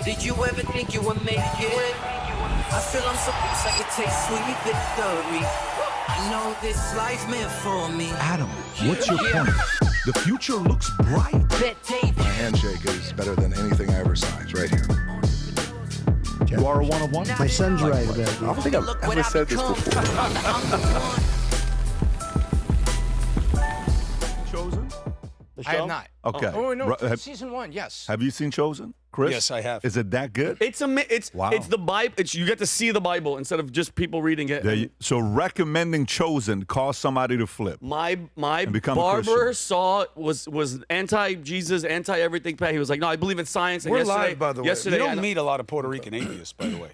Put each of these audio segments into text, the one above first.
Did you ever think you would make it? I feel I'm so close I could taste sweet victory. I know this life meant for me. Adam, what's your point? The future looks bright. My handshake is better than anything I ever signed. Right here. You are a one-on-one? My son's right about I don't think I've ever said this before. Chosen? I have not. Okay. Oh, no, season 1, yes. Have you seen Chosen, Chris? Yes, I have. Is it that good? It's the Bible. You get to see the Bible instead of just people reading it. So recommending Chosen caused somebody to flip. My become a barber was anti-Jesus, anti-everything. He was like, no, I believe in science. And We're yesterday, live, by the way. Yesterday, You I don't know- meet a lot of Puerto Rican atheists, by the way.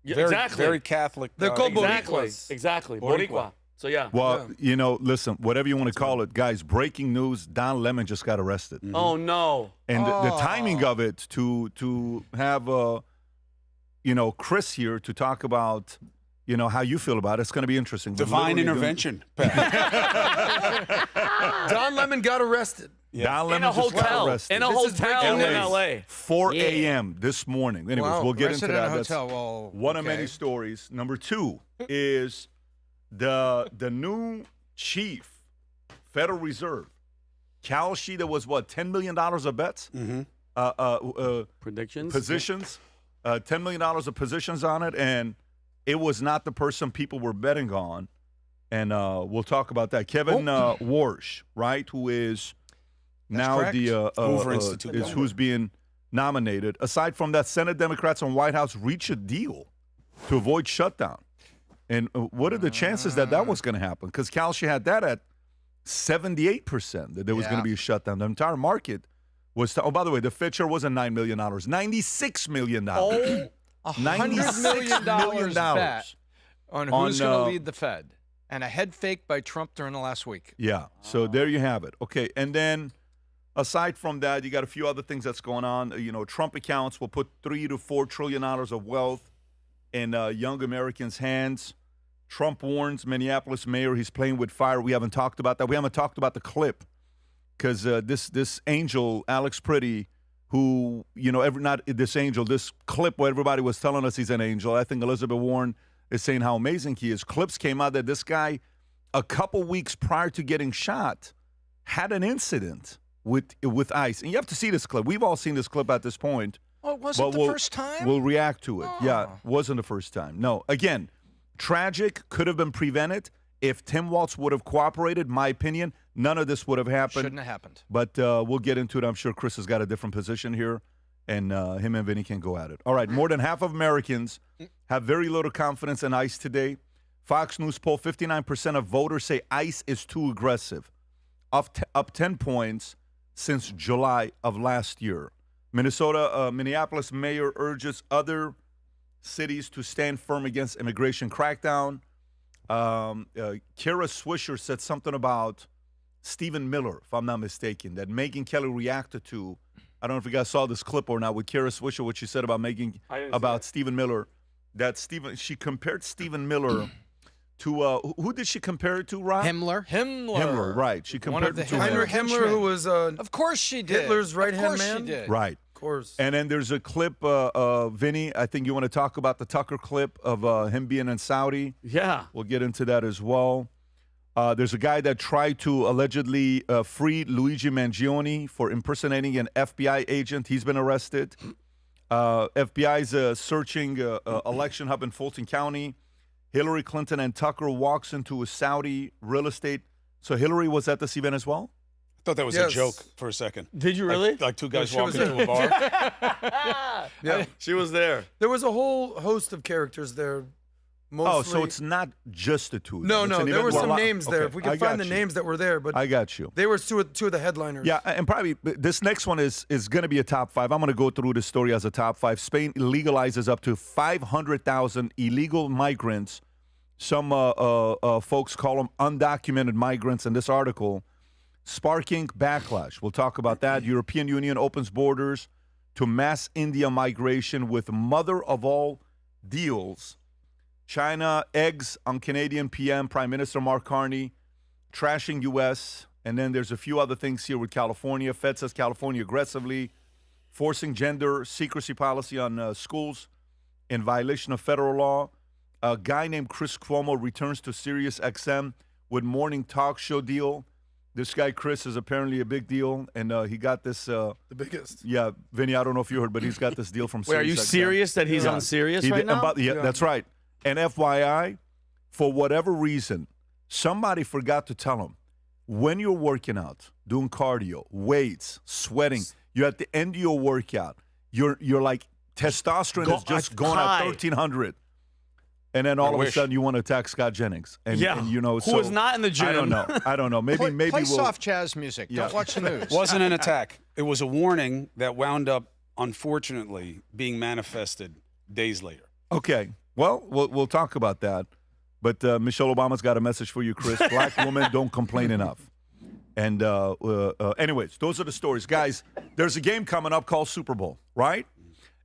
Yeah, Very, exactly. very Catholic. They're called Exactly. Exactly. Boricua. Boricua. So yeah. Well, you know, listen, whatever you want to call it, guys, breaking news, Don Lemon just got arrested. Oh no. And the timing of it to have, Chris here to talk about, how you feel about it, it's going to be interesting. Divine intervention. Don Lemon got arrested. Don Lemon In a just got hotel. arrested. In a hotel in LA. 4 a.m. this morning. Anyways, Wow, we'll get arrested into in a that. That's hotel. Well, one of okay. many stories. Number 2 is the new chief, Federal Reserve. Cal Sheeter was what, $10 million of bets? Predictions. Positions. $10 million of positions on it, and it was not the person people were betting on. And we'll talk about that. Kevin Warsh, right, who is now correct. the Hoover Institute is member. who's being nominated. Aside from that, Senate Democrats and White House reached a deal to avoid shutdown. And what are the chances that was going to happen? Because Kalshi had that at 78% that there was going to be a shutdown. The entire market was. By the way, the Fitcher wasn't $9 million, $96 million. $100 million bet on who's going to lead the Fed. And a head fake by Trump during the last week. Yeah, so there you have it. Okay, and then aside from that, you got a few other things that's going on. Trump accounts will put $3 to $4 trillion of wealth in young Americans' hands. Trump warns Minneapolis mayor he's playing with fire. We haven't talked about that. We haven't talked about the clip because this angel, Alex Pretti, who, this clip where everybody was telling us he's an angel. I think Elizabeth Warren is saying how amazing he is. Clips came out that this guy, a couple weeks prior to getting shot, had an incident with ICE. And you have to see this clip. We've all seen this clip at this point. Oh, it wasn't the first time? We'll react to it. Yeah, wasn't the first time. No. Again, tragic, could have been prevented. If Tim Walz would have cooperated, my opinion, none of this would have happened. Shouldn't have happened. But we'll get into it. I'm sure Chris has got a different position here, and him and Vinny can go at it. All right, more than half of Americans have very little confidence in ICE today. Fox News poll, 59% of voters say ICE is too aggressive, up 10 points since July of last year. Minneapolis mayor urges other cities to stand firm against immigration crackdown. Kara Swisher said something about Stephen Miller, if I'm not mistaken, that Megyn Kelly reacted to. I don't know if you guys saw this clip or not with Kara Swisher, what she said about Stephen Miller. She compared Stephen Miller to who did she compare it to, Rob? Himmler. Right. She compared it to Heinrich Himmler, who was Of course she did. Hitler's right-hand man. She did. Right. Of course. And then there's a clip, Vinny, I think you want to talk about the Tucker clip of him being in Saudi. Yeah. We'll get into that as well. There's a guy that tried to allegedly free Luigi Mangione for impersonating an FBI agent. He's been arrested. FBI's searching election hub in Fulton County. Hillary Clinton and Tucker walks into a Saudi real estate. So Hillary was at this event as well? I thought that was a joke for a second. Did you really? Like two guys she was walking into a bar. Yeah. She was there. There was a whole host of characters there. Mostly. Oh, so it's not just the two. No, It's no, an there event were where some a lot- names there. Okay, If we I could got find the you. names that were there, but I got you. they were two of the headliners. Yeah, and probably this next one is going to be a top 5. I'm going to go through this story as a top 5. Spain legalizes up to 500,000 illegal migrants. Some folks call them undocumented migrants in this article, sparking backlash. We'll talk about that. European Union opens borders to mass India migration with mother of all deals. China eggs on Canadian PM, Prime Minister Mark Carney, trashing U.S., and then there's a few other things here with California. Fed says California aggressively forcing gender secrecy policy on schools in violation of federal law. A guy named Chris Cuomo returns to Sirius XM with morning talk show deal. This guy, Chris, is apparently a big deal, and he got this. The biggest. Yeah, Vinny, I don't know if you heard, but he's got this deal from Wait, are you Sirius XM. serious that he's on Sirius right now? That's right. And FYI, for whatever reason, somebody forgot to tell him, when you're working out, doing cardio, weights, sweating, you're at the end of your workout, you're like testosterone is just going at 1,300. And then all of a sudden you want to attack Scott Jennings. And you know, who was not in the gym. I don't know. Maybe play we'll soft jazz music. Don't watch the news. Wasn't an attack. It was a warning that wound up, unfortunately, being manifested days later. Okay. Well, we'll talk about that. But Michelle Obama's got a message for you, Chris. Black women don't complain enough. And anyways, those are the stories. Guys, there's a game coming up called Super Bowl, right?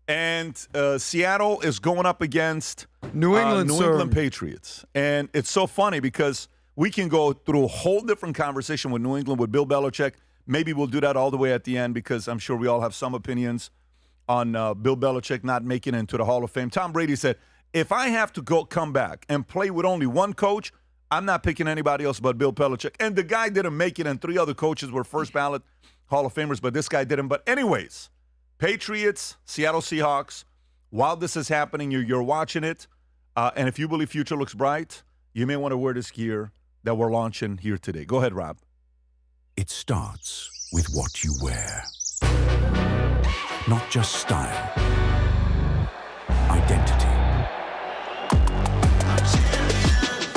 And Seattle is going up against New England Patriots. And it's so funny because we can go through a whole different conversation with New England, with Bill Belichick. Maybe we'll do that all the way at the end because I'm sure we all have some opinions on Bill Belichick not making it into the Hall of Fame. Tom Brady said, if I have to come back and play with only one coach, I'm not picking anybody else but Bill Belichick. And the guy didn't make it, and 3 other coaches were first ballot Hall of Famers, but this guy didn't. But anyways, Patriots, Seattle Seahawks, while this is happening, you're watching it. And if you believe future looks bright, you may want to wear this gear that we're launching here today. Go ahead, Rob. It starts with what you wear. Not just style, identity.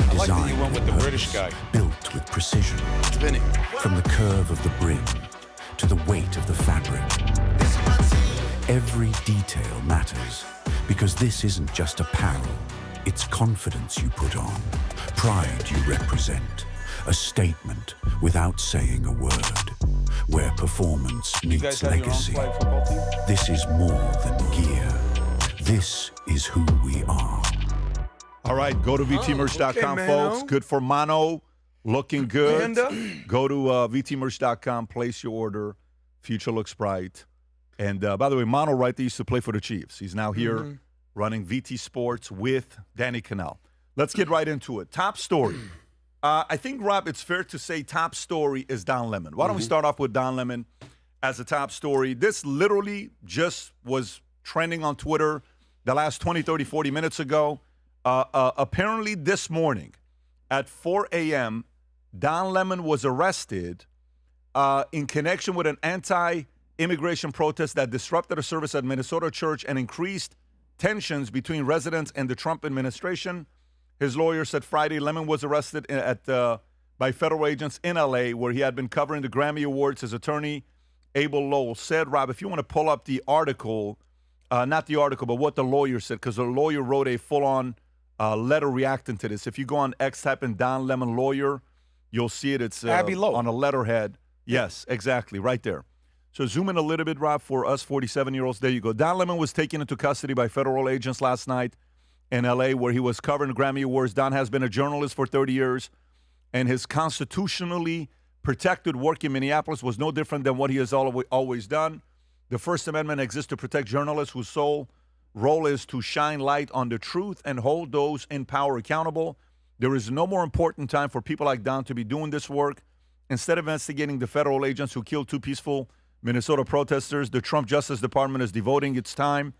I like that you went with the British guy. Built with precision. Vinny. From the curve of the brim to the weight of the fabric. Every detail matters because this isn't just apparel. It's confidence you put on, pride you represent, a statement without saying a word, where performance meets legacy. This is more than gear. This is who we are. All right, go to VTmerch.com, folks. Good for Mano. Looking good. Go to VTmerch.com, place your order. Future looks bright. And by the way, Mano right there used to play for the Chiefs. He's now here running VT Sports with Danny Cannell. Let's get right into it. Top story. I think, Rob, it's fair to say top story is Don Lemon. Why don't we start off with Don Lemon as a top story? This literally just was trending on Twitter the last 20, 30, 40 minutes ago. Apparently this morning at 4 a.m., Don Lemon was arrested in connection with an anti-immigration protest that disrupted a service at Minnesota church and increased tensions between residents and the Trump administration. His lawyer said Friday Lemon was arrested by federal agents in L.A., where he had been covering the Grammy Awards. His attorney, Abel Lowell, said, Rob, if you want to pull up the article, not the article, but what the lawyer said, because the lawyer wrote a full-on letter reacting to this. If you go on X, type in Don Lemon lawyer, you'll see it. It's Abby Lowe. On a letterhead. Yes, exactly, right there. So zoom in a little bit, Rob, for us 47-year-olds. There you go. Don Lemon was taken into custody by federal agents last night in L.A., where he was covering the Grammy Awards. Don has been a journalist for 30 years, and his constitutionally protected work in Minneapolis was no different than what he has always done. The First Amendment exists to protect journalists whose sole role is to shine light on the truth and hold those in power accountable. There is no more important time for people like Don to be doing this work. Instead of investigating the federal agents who killed 2 peaceful Minnesota protesters, the Trump Justice Department is devoting its time,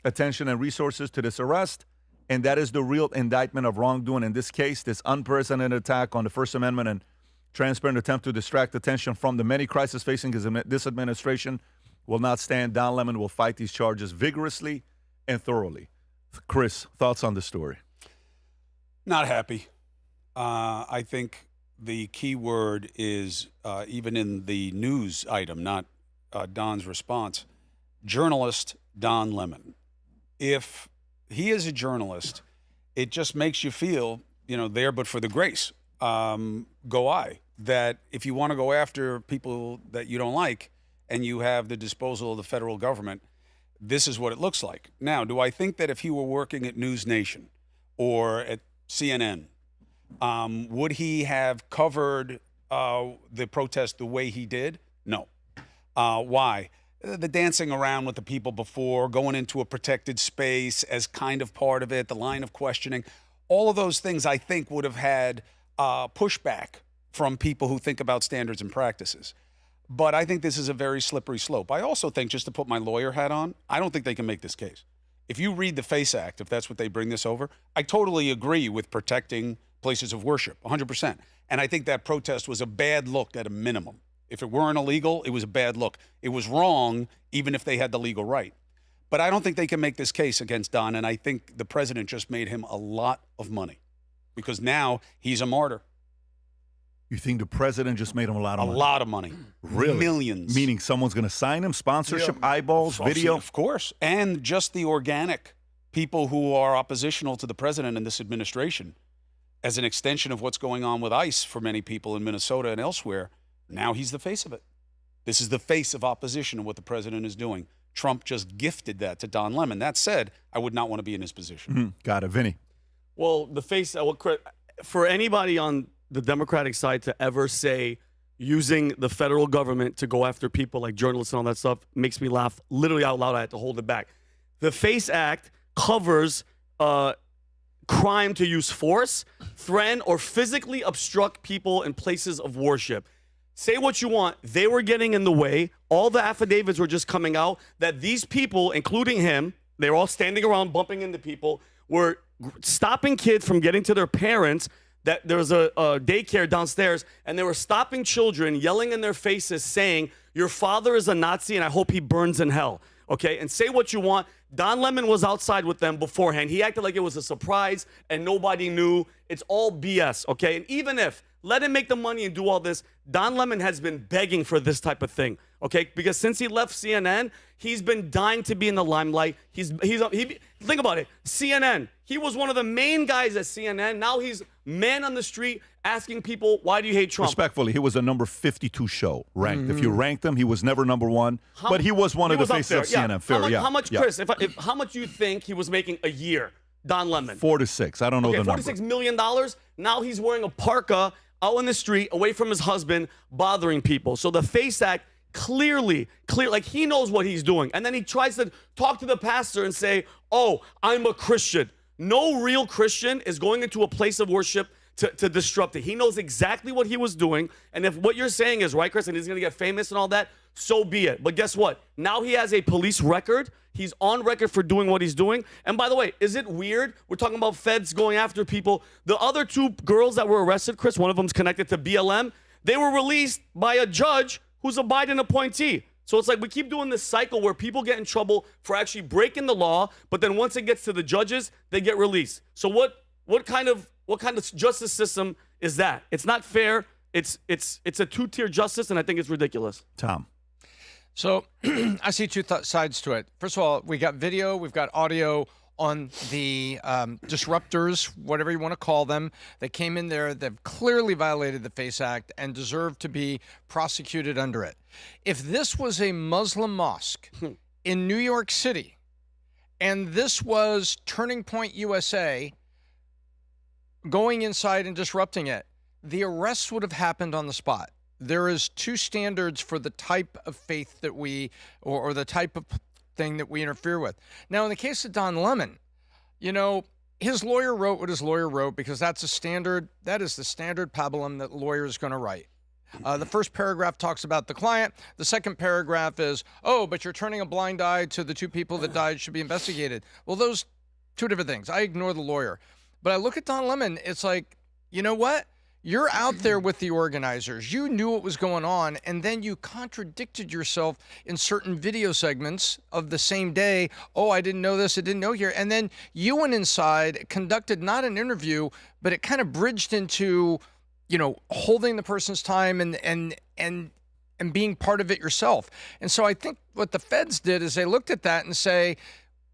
attention, and resources to this arrest, and that is the real indictment of wrongdoing. In this case, this unprecedented attack on the First Amendment and transparent attempt to distract attention from the many crises facing this administration will not stand. Don Lemon will fight these charges vigorously and thoroughly. Chris, thoughts on the story? Not happy. I think the key word is, even in the news item, not Don's response, journalist Don Lemon. If he is a journalist, it just makes you feel, there but for the grace. Go I. That if you want to go after people that you don't like and you have the disposal of the federal government, this is what it looks like. Now, do I think that if he were working at News Nation or at CNN, would he have covered the protest the way he did? No. Why? the dancing around with the people before, going into a protected space as kind of part of it, the line of questioning, all of those things I think would have had pushback from people who think about standards and practices. But I think this is a very slippery slope. I also think, just to put my lawyer hat on, I don't think they can make this case. If you read the FACE Act, if that's what they bring this over, I totally agree with protecting places of worship, 100%. And I think that protest was a bad look at a minimum. If it weren't illegal, it was a bad look. It was wrong, even if they had the legal right. But I don't think they can make this case against Don, and I think the president just made him a lot of money because now he's a martyr. You think the president just made him a lot of money? A lot of money. Really? Millions. Meaning someone's going to sign him? Sponsorship, eyeballs, video? Of course. And just the organic people who are oppositional to the president and this administration as an extension of what's going on with ICE for many people in Minnesota and elsewhere. Now he's the face of it. This is the face of opposition to what the president is doing. Trump just gifted that to Don Lemon. That said, I would not want to be in his position. Mm-hmm. Got it. Vinny. Well, the face, for anybody on the Democratic side to ever say using the federal government to go after people like journalists and all that stuff makes me laugh literally out loud. I had to hold it back. The FACE Act covers crime to use force, threaten, or physically obstruct people in places of worship. Say what you want. They were getting in the way. All the affidavits were just coming out that these people, including him, they were all standing around bumping into people, were stopping kids from getting to their parents. That there was a daycare downstairs, and they were stopping children, yelling in their faces, saying, "Your father is a Nazi, and I hope he burns in hell." Okay, and say what you want. Don Lemon was outside with them beforehand. He acted like it was a surprise, and nobody knew. It's all BS, okay? And even if, let him make the money and do all this, Don Lemon has been begging for this type of thing, okay? Because since he left CNN, he's been dying to be in the limelight. He think about it. CNN, he was one of the main guys at CNN. Now he's man on the street asking people, why do you hate Trump? Respectfully, he was a number 52 show ranked. Mm-hmm. If you ranked him, he was never number one. But he was one of the faces of CNN. Fair, how much, Chris, how much do you think he was making a year, Don Lemon? 4 to 6. I don't know the number. $46 million. Now he's wearing a parka out in the street, away from his husband, bothering people. So the FACE Act clearly, like he knows what he's doing. And then he tries to talk to the pastor and say, "Oh, I'm a Christian." No real Christian is going into a place of worship to disrupt it. He knows exactly what he was doing. And if what you're saying is right, Chris, and he's going to get famous and all that, so be it. But guess what? Now he has a police record. He's on record for doing what he's doing. And by the way, is it weird? We're talking about feds going after people. The other two girls that were arrested, Chris, one of them's connected to BLM. They were released by a judge who's a Biden appointee. So it's like we keep doing this cycle where people get in trouble for actually breaking the law, but then once it gets to the judges, they get released. So what kind of justice system is that? It's not fair. It's a two-tier justice, and I think it's ridiculous. Tom. So I see two sides to it. First of all, we got video, we've got audio on the disruptors, whatever you want to call them. They came in there, they've clearly violated the FACE Act and deserve to be prosecuted under it. If this was a Muslim mosque in New York City, and this was Turning Point USA going inside and disrupting it, the arrests would have happened on the spot. There is two standards for the type of faith that we, or the type of thing that we interfere with. Now, in the case of Don Lemon, you know, his lawyer wrote what his lawyer wrote because that's a standard, that is the standard pabulum that lawyer is going to write. The first paragraph talks about the client. The second paragraph is, oh, but you're turning a blind eye to the two people that died should be investigated. Well, those two different things. I ignore the lawyer. But I look at Don Lemon, it's like, you know what? You're out there with the organizers. You knew what was going on, and then you contradicted yourself in certain video segments of the same day. Oh, I didn't know this, I didn't know here. And then you went inside, conducted not an interview, but it kind of bridged into, you know, holding the person's time and being part of it yourself. And so I think what the feds did is they looked at that and say,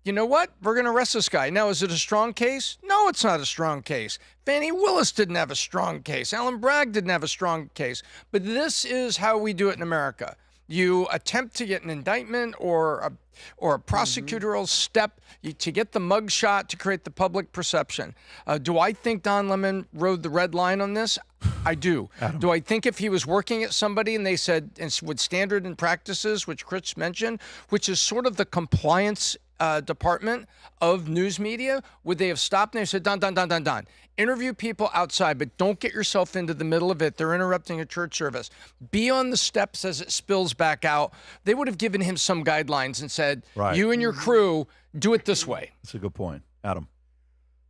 you know what? We're going to arrest this guy. Now, is it a strong case? No, it's not a strong case. Fannie Willis didn't have a strong case. Alan Bragg didn't have a strong case. But this is how we do it in America. You attempt to get an indictment or a prosecutorial step to get the mugshot to create the public perception. Do I think Don Lemon rode the red line on this? I do. Adam. Do I think if he was working at somebody and they said, and with standard and practices, which Chris mentioned, which is sort of the compliance department of news media, would they have stopped and they said, Don, interview people outside, but don't get yourself into the middle of it. They're interrupting a church service. Be on the steps as it spills back out. They would have given him some guidelines and said, you and your crew, do it this way. That's a good point. Adam.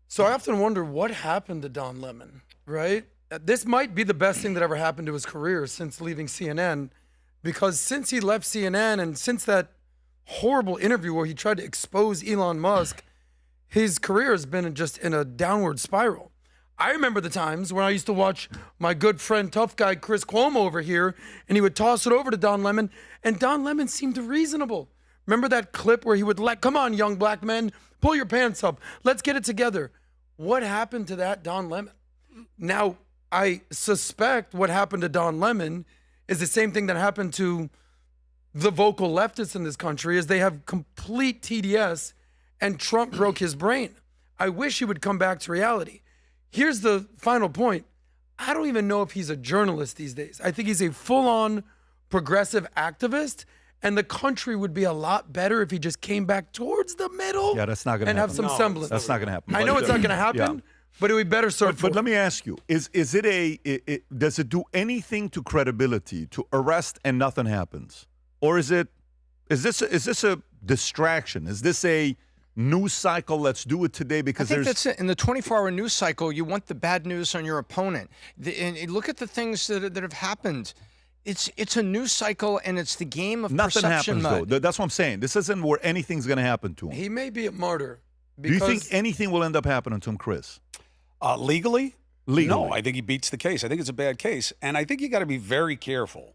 So I often wonder what happened to Don Lemon, right? This might be the best thing that ever happened to his career since leaving CNN, because since he left CNN and since that horrible interview where he tried to expose Elon Musk, his career has been just in a downward spiral. I remember the times when I used to watch my good friend, tough guy Chris Cuomo over here, and he would toss it over to Don Lemon, and Don Lemon seemed reasonable. Remember that clip where he would come on, young black men, pull your pants up, let's get it together. What happened to that Don Lemon? Now, I suspect what happened to Don Lemon is the same thing that happened to the vocal leftists in this country, is they have complete TDS, and Trump broke his brain. I wish he would come back to reality. Here's the final point. I don't even know if he's a journalist these days. I think he's a full-on progressive activist, and the country would be a lot better if he just came back towards the middle. Yeah, that's not going to happen. And have some semblance. That's not going to happen. I know it's not going to happen, but it would be better served. But let me ask you: does it do anything to credibility to arrest and nothing happens, or is this a distraction? Is this a news cycle? Let's do it today because I think that's it. In the 24-hour news cycle, you want the bad news on your opponent. And look at the things that have happened. It's a news cycle, and it's the game of nothing perception happens, mud. though. That's what I'm saying. This isn't where anything's going to happen to him. He may be a martyr. Do you think anything will end up happening to him, Chris? Legally? Legally. No, I think he beats the case. I think it's a bad case. And I think you got to be very careful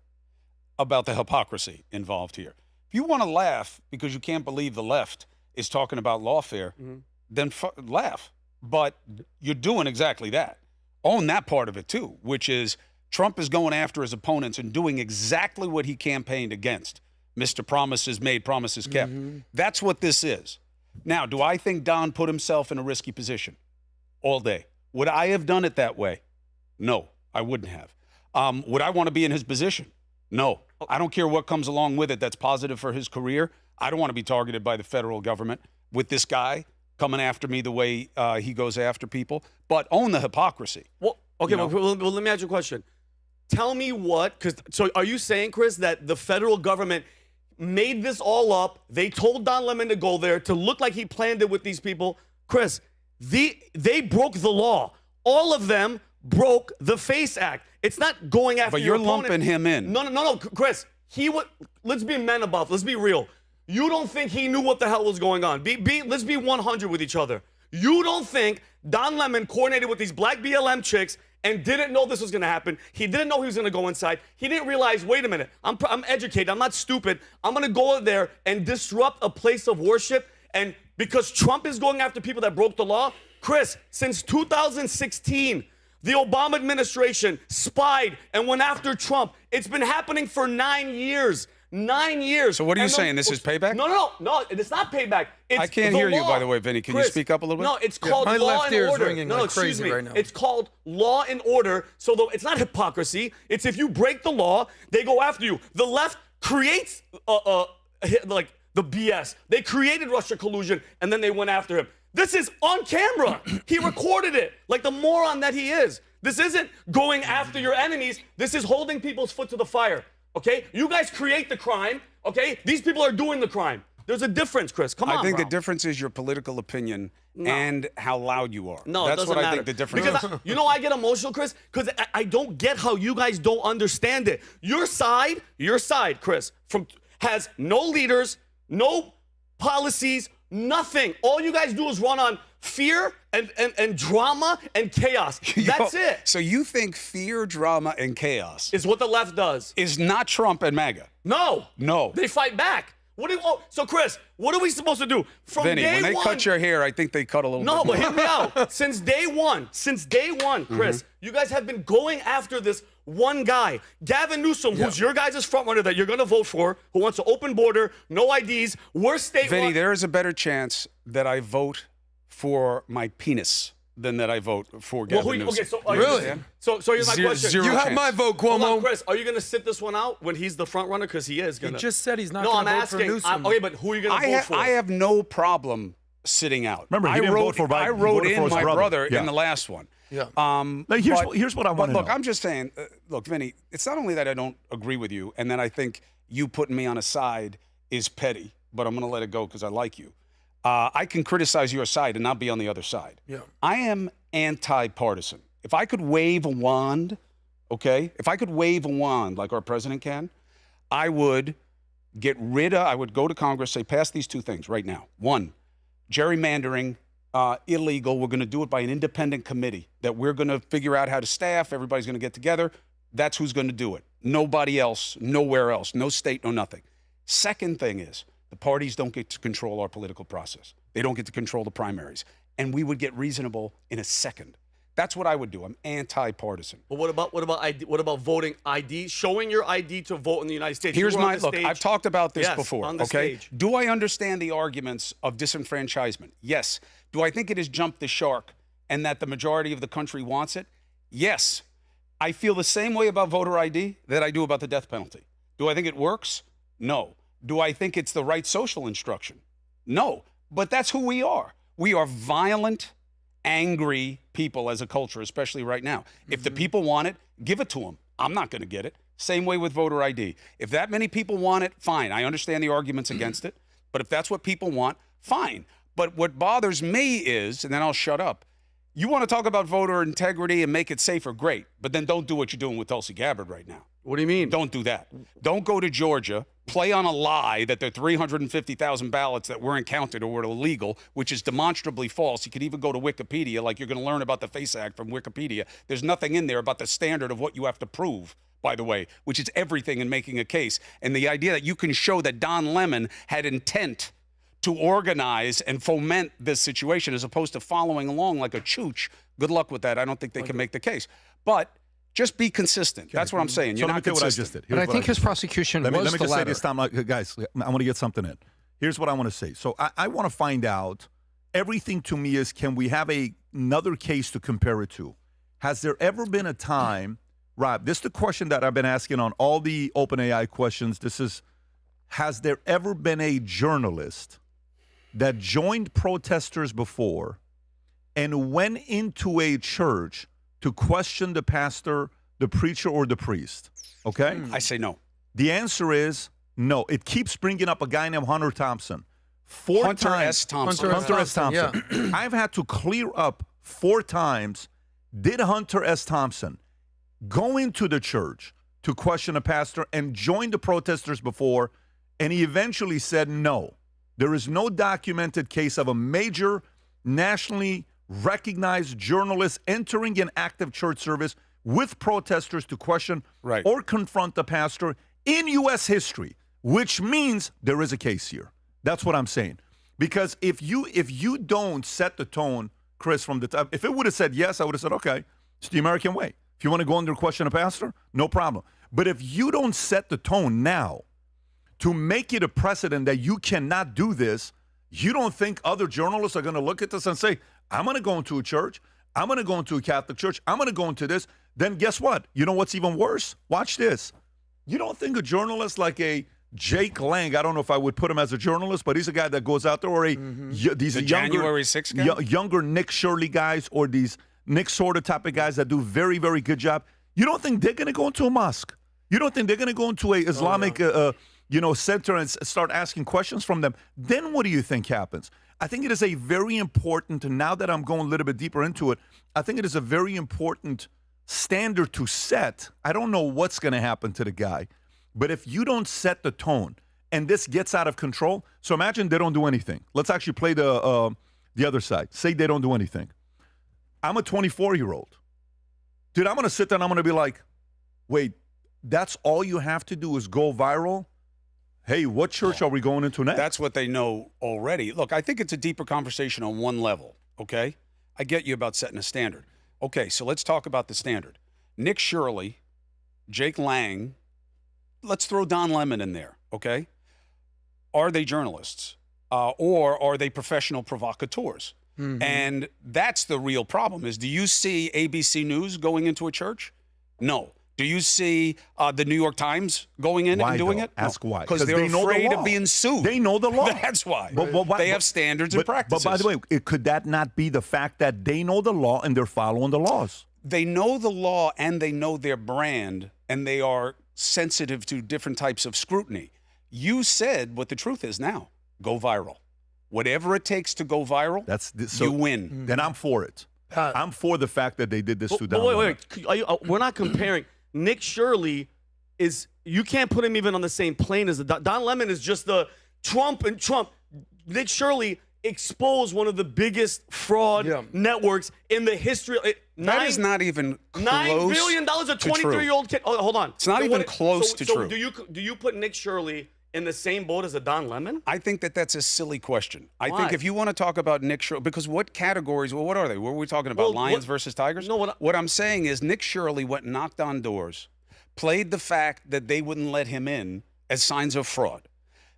about the hypocrisy involved here. If you want to laugh because you can't believe the left is talking about lawfare, then laugh. But you're doing exactly that. Own that part of it, too, which is Trump is going after his opponents and doing exactly what he campaigned against. Mr. Promises Made, Promises Kept. That's what this is. Now, do I think Don put himself in a risky position all day? Would I have done it that way? No, I wouldn't have. Would I want to be in his position? No. I don't care what comes along with it that's positive for his career. I don't want to be targeted by the federal government with this guy coming after me the way he goes after people. But own the hypocrisy. Well, okay, You know? well, let me ask you a question. Tell me so are you saying, Chris, that the federal government made this all up? They told Don Lemon to go there to look like he planned it with these people. Chris, they broke the law. All of them broke the FACE Act. It's not going after But your you're opponent. lumping him in. No, Chris. Let's be men above. Let's be real. You don't think he knew what the hell was going on. Let's be 100 with each other. You don't think Don Lemon coordinated with these black BLM chicks and didn't know this was going to happen. He didn't know he was going to go inside. He didn't realize, wait a minute, I'm educated. I'm not stupid. I'm going to go there and disrupt a place of worship. And because Trump is going after people that broke the law, Chris, since 2016, the Obama administration spied and went after Trump. It's been happening for 9 years. 9 years. So what are you saying? This is payback? No, it's not payback. It's I can't the hear you, law. by the way, Vinny. Can you Chris, speak up a little bit? No, it's called my law left and ear is order. ringing No, like excuse crazy me. right now. It's called law and order. So it's not hypocrisy. It's if you break the law, they go after you. The left creates like the BS. They created Russia collusion, and then they went after him. This is on camera. He recorded it like the moron that he is. This isn't going after your enemies. This is holding people's foot to the fire. Okay? You guys create the crime. Okay? These people are doing the crime. There's a difference, Chris. Come on, I think bro. the difference is your political opinion and how loud you are. No, That's it doesn't what matter. I think the difference because is. you know I get emotional, Chris, because I don't get how you guys don't understand it. Your side, Chris, has no leaders, no policies, nothing. All you guys do is run on fear and drama and chaos. That's it. So you think fear, drama, and chaos Is what the left does. is not Trump and MAGA? No. No. They fight back. So Chris, what are we supposed to do? From Vinny, day when they one, cut your hair, I think they cut a little No, bit but more. hear me out. Since day one, Chris, you guys have been going after this One guy, Gavin Newsom, who's your guys' frontrunner that you're going to vote for, who wants an open border, no IDs, worst state. Vinny, there is a better chance that I vote for my penis than that I vote for Gavin Newsom. Okay, so Really? So here's my question. Zero You have chance. my vote, Hold on, Cuomo. Chris, are you going to sit this one out when he's the front runner? Because he is He going to. just said he's not No, going I'm to vote for asking. Newsom. Okay, but who are you going to vote for? I have no problem sitting out. Remember, he I didn't wrote, vote for Biden. I He wrote voted in for his my brother. Yeah. in the last one. Yeah. Now, here's what I want to know. Look, I'm just saying, look, Vinny, it's not only that I don't agree with you and that I think you putting me on a side is petty, but I'm going to let it go because I like you. I can criticize your side and not be on the other side. Yeah. I am anti-partisan. If I could wave a wand, okay, if I could wave a wand like our president can, I would I would go to Congress, say, pass these two things right now. One, gerrymandering, illegal. We're going to do it by an independent committee that we're going to figure out how to staff. Everybody's going to get together. That's who's going to do it. Nobody else, nowhere else, no state, no nothing. Second thing is the parties don't get to control our political process. They don't get to control the primaries. And we would get reasonable in a second. That's what I would do. I'm anti-partisan. But what about ID? What about voting ID? Showing your ID to vote in the United States. Here's You were on my the look. stage. I've talked about this Yes, before. on the Okay. stage. Do I understand the arguments of disenfranchisement? Yes. Do I think it has jumped the shark and that the majority of the country wants it? Yes. I feel the same way about voter ID that I do about the death penalty. Do I think it works? No. Do I think it's the right social instruction? No. But that's who we are. We are violent, angry people as a culture, especially right now. If the people want it, give it to them. I'm not going to get it. Same way with voter ID. If that many people want it, fine. I understand the arguments against it. But if that's what people want, fine. But what bothers me is, and then I'll shut up, you want to talk about voter integrity and make it safer, great. But then don't do what you're doing with Tulsi Gabbard right now. What do you mean? Don't do that. Don't go to Georgia, play on a lie that there are 350,000 ballots that weren't counted or were illegal, which is demonstrably false. You could even go to Wikipedia, like you're going to learn about the FACE Act from Wikipedia. There's nothing in there about the standard of what you have to prove, by the way, which is everything in making a case. And the idea that you can show that Don Lemon had intent to organize and foment this situation as opposed to following along like a chooch, good luck with that. I don't think they can make the case. But just be consistent. That's what I'm saying. So You're let me not tell you what I consistent. just did. But Here's I what think his just did. prosecution Let me was just the say latter. this time, guys, I want to get something in. Here's what I want to say. So I want to find out, everything to me is, can we have another case to compare it to? Has there ever been a time, Rob, this is the question that I've been asking on all the OpenAI questions. Has there ever been a journalist that joined protesters before and went into a church to question the pastor, the preacher, or the priest? Okay? I say no. The answer is no. It keeps bringing up a guy named Hunter Thompson. Hunter S. Thompson. Hunter S. Thompson. Yeah. I've had to clear up 4 times. Did Hunter S. Thompson go into the church to question a pastor and join the protesters before? And he eventually said no. There is no documented case of a major, nationally recognized journalist entering an active church service with protesters to question or confront the pastor in U.S. history, which means there is a case here. That's what I'm saying. Because if you don't set the tone, Chris, from the top, if it would have said yes, I would have said, okay, it's the American way. If you want to go under question a pastor, no problem. But if you don't set the tone now to make it a precedent that you cannot do this, you don't think other journalists are going to look at this and say, I'm going to go into a church, I'm going to go into a Catholic church, I'm going to go into this. Then guess what? You know what's even worse? Watch this. You don't think a journalist like a Jake Lang, I don't know if I would put him as a journalist, but he's a guy that goes out there, or these The younger, January 6th guy? younger Nick Shirley guys, or these Nick Sorta type of guys that do very, very good job. You don't think they're going to go into a mosque? You don't think they're going to go into a Islamic center and start asking questions from them? Then what do you think happens? I think it is a very important, now that I'm going a little bit deeper into it, I think it is a very important standard to set. I don't know what's going to happen to the guy, but if you don't set the tone and this gets out of control, so imagine they don't do anything. Let's actually play the other side. Say they don't do anything. I'm a 24-year-old. Dude, I'm going to sit there and I'm going to be like, wait, that's all you have to do is go viral? Hey, what church are we going into next? That's what they know already. Look, I think it's a deeper conversation on one level, okay? I get you about setting a standard. Okay, so let's talk about the standard. Nick Shirley Jake Lang, let's throw Don Lemon in there, okay? Are they journalists? Or are they professional provocateurs? And that's the real problem is, do you see ABC News going into a church? No. Do you see the New York Times going in and doing it? Ask why. Because they're afraid of being sued. They know the law. That's why. They have standards and practices. But by the way, could that not be the fact that they know the law and they're following the laws? They know the law and they know their brand, and they are sensitive to different types of scrutiny. You said what the truth is now. Go viral. Whatever it takes to go viral, you win. Then I'm for it. I'm for the fact that they did this to Don. Wait. We're not comparing. Nick Shirley is, you can't put him even on the same plane as Don Lemon is just the Trump. Nick Shirley exposed one of the biggest fraud networks in the history. That is not even close $9 billion, a 23-year-old kid. Oh, hold on. It's not even close to true. Do you put Nick Shirley in the same boat as a Don Lemon? I think that's a silly question. Why? I think if you want to talk about Nick Shirley, because what categories, what are they? What were we talking about? Lions versus Tigers? No, what I'm saying is Nick Shirley went and knocked on doors, played the fact that they wouldn't let him in as signs of fraud.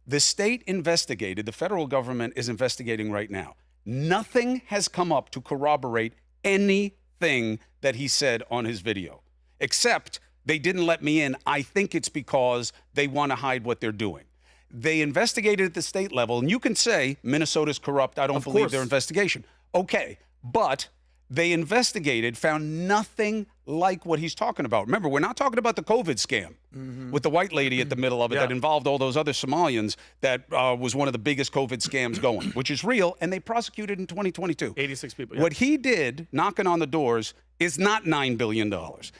The state investigated, the federal government is investigating right now. Nothing has come up to corroborate anything that he said on his video, except they didn't let me in. I think it's because they want to hide what they're doing. They investigated at the state level, and you can say Minnesota's corrupt. I don't believe their investigation. Okay, but they investigated, found nothing like what he's talking about. Remember, we're not talking about the COVID scam with the white lady at the middle of it that involved all those other Somalians that was one of the biggest COVID scams going, which is real, and they prosecuted in 2022. 86 people. What he did, knocking on the doors, is not $9 billion,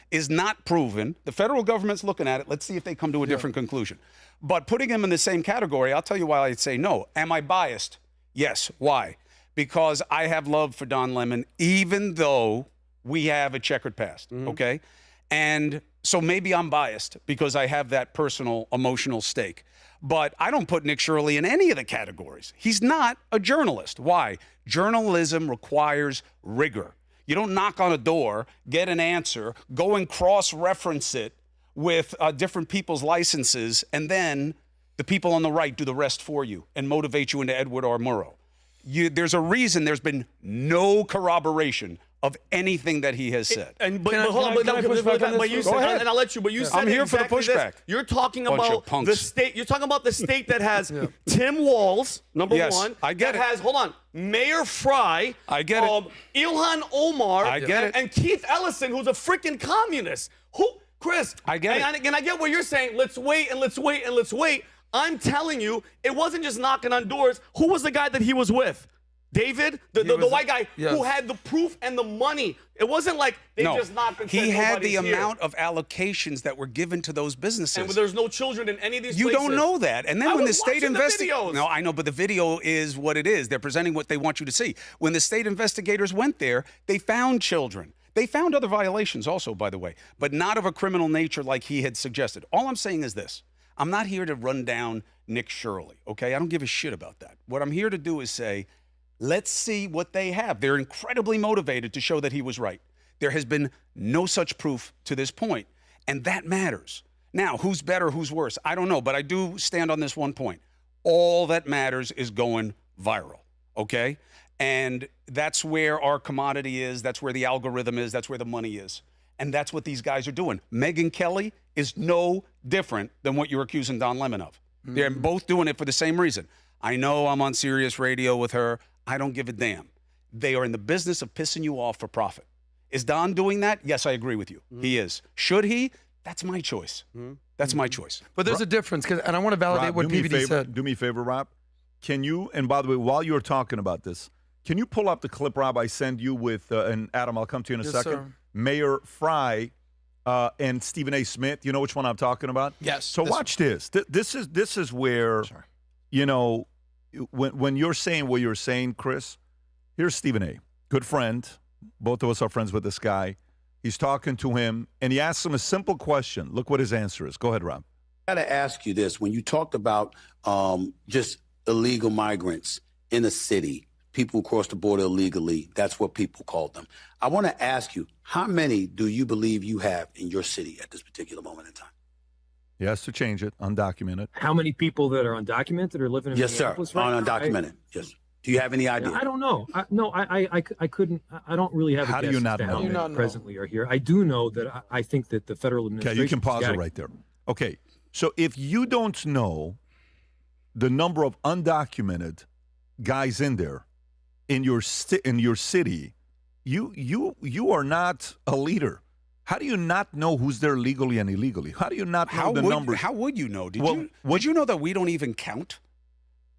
is not proven. The federal government's looking at it. Let's see if they come to a different conclusion. But putting him in the same category, I'll tell you why I'd say no. Am I biased? Yes. Why? Because I have love for Don Lemon, even though we have a checkered past, okay? And so maybe I'm biased because I have that personal, emotional stake. But I don't put Nick Shirley in any of the categories. He's not a journalist. Why? Journalism requires rigor. You don't knock on a door, get an answer, go and cross-reference it with different people's licenses, and then the people on the right do the rest for you and motivate you into Edward R. Murrow. There's a reason there's been no corroboration of anything that he has said. But you said, and I'll let you. But you said I'm here exactly for the pushback. This. You're talking about the state. You're talking about the state that has Tim Walz, number one. I get it. Has Mayor Fry. I get it. Ilhan Omar. I get it. And Keith Ellison, who's a freaking communist. Chris? I get it. And I get what you're saying. Let's wait and let's wait and let's wait. I'm telling you, it wasn't just knocking on doors. Who was the guy that he was with? David, the white guy who had the proof and the money. It wasn't like they just knocked and said he had the here. amount of allocations that were given to those businesses. And there's no children in any of these places. You don't know that. And then when the state investigates. No, I know, but the video is what it is. They're presenting what they want you to see. When the state investigators went there, they found children. They found other violations also, by the way, but not of a criminal nature like he had suggested. All I'm saying is this. I'm not here to run down Nick Shirley, okay? I don't give a shit about that. What I'm here to do is say, let's see what they have. They're incredibly motivated to show that he was right. There has been no such proof to this point, and that matters. Now, who's better, who's worse? I don't know, but I do stand on this one point. All that matters is going viral, okay? And that's where our commodity is. That's where the algorithm is. That's where the money is. And that's what these guys are doing. Megyn Kelly is no different than what you're accusing Don Lemon of. They're both doing it for the same reason. I know I'm on Sirius Radio with her. I don't give a damn. They are in the business of pissing you off for profit. Is Don doing that? Yes, I agree with you. He is. Should he? That's my choice. That's my choice. But there's a difference, and I want to validate Rob, what PBD said. Do me a favor, Rob. Can you, and by the way, while you're talking about this, can you pull up the clip, Rob, I send you with, and Adam, I'll come to you in a second. Sir. Mayor Fry and Stephen A. Smith. You know which one I'm talking about? Yes. So watch this. This is where, you know, when you're saying what you're saying, Chris, here's Stephen A., good friend. Both of us are friends with this guy. He's talking to him, and he asks him a simple question. Look what his answer is. Go ahead, Rob. I got to ask you this. When you talked about just illegal migrants in a city, people who cross the border illegally. That's what people called them. I want to ask you, how many do you believe you have in your city at this particular moment in time? He has to change it, undocumented. How many people that are undocumented are living in Yes, sir. Minneapolis right now? Undocumented. Yes. Do you have any idea? I don't know. I couldn't. I don't really have. How a do you guess not as to know? how many presently are here? I do know that I think that the federal Okay, administration. you can pause it right there. Okay, so if you don't know the number of undocumented guys in there in your city, you are not a leader. How do you not know who's there legally and illegally? How do you not know the numbers? How would you know? Did you know that we don't even count?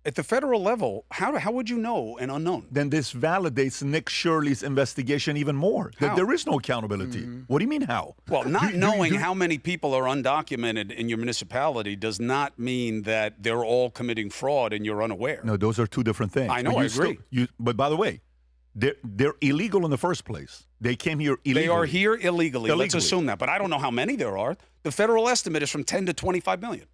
At the federal level, how would you know an unknown? Then this validates Nick Shirley's investigation even more. That there is no accountability. What do you mean how? Well, not knowing how many people are undocumented in your municipality does not mean that they're all committing fraud and you're unaware. No, those are two different things. I know, I agree. But by the way, they're illegal in the first place. They came here illegally. They are here illegally. Let's assume that. But I don't know how many there are. The federal estimate is from 10 to 25 million.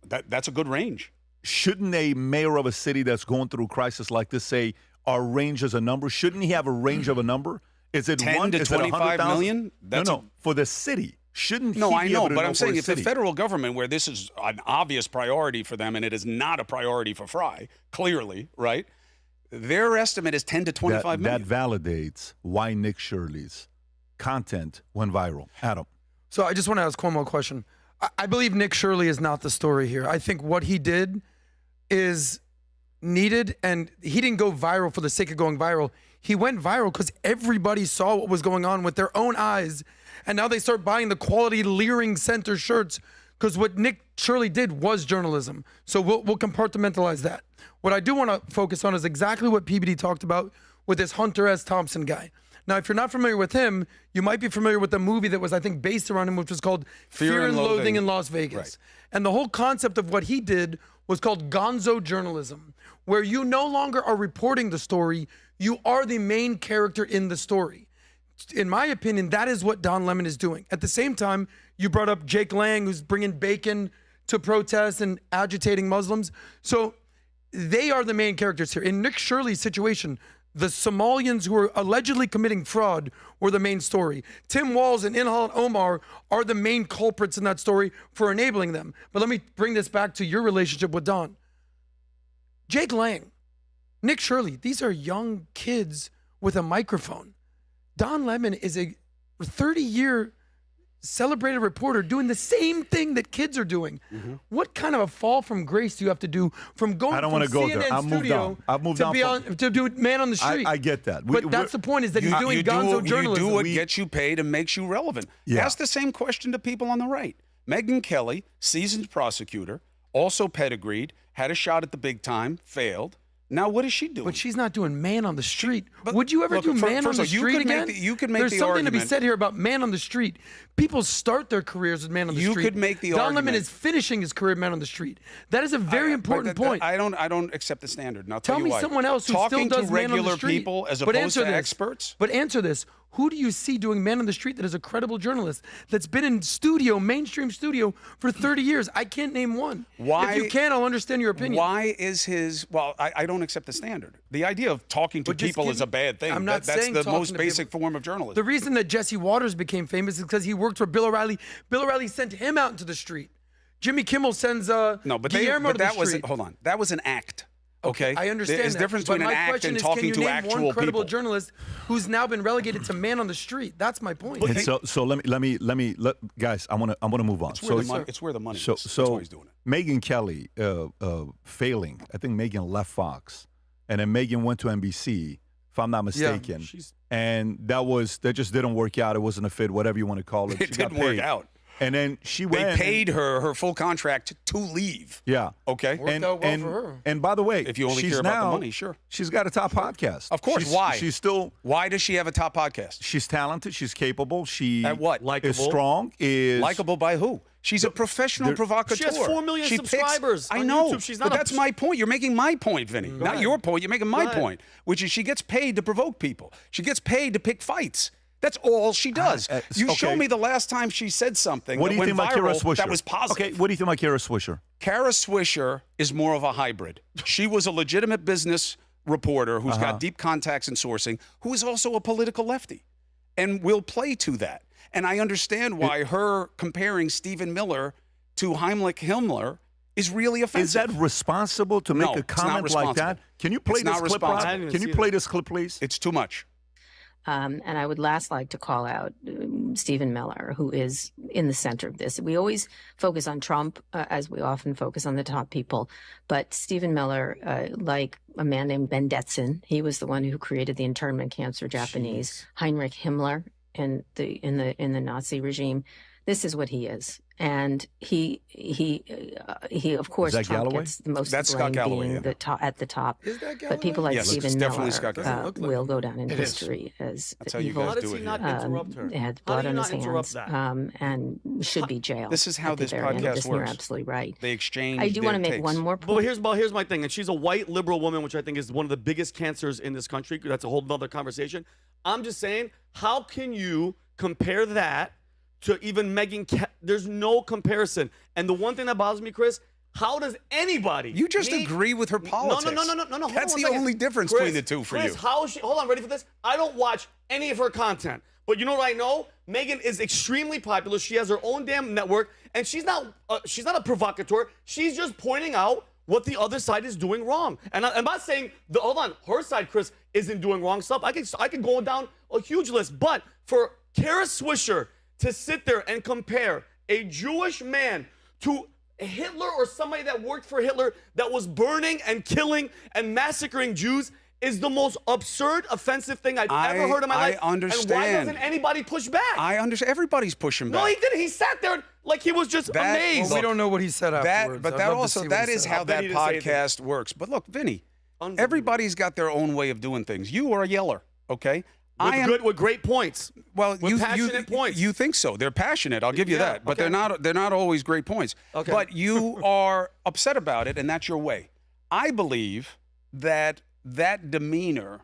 That's a good range. Shouldn't a mayor of a city that's going through a crisis like this say our range is a number? Shouldn't he have a range of a number? Is it 10 1 to 25 million? No, for the city. Shouldn't No, he I be know, able to but know I'm for saying a if the city? federal government, where this is an obvious priority for them, and it is not a priority for Fry, clearly, right? Their estimate is 10 to 25 million. That validates why Nick Shirley's content went viral. Adam. So I just want to ask Cuomo a question. I believe Nick Shirley is not the story here. I think what he did is needed, and he didn't go viral for the sake of going viral. He went viral because everybody saw what was going on with their own eyes, and now they start buying the quality leering center shirts because what Nick Shirley did was journalism. So we'll compartmentalize that. What I do want to focus on is exactly what PBD talked about with this Hunter S. Thompson guy. Now, if you're not familiar with him, you might be familiar with the movie that was, I think, based around him, which was called Fear and Loathing in Las Vegas. Right. And the whole concept of what he did was called gonzo journalism, where you no longer are reporting the story, you are the main character in the story. In my opinion, that is what Don Lemon is doing. At the same time, you brought up Jake Lang, who's bringing bacon to protests and agitating Muslims. So they are the main characters here. In Nick Shirley's situation, the Somalians who are allegedly committing fraud were the main story. Tim Walz and Ilhan Omar are the main culprits in that story for enabling them. But let me bring this back to your relationship with Don. Jake Lang, Nick Shirley, these are young kids with a microphone. Don Lemon is a 30-year celebrated reporter doing the same thing that kids are doing. What kind of a fall from grace do you have to do from going from CNN studio to do Man on the Street? I get that. But that's the point, is that he's doing gonzo journalism. You do what gets you paid and makes you relevant. Yeah. Ask the same question to people on the right. Megyn Kelly, seasoned prosecutor, also pedigreed, had a shot at the big time, failed. Now, what is she doing? But she's not doing Man on the Street. Would you ever do first Man on the of all, Street again? You could make There's the something to be argument. said here about Man on the Street. People start their careers with Man on the You Street. could make the Don argument. Lemon is finishing his career at Man on the Street. That is a very important point. I don't accept the standard. And I'll tell Tell you me why. someone else who Talking still does to Man on the regular Street. people as But opposed answer to this. experts. But answer this. Who do you see doing Man on the Street that is a credible journalist that's been in studio, mainstream studio, for 30 years? I can't name one. Why? If you can, I'll understand your opinion. Why is his? Well, I don't accept the standard. The idea of talking to But just people give is me- a bad thing. I'm not that's saying the talking most to basic people. form of journalism. The reason that Jesse Waters became famous is because he worked for Bill O'Reilly. Bill O'Reilly sent him out into the street. Jimmy Kimmel sends no, but Guillermo to the that was street. hold on. That was an act. Okay, I understand There's a that. difference But between my an act question and is, talking can you to name actual one credible people. journalist who's now been relegated to Man on the Street? That's my point. And so let me guys. I want to move on. It's where the money is. That's why he's doing it. Megyn Kelly failing. I think Megyn left Fox, and then Megyn went to NBC, if I'm not mistaken. And that just didn't work out. It wasn't a fit, whatever you want to call it. It didn't work out. And then she They went. paid her full contract to leave. Yeah. Okay. Worked out well for her. And by the way, If you only she's care about the now- money, sure. She's got a top podcast. Of course. Why? She's still. Why does she have a top podcast? She's talented. She's capable. She At what? is strong. Is Likable by who? She's a professional provocateur. She has 4 million She picks- subscribers I on know, YouTube. She's but not a- that's my point. You're making my point, Vinny. Not your point. You're making my ahead. point, which is she gets paid to provoke people. She gets paid to pick fights. That's all she does. You okay. show me the last time she said something What do that you went think about Kara viral Swisher? that was positive. Okay, what do you think about Kara Swisher? Kara Swisher is more of a hybrid. She was a legitimate business reporter who's got deep contacts in sourcing, who is also a political lefty, and will play to that. And I understand why her comparing Stephen Miller to Heinrich Himmler is really offensive. Is that responsible to make a comment like that? Can you play this clip, Rob? Can you play this clip, please? It's too much. And I would last like to call out Stephen Miller, who is in the center of this. We always focus on Trump, as we often focus on the top people. But Stephen Miller, like a man named Ben Detson, he was the one who created the internment camps for Japanese. Heinrich Himmler in the Nazi regime. This is what he is. And he of course, Trump gets the most That's blame Scott Galloway, being at the top. Is that But people like Yes, Stephen it's definitely Scott Miller Galloway. will go down in history as That's how you evil. guys do it here. interrupt her? Had How blood do you on not his interrupt hands, and should be jailed. This is how at the this very end of podcast this, and you're works. absolutely right. They exchange. I do want to their make takes. one more But point. here's my thing, and she's a white liberal woman, which I think is one of the biggest cancers in this country. That's a whole other conversation. I'm just saying, how can you compare that to even there's no comparison. And the one thing that bothers me, Chris, how does anybody? You just agree with her politics. No. That's the only difference between the two for you. How is she? Hold on, ready for this? I don't watch any of her content, but you know what I know? Megyn is extremely popular. She has her own damn network, and she's not a provocateur. She's just pointing out what the other side is doing wrong. And I'm not saying her side, Chris, isn't doing wrong stuff. I could go down a huge list, but for Kara Swisher to sit there and compare a Jewish man to Hitler or somebody that worked for Hitler that was burning and killing and massacring Jews is the most absurd, offensive thing I've ever heard in my life. I understand. And why doesn't anybody push back? I understand. Everybody's pushing back. No, he didn't. He sat there like he was just amazed. Well, we don't know what he said afterwards. But I'd that love to see also, what he that is said. how that podcast works. But look, Vinny, everybody's got their own way of doing things. You are a yeller, okay? With great points. Well, with passionate points. You think so? They're passionate. I'll give you that. But okay. they're not always great points. Okay. But you are upset about it, and that's your way. I believe that demeanor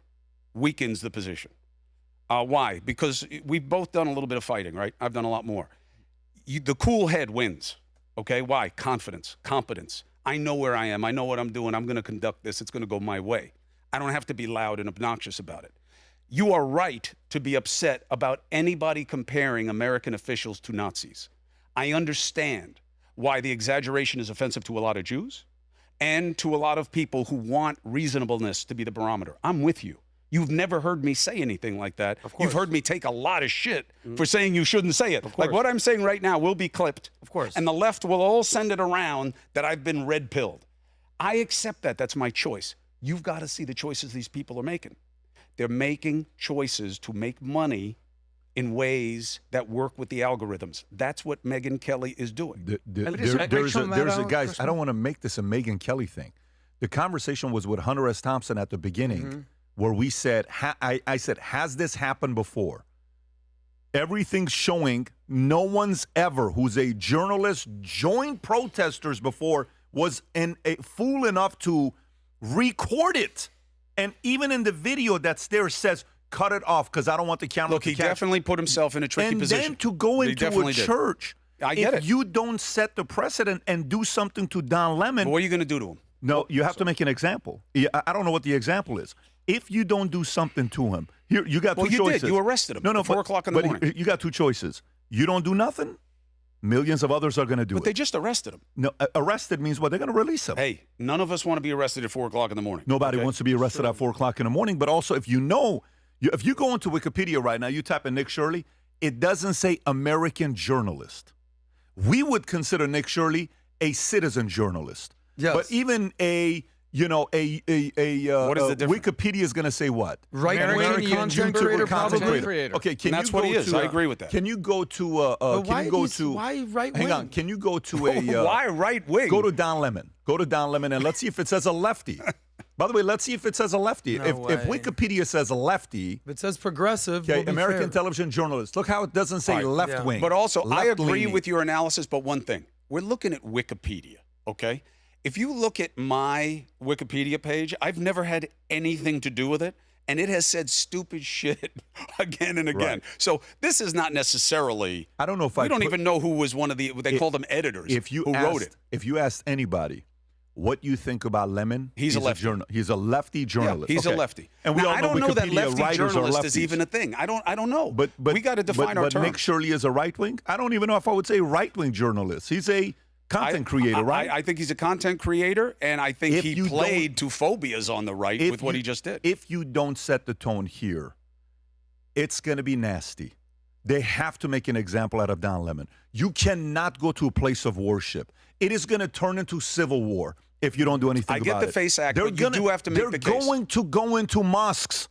weakens the position. Why? Because we've both done a little bit of fighting, right? I've done a lot more. The cool head wins. Okay? Why? Confidence, competence. I know where I am. I know what I'm doing. I'm going to conduct this. It's going to go my way. I don't have to be loud and obnoxious about it. You are right to be upset about anybody comparing American officials to Nazis. I understand why the exaggeration is offensive to a lot of Jews and to a lot of people who want reasonableness to be the barometer. I'm with you. You've never heard me say anything like that. Of course. You've heard me take a lot of shit for saying you shouldn't say it. Like what I'm saying right now will be clipped. Of course. And the left will all send it around that I've been red-pilled. I accept that. That's my choice. You've got to see the choices these people are making. They're making choices to make money in ways that work with the algorithms. That's what Megyn Kelly is doing. Guys, I don't want to make this a Megyn Kelly thing. The conversation was with Hunter S. Thompson at the beginning where we said, I said, has this happened before? Everything's showing no one's ever, who's a journalist, joined protesters before, was a fool enough to record it. And even in the video that's there says, cut it off because I don't want the camera Look, to he catch. definitely put himself in a tricky position. And then to go into a church, I get if you don't set the precedent and do something to Don Lemon. But what are you going to do to him? No, you have to make an example. I don't know what the example is. If you don't do something to him, here you got two choices. You arrested him at 4 o'clock in the morning. You got two choices. You don't do nothing. Millions of others are going to do it. But they just arrested him. No, arrested means what? They're going to release him. Hey, none of us want to be arrested at 4 o'clock in the morning. Nobody wants to be arrested at 4 o'clock in the morning. But also, if you know, if you go into Wikipedia right now, you type in Nick Shirley, it doesn't say American journalist. We would consider Nick Shirley a citizen journalist. Yes. But even a what is the difference? Wikipedia is going to say what? Right-wing content creator, probably. Okay, that's what he is. I agree with that. Can you go to? Why right-wing? Hang on. Can you go to a? Why right-wing? Go to Don Lemon. Go to Don Lemon and let's see if it says a lefty. By the way, let's see if it says a lefty. No if Wikipedia says a lefty, if it says progressive, okay, we'll be American fair. television journalist. Look how it doesn't say left wing. But also, I agree Left-leaning. with your analysis. But one thing, we're looking at Wikipedia. Okay. If you look at my Wikipedia page, I've never had anything to do with it, and it has said stupid shit again and again. Right. So this is not necessarily. I don't know if we don't even know who was one of the. They called them editors. If you who wrote it. If you asked anybody, what you think about Lemon. He's a lefty. He's a lefty journalist. Yeah, he's a lefty. And we now, all I don't know that Wikipedia lefty writers are journalist is lefties. even a thing. I don't know. But we got to define our But terms. Nick Shirley is a right-wing? I don't even know if I would say right-wing journalist. He's a content creator, right? I think he's a content creator, and I think he played to phobias on the right with what he just did. If you don't set the tone here, it's going to be nasty. They have to make an example out of Don Lemon. You cannot go to a place of worship. It is going to turn into civil war if you don't do anything about it. I get the FACE Act, but you do have to make the case. They're going to go into mosques.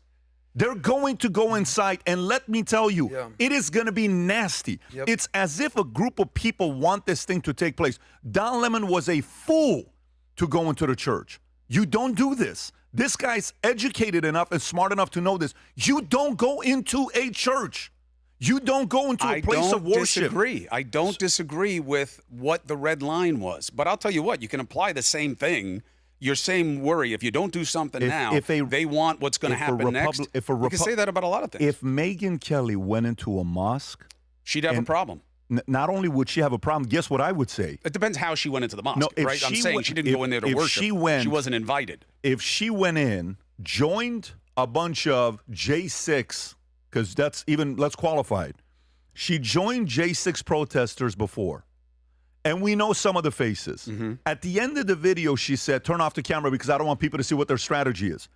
They're going to go inside, and let me tell you, it is going to be nasty. Yep. It's as if a group of people want this thing to take place. Don Lemon was a fool to go into the church. You don't do this. This guy's educated enough and smart enough to know this. You don't go into a church. You don't go into a place of worship. I don't disagree with what the red line was. But I'll tell you what, you can apply the same thing. Your same worry, if you don't do something they want what's going to happen next. You can say that about a lot of things. If Megyn Kelly went into a mosque, she'd have a problem. Not only would she have a problem, guess what I would say? It depends how she went into the mosque, No, right? I'm saying she didn't go in there to worship. She wasn't invited. If she went in, joined a bunch of J6, because that's even, let's qualify it. She joined J6 protesters before. And we know some of the faces. At the end of the video, she said, turn off the camera because I don't want people to see what their strategy is.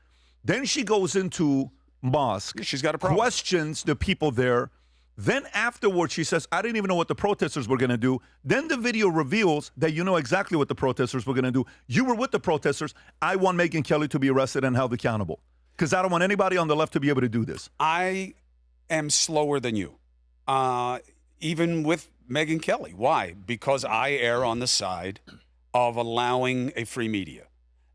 Then she goes into mosque. She's got a problem. Questions the people there. Then afterwards, she says, I didn't even know what the protesters were going to do. Then the video reveals that you know exactly what the protesters were going to do. You were with the protesters. I want Megyn Kelly to be arrested and held accountable because I don't want anybody on the left to be able to do this. I am slower than you, even with Megyn Kelly. Why? Because I err on the side of allowing a free media.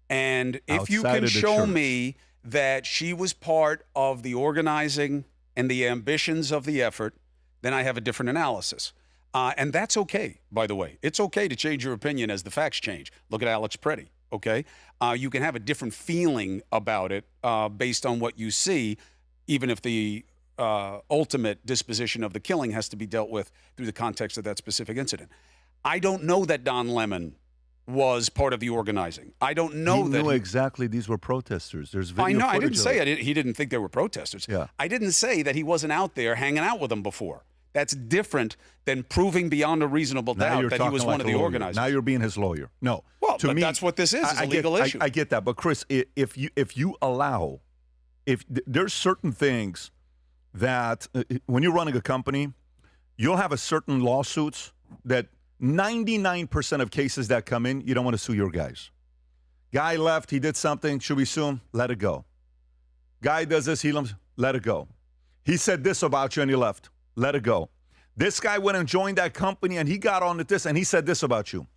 And if you can show me that she was part of the organizing and the ambitions of the effort, then I have a different analysis. And that's okay, by the way. It's okay to change your opinion as the facts change. Look at Alex Pretti, okay? You can have a different feeling about it based on what you see, even if the ultimate disposition of the killing has to be dealt with through the context of that specific incident. I don't know that Don Lemon was part of the organizing. I don't know that. He knew exactly these were protesters. There's video I know. I didn't footage say of it. He didn't think they were protesters. Yeah. I didn't say that he wasn't out there hanging out with them before. That's different than proving beyond a reasonable doubt that he was one of the organizers. Now you're being his lawyer. No. Well, to but me, that's what this is. It's a legal issue. I get that. But Chris, if you allow, there's certain things that when you're running a company, you'll have a certain lawsuits that 99% of cases that come in, you don't want to sue your guys. Guy left, he did something, should we sue him? Let it go. Guy does this, let it go. He said this about you and he left. Let it go. This guy went and joined that company and he got on with this and he said this about you.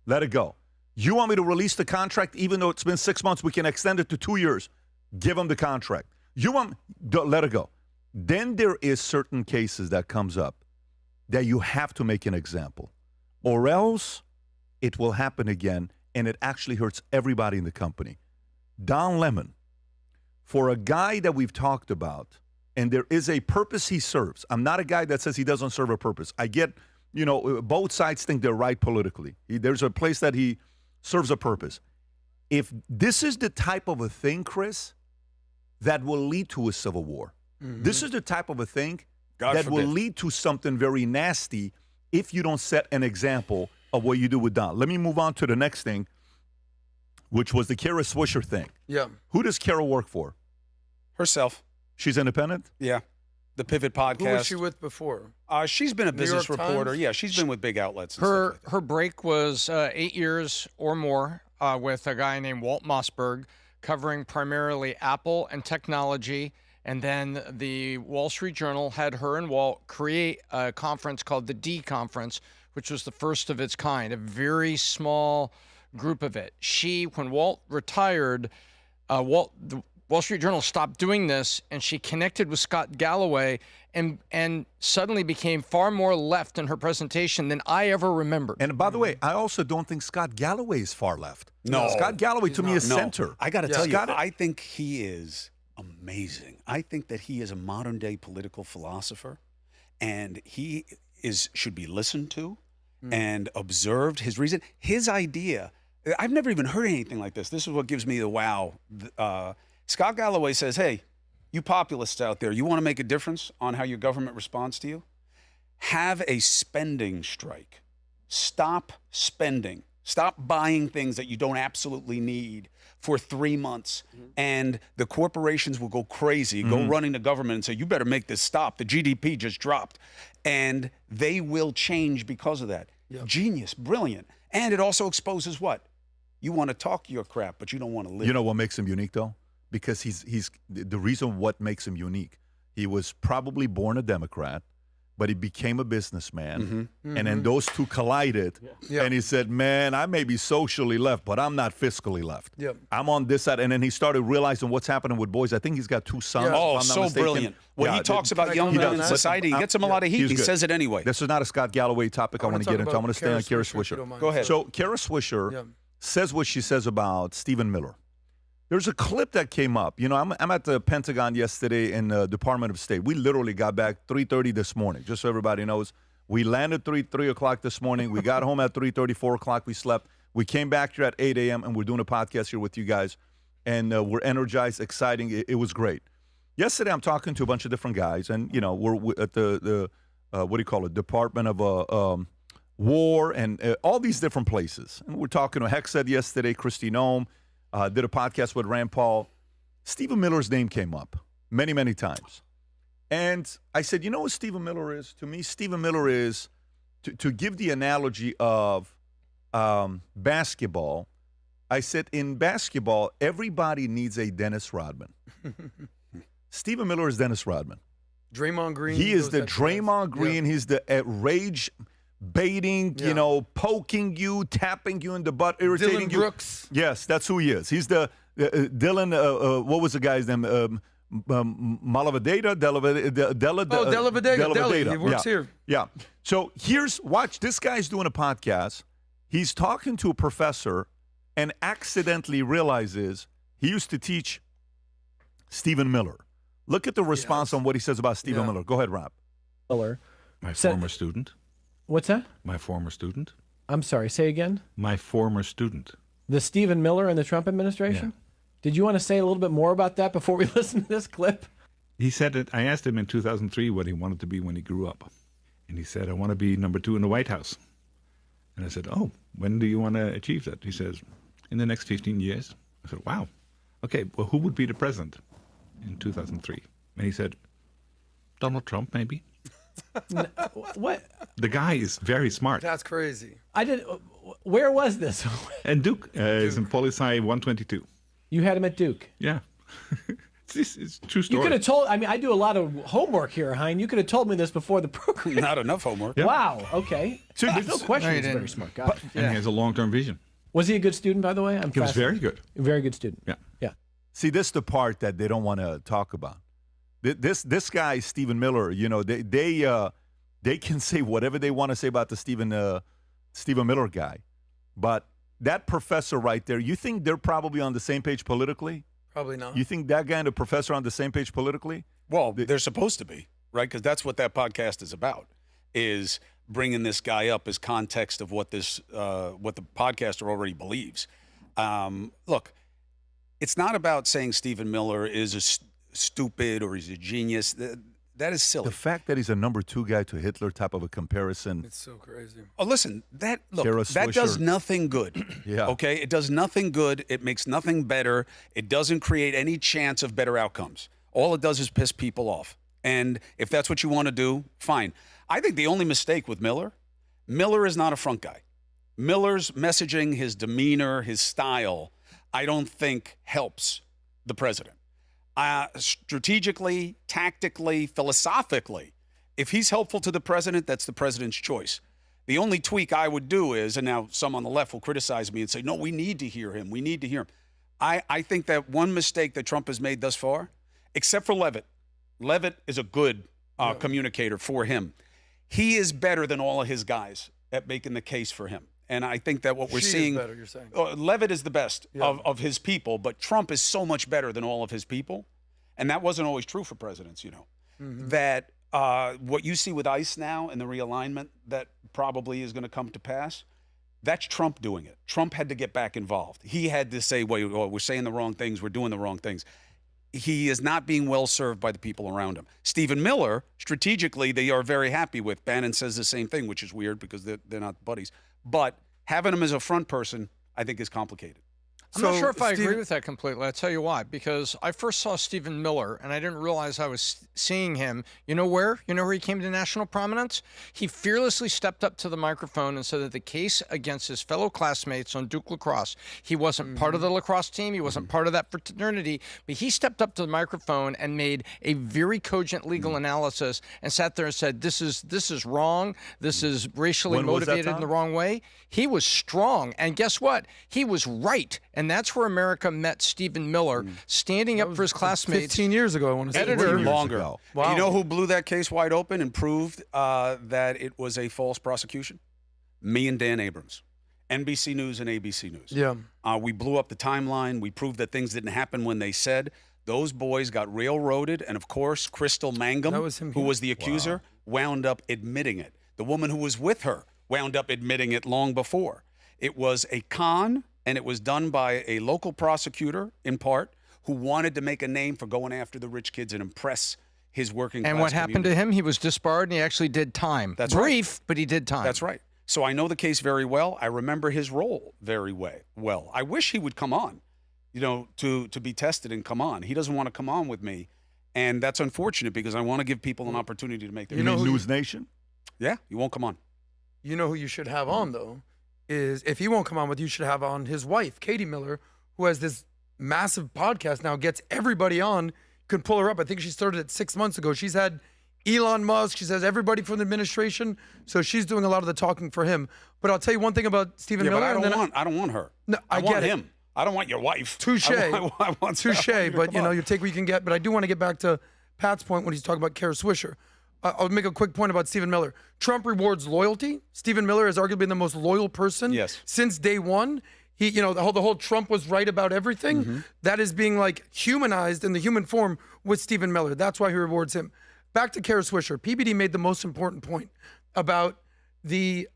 Let it go. You want me to release the contract even though it's been 6 months, we can extend it to 2 years. Give him the contract. You want, let it go. Then there is certain cases that comes up that you have to make an example. Or else it will happen again, and it actually hurts everybody in the company. Don Lemon, for a guy that we've talked about, and there is a purpose he serves. I'm not a guy that says he doesn't serve a purpose. I get, both sides think they're right politically. There's a place that he serves a purpose. If this is the type of a thing, Chris, that will lead to a civil war. This is the type of a thing that will lead to something very nasty if you don't set an example of what you do with Don. Let me move on to the next thing, which was the Kara Swisher thing. Yeah. Who does Kara work for? Herself. She's independent? Yeah. The Pivot podcast. Who was she with before? She's been a business York reporter. Times? Yeah, she's been with big outlets. And Her stuff like that. her break was 8 years or more with a guy named Walt Mossberg, covering primarily Apple and technology. And then the Wall Street Journal had her and Walt create a conference called the D Conference, which was the first of its kind, a very small group of it. When Walt retired, the Wall Street Journal stopped doing this, and she connected with Scott Galloway and suddenly became far more left in her presentation than I ever remembered. And by the way, I also don't think Scott Galloway is far left. No. Scott Galloway to me is center. I got to tell you, Scott, I think he is amazing. I think that he is a modern day political philosopher, and he should be listened to and observed. His reason, his idea I've never even heard anything like this. This is what gives me the wow. Scott Galloway says, hey, you populists out there, you want to make a difference on how your government responds to you? Have a spending strike. Stop spending. Stop buying things that you don't absolutely need for 3 months. And the corporations will go crazy, go running to government and say, you better make this stop. The GDP just dropped. And they will change because of that. Yep. Genius, brilliant. And it also exposes what? You want to talk your crap, but you don't want to live. You know what makes him unique, though? Because he's the reason what makes him unique. He was probably born a Democrat, but he became a businessman. And then those two collided. And he said, man, I may be socially left, but I'm not fiscally left. I'm on this side. And then he started realizing what's happening with boys. I think he's got 2 sons. Oh, so brilliant. When he talks about young men in society, he gets him a lot of heat. He says it anyway. This is not a Scott Galloway topic I want to get into. I'm going to stay on Kara Swisher. Go ahead. So Kara Swisher says what she says about Stephen Miller. There's a clip that came up. You know, I'm at the Pentagon yesterday in the Department of State. We literally got back 3:30 this morning, just so everybody knows. We landed 3 o'clock this morning. We got home at 3:30, 4 o'clock. We slept. We came back here at 8 a.m., and we're doing a podcast here with you guys. And we're energized, exciting. It was great. Yesterday, I'm talking to a bunch of different guys, and, you know, we're at the what do you call it, Department of War and all these different places. And we're talking to Hexed yesterday, Kristi Noem. Did a podcast with Rand Paul. Stephen Miller's name came up many, many times. And I said, you know what Stephen Miller is? To me, Stephen Miller is, to give the analogy of basketball, I said in basketball, everybody needs a Dennis Rodman. Stephen Miller is Dennis Rodman. Draymond Green. He is the Draymond Green. He's the rage baiting, you know, poking you, tapping you in the butt, irritating Dylan you. Brooks. Yes, that's who he is. He's the Dylan. What was the guy's name? Malavadeta. Delavadeta. He works here. Yeah. So watch. This guy's doing a podcast. He's talking to a professor, and accidentally realizes he used to teach Stephen Miller. Look at the response on what he says about Stephen Miller. Go ahead, Rob. Miller, my former student. What's that? My former student. I'm sorry, say again? My former student. The Stephen Miller in the Trump administration? Yeah. Did you want to say a little bit more about that before we listen to this clip? He said it. I asked him in 2003 what he wanted to be when he grew up. And he said, I want to be number 2 in the White House. And I said, oh, when do you want to achieve that? He says, in the next 15 years. I said, wow. Okay, well, who would be the president in 2003? And he said, Donald Trump, maybe. What? The guy is very smart. That's crazy. Where was this? And Duke is in Poli-Sci 122. You had him at Duke? Yeah. It's a true story. You could have told, I mean, I do a lot of homework here, Hein. You could have told me this before the program. Not enough homework. Yeah. Wow, okay. There's no question he's a very smart guy. And he has a long-term vision. Was he a good student, by the way? He was very good. Very good student. Yeah. Yeah. See, this is the part that they don't want to talk about. This guy, Stephen Miller, you know, they can say whatever they want to say about the Stephen Miller guy. But that professor right there, you think they're probably on the same page politically? Probably not. You think that guy and the professor are on the same page politically? Well, they're supposed to be, right? Because that's what that podcast is about, is bringing this guy up as context of what what the podcaster already believes. Look, it's not about saying Stephen Miller is a stupid or he's a genius. That is silly. The fact that he's a number 2 guy to Hitler type of a comparison. It's so crazy. Oh, listen, that does nothing good. Yeah. Okay? It does nothing good. It makes nothing better. It doesn't create any chance of better outcomes. All it does is piss people off. And if that's what you want to do, fine. I think the only mistake with Miller is not a front guy. Miller's messaging, his demeanor, his style, I don't think helps the president. Strategically, tactically, philosophically, if he's helpful to the president, that's the president's choice. The only tweak I would do is, and now some on the left will criticize me and say, no, we need to hear him. We need to hear him. I think that one mistake that Trump has made thus far, except for Leavitt. Leavitt is a good communicator for him. He is better than all of his guys at making the case for him. And I think that what we're seeing, is better, you're saying. Leavitt is the best of his people, but Trump is so much better than all of his people. And that wasn't always true for presidents, you know. Mm-hmm. That what you see with ICE now and the realignment that probably is going to come to pass, That's Trump doing it. Trump had to get back involved. He had to say, well, we're saying the wrong things, we're doing the wrong things. He is not being well served by the people around him. Stephen Miller, strategically, they are very happy with. Bannon says the same thing, which is weird because they're not buddies. But having him as a front person, I think, is complicated. I'm not sure if I agree with that completely. I'll tell you why. Because I first saw Stephen Miller, and I didn't realize I was seeing him. You know where? You know where he came to national prominence? He fearlessly stepped up to the microphone and said that the case against his fellow classmates on Duke lacrosse, he wasn't part of the lacrosse team, he wasn't part of that fraternity, but he stepped up to the microphone and made a very cogent legal analysis and sat there and said, this is wrong, this is racially motivated in the wrong way. He was strong, and guess what? He was right. And that's where America met Stephen Miller, standing up for his classmates. 15 years ago, I want to say. Editor longer. Wow. You know who blew that case wide open and proved that it was a false prosecution? Me and Dan Abrams. NBC News and ABC News. Yeah. We blew up the timeline. We proved that things didn't happen when they said. Those boys got railroaded. And, of course, Crystal Mangum, who was the accuser, wound up admitting it. The woman who was with her wound up admitting it long before. It was a con. And it was done by a local prosecutor, in part, who wanted to make a name for going after the rich kids and impress his working class And what happened to him? He was disbarred, and he actually did time. That's brief, right. But he did time. That's right. So I know the case very well. I remember his role very well. I wish he would come on, to be tested and come on. He doesn't want to come on with me, and that's unfortunate because I want to give people an opportunity to make their. You mean News Nation? Yeah, he won't come on. You know who you should have on, though? Is if he won't come on with you, should have on his wife, Katie Miller, who has this massive podcast now, gets everybody on. You can pull her up. I think she started it 6 months ago. She's had Elon Musk. She has everybody from the administration. So she's doing a lot of the talking for him. But I'll tell you one thing about Stephen Miller. But I don't want her. No, I want get him. I don't want your wife. Touche. I want Touche. But you take what you can get. But I do want to get back to Pat's point when he's talking about Kara Swisher. I'll make a quick point about Stephen Miller. Trump rewards loyalty. Stephen Miller has arguably been the most loyal person since day one. He, the whole Trump was right about everything. That is being humanized in the human form with Stephen Miller. That's why he rewards him. Back to Kara Swisher. PBD made the most important point about the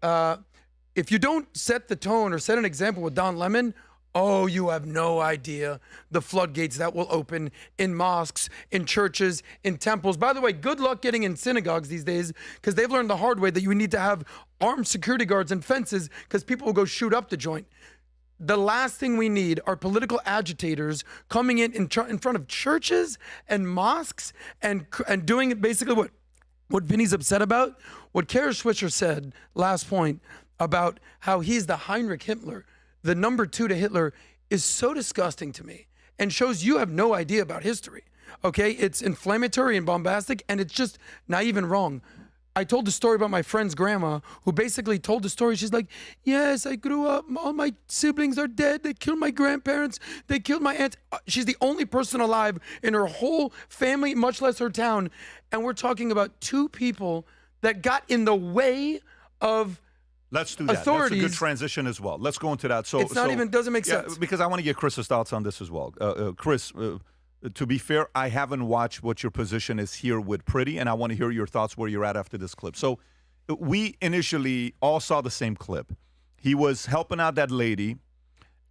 if you don't set the tone or set an example with Don Lemon, oh, you have no idea the floodgates that will open in mosques, in churches, in temples. By the way, good luck getting in synagogues these days because they've learned the hard way that you need to have armed security guards and fences because people will go shoot up the joint. The last thing we need are political agitators coming in front of churches and mosques and doing basically what Vinny's upset about. What Kara Swisher said, last point, about how he's the Heinrich Himmler, the number 2 to Hitler, is so disgusting to me and shows you have no idea about history, okay? It's inflammatory and bombastic, and it's just naive and wrong. I told the story about my friend's grandma who basically told the story. She's like, yes, I grew up. All my siblings are dead. They killed my grandparents. They killed my aunt. She's the only person alive in her whole family, much less her town. And we're talking about 2 people that got in the way of Let's do that. authorities. That's a good transition as well. Let's go into that. So it's not even, doesn't make sense. Because I want to get Chris's thoughts on this as well. Chris, to be fair, I haven't watched what your position is here with Pretti, and I want to hear your thoughts where you're at after this clip. So we initially all saw the same clip. He was helping out that lady,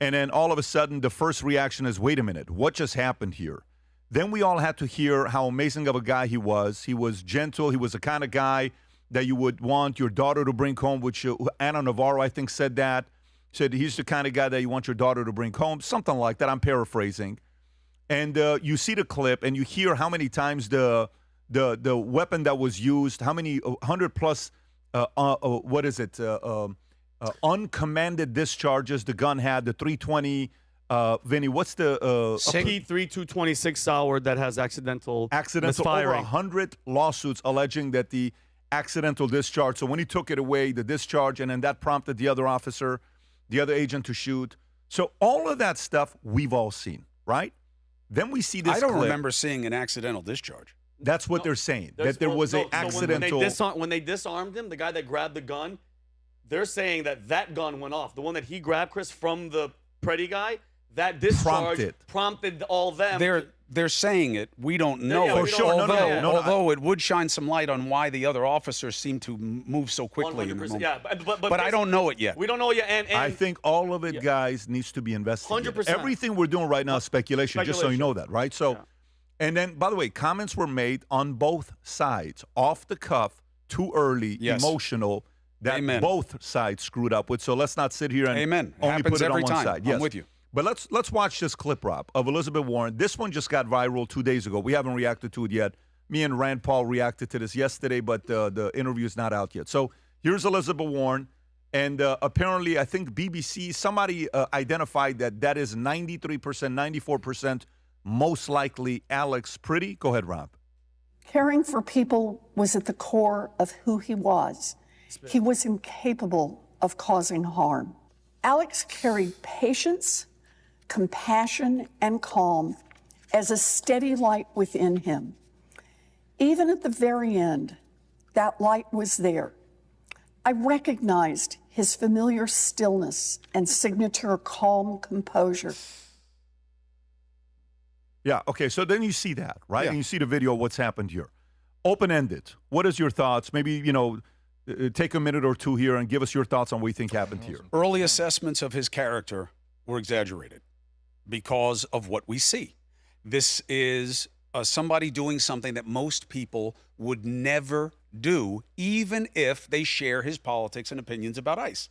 and then all of a sudden the first reaction is, wait a minute, what just happened here? Then we all had to hear how amazing of a guy he was. He was gentle. He was the kind of guy that you would want your daughter to bring home, which Anna Navarro, I think, said that. Said he's the kind of guy that you want your daughter to bring home, something like that. I'm paraphrasing. And you see the clip, and you hear how many times the weapon that was used, how many 100 plus, uncommanded discharges the gun had, the 320. Vinny, what's the P3226 sour that has accidental over 100 lawsuits alleging that the accidental discharge. So when he took it away, the discharge, and then that prompted the other officer, the other agent to shoot. So all of that stuff we've all seen, right? Then we see this. I don't clip. remember seeing an accidental discharge. That's what they're saying, that there was an accidental. When they disarmed him, the guy that grabbed the gun, they're saying that gun went off. The one that he grabbed, Chris, from the Pretti guy, that discharge prompted all them. They're saying it. We don't know. Yeah, for sure. Although it would shine some light on why the other officers seem to move so quickly. In the moment. Yeah, but I don't know it yet. We don't know it yet. And I think all of it, guys, needs to be investigated. 100%. Everything we're doing right now is speculation, just so you know that, right? So, and then, by the way, comments were made on both sides, off the cuff, too early, emotional, that both sides screwed up with. So let's not sit here and only put it on one side. Yes. I'm with you. But let's watch this clip, Rob, of Elizabeth Warren. This one just got viral 2 days ago. We haven't reacted to it yet. Me and Rand Paul reacted to this yesterday, but the interview is not out yet. So here's Elizabeth Warren, and apparently I think BBC, somebody identified that is 93%, 94% most likely Alex Pretti. Go ahead, Rob. Caring for people was at the core of who he was. He was incapable of causing harm. Alex carried patience, compassion, and calm as a steady light within him. Even at the very end, that light was there. I recognized his familiar stillness and signature calm composure. Yeah, okay, so then you see that, right? And you see the video of what's happened here. Open-ended. What is your thoughts? Maybe, take a minute or two here and give us your thoughts on what you think happened here. Early assessments of his character were exaggerated because of what we see. This is somebody doing something that most people would never do, even if they share his politics and opinions about ICE.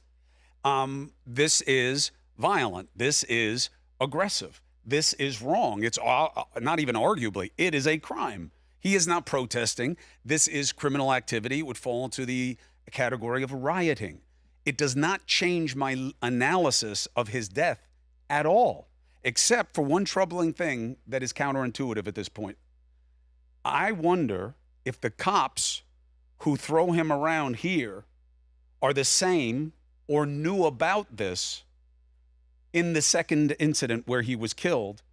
This is violent. This is aggressive. This is wrong. It's not even arguably. It is a crime. He is not protesting. This is criminal activity. It would fall into the category of rioting. It does not change my analysis of his death at all, except for one troubling thing that is counterintuitive at this point. I wonder if the cops who throw him around here are the same or knew about this in the second incident where he was killed,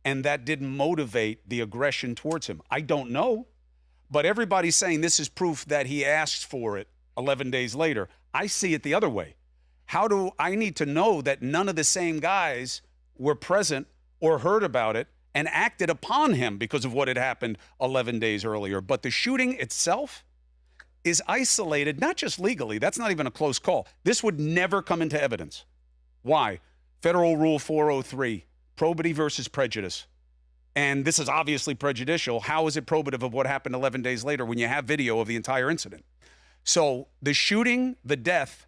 and that didn't motivate the aggression towards him. I don't know, but everybody's saying this is proof that he asked for it 11 days later. I see it the other way. How do I need to know that none of the same guys were present or heard about it and acted upon him because of what had happened 11 days earlier? But the shooting itself is isolated, not just legally. That's not even a close call. This would never come into evidence. Why? Federal Rule 403, probity versus prejudice. And this is obviously prejudicial. How is it probative of what happened 11 days later when you have video of the entire incident? So the shooting, the death,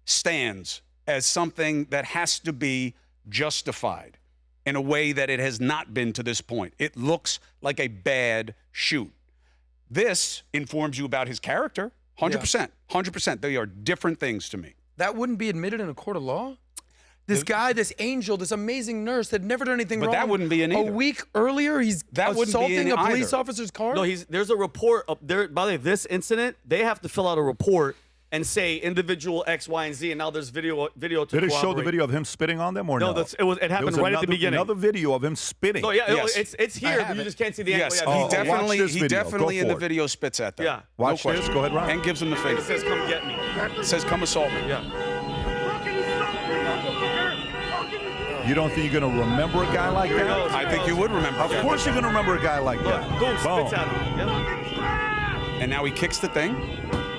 stands as something that has to be justified in a way that it has not been to this point. It looks like a bad shoot. This informs you about his character, 100%. 100%. They are different things to me. That wouldn't be admitted in a court of law? This guy, this angel, this amazing nurse that never done anything wrong. But that wouldn't be in either. A week earlier, he's assaulting a police officer's car? No, there's a report up there. By the way, this incident, they have to fill out a report and say individual X, Y, and Z, and now there's video to Did it show the video of him spitting on them or no? No, it happened right at the beginning. Another video of him spitting. No, yeah, it's here, but you just can't see the angle. Yes, he definitely in the video spits at them. Yeah. Watch this. Go ahead, Ryan. And gives him the finger. It says, come get me. It says, come assault me. Yeah. You don't think you're going to remember a guy like that? I think you would remember. Of course you're going to remember a guy like that. Boom, spits at him. Yep. And now he kicks the thing,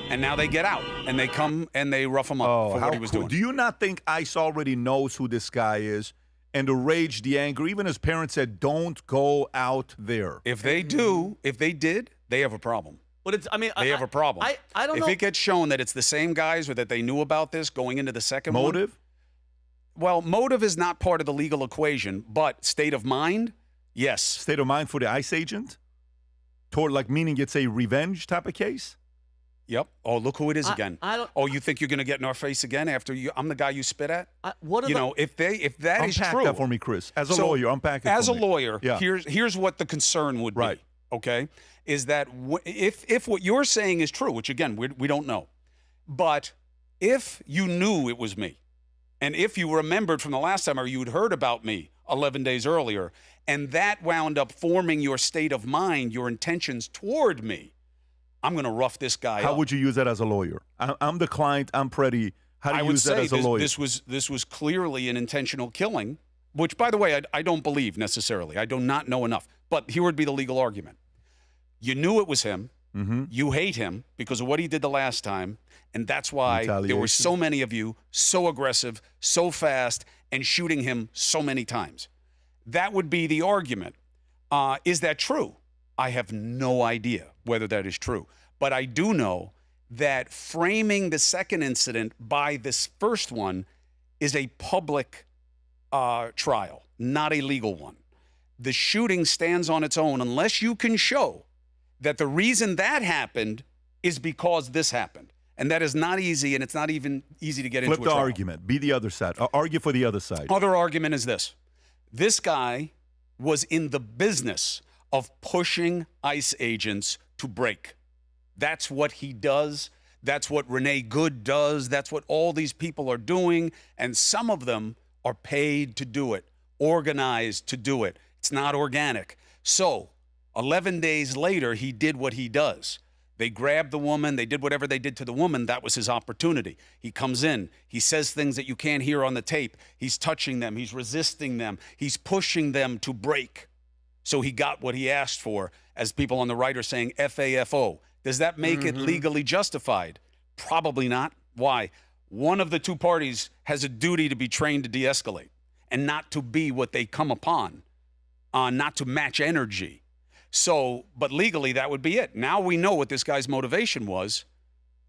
and now they get out, and they come and they rough him up for what he was doing. Do you not think ICE already knows who this guy is? And the rage, the anger, even his parents said, don't go out there. If they did, they have a problem. But it's, they have a problem. I don't know. If it gets shown that it's the same guys or that they knew about this going into the second one. Motive? Well, motive is not part of the legal equation, but state of mind, yes. State of mind for the ICE agent? Meaning it's a revenge type of case? Yep. Oh, look who it is again. Oh, you think you're going to get in our face again after I'm the guy you spit at? If that is true. Unpack that for me, Chris. As a lawyer, unpack it as for a me. lawyer, Yeah. here's what the concern would be. Okay, is that if what you're saying is true, which again we don't know, but if you knew it was me, and if you remembered from the last time or you'd heard about me 11 days earlier, and that wound up forming your state of mind, your intentions toward me, I'm going to rough this guy up. How would you use that as a lawyer? I'm the client. I'm Pretti. How do you use that as a lawyer? This was clearly an intentional killing which, by the way, I don't believe necessarily. I do not know enough. But here would be the legal argument. You knew it was him. Mm-hmm. You hate him because of what he did the last time. And that's why there were so many of you so aggressive, so fast, and shooting him so many times. That would be the argument. Is that true? I have no idea whether that is true. But I do know that framing the second incident by this first one is a public trial, not a legal one. The shooting stands on its own unless you can show that the reason that happened is because this happened. And that is not easy, and it's not even easy to get into a trial. Flip the argument. Be the other side. Argue for the other side. Other argument is this. This guy was in the business of pushing ICE agents to break. That's what he does. That's what Renee Good does. That's what all these people are doing. And some of them are paid to do it, organized to do it. It's not organic. So 11 days later, he did what he does. They grabbed the woman. They did whatever they did to the woman. That was his opportunity. He comes in. He says things that you can't hear on the tape. He's touching them. He's resisting them. He's pushing them to break. So he got what he asked for, as people on the right are saying, FAFO. Does that make it legally justified? Probably not. Why? One of the two parties has a duty to be trained to de-escalate and not to be what they come upon, not to match energy. So, but legally, that would be it. Now we know what this guy's motivation was.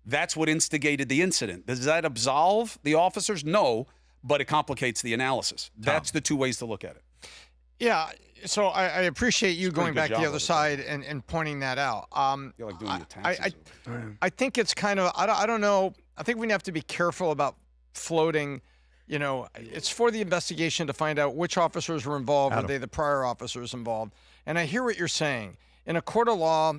That's what instigated the incident. Does that absolve the officers? No, but it complicates the analysis. That's the two ways to look at it. Yeah, so I appreciate you going back to the other it. side and pointing that out. You're like doing your taxes. I think it's kind of, I don't know, I think we have to be careful about floating. You know, it's for the investigation to find out which officers were involved. Were they the prior officers involved? And I hear what you're saying. In a court of law,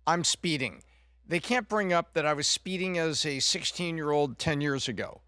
I'm speeding. They can't bring up that I was speeding as a 16-year-old 10 years ago.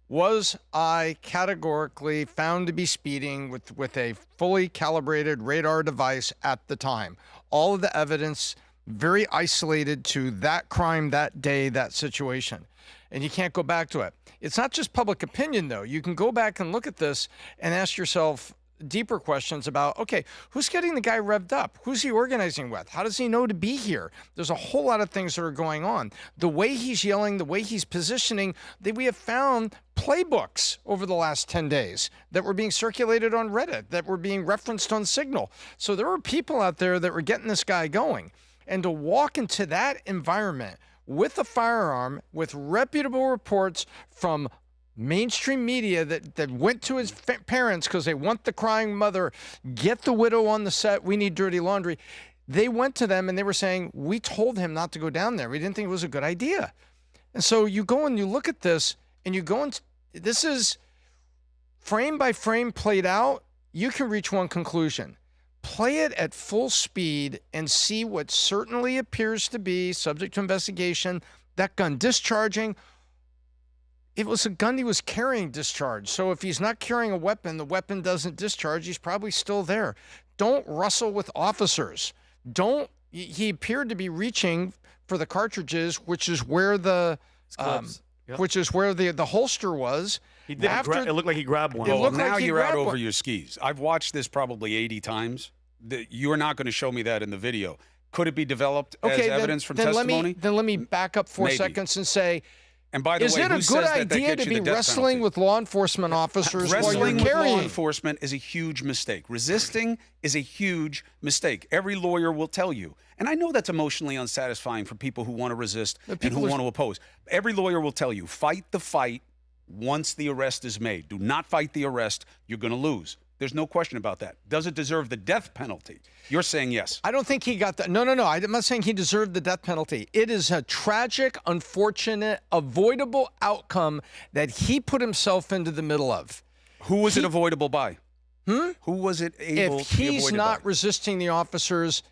Was I categorically found to be speeding with a fully calibrated radar device at the time? All of the evidence very isolated to that crime, that day, that situation. And you can't go back to it. It's not just public opinion, though. You can go back and look at this and ask yourself deeper questions about, okay, who's getting the guy revved up? Who's he organizing with? How does he know to be here? There's a whole lot of things that are going on. The way he's yelling, the way he's positioning, we have found playbooks over the last 10 days that were being circulated on Reddit, that were being referenced on Signal. So there were people out there that were getting this guy going. And to walk into that environment with a firearm, with reputable reports from mainstream media that went to his parents because they want the crying mother, get the widow on the set, we need dirty laundry. They went to them and they were saying, we told him not to go down there. We didn't think it was a good idea. And so you go and you look at this and you go and this is frame by frame played out. You can reach one conclusion. Play it at full speed and see what certainly appears to be subject to investigation. That gun discharging. It was a gun he was carrying discharged. So if he's not carrying a weapon, the weapon doesn't discharge. He's probably still there. Don't wrestle with officers. He appeared to be reaching for the cartridges, which is where the holster was. He did. It looked like he grabbed one. Now you're out over your skis. I've watched this probably 80 times. You're not going to show me that in the video. Could it be developed as evidence from testimony? Then let me back up 4 seconds and say, and by the way, is it a good idea to be wrestling with law enforcement officers while you're carrying? Wrestling with law enforcement is a huge mistake. Resisting is a huge mistake. Every lawyer will tell you. And I know that's emotionally unsatisfying for people who want to resist and who want to oppose. Every lawyer will tell you, fight the fight once the arrest is made. Do not fight the arrest. You're going to lose. There's no question about that. Does it deserve the death penalty? You're saying yes. I don't think he got that. No. I'm not saying he deserved the death penalty. It is a tragic, unfortunate, avoidable outcome that he put himself into the middle of. Who was it avoidable by? Who was it able to be avoided by? If he's not resisting the officers,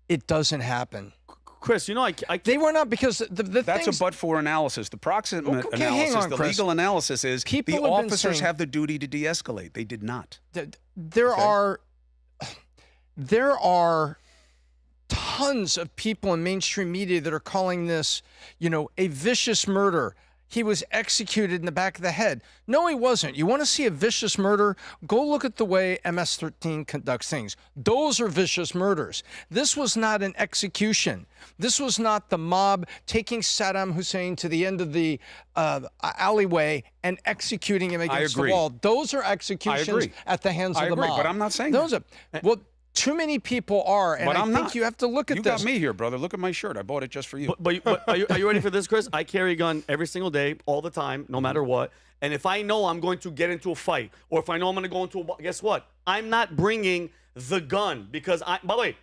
it doesn't happen. Chris, you know, they were not, because that's a but-for analysis. The proximate analysis, the legal analysis is the officers have the duty to de-escalate. They did not. There are tons of people in mainstream media that are calling this, a vicious murder. He was executed in the back of the head. No, he wasn't. You want to see a vicious murder? Go look at the way MS-13 conducts things. Those are vicious murders. This was not an execution. This was not the mob taking Saddam Hussein to the end of the alleyway and executing him against the wall. Those are executions at the hands of the mob. But I'm not saying those that. Well, too many people are, and But I I'm think not. you have to look at You this. got me here, brother. Look at my shirt. I bought it just for you. But are you ready for this, Chris? I carry a gun every single day, all the time, no matter what. And if I know I'm going to get into a fight, or if I know I'm going to go into a, guess what? I'm not bringing the gun because by the way,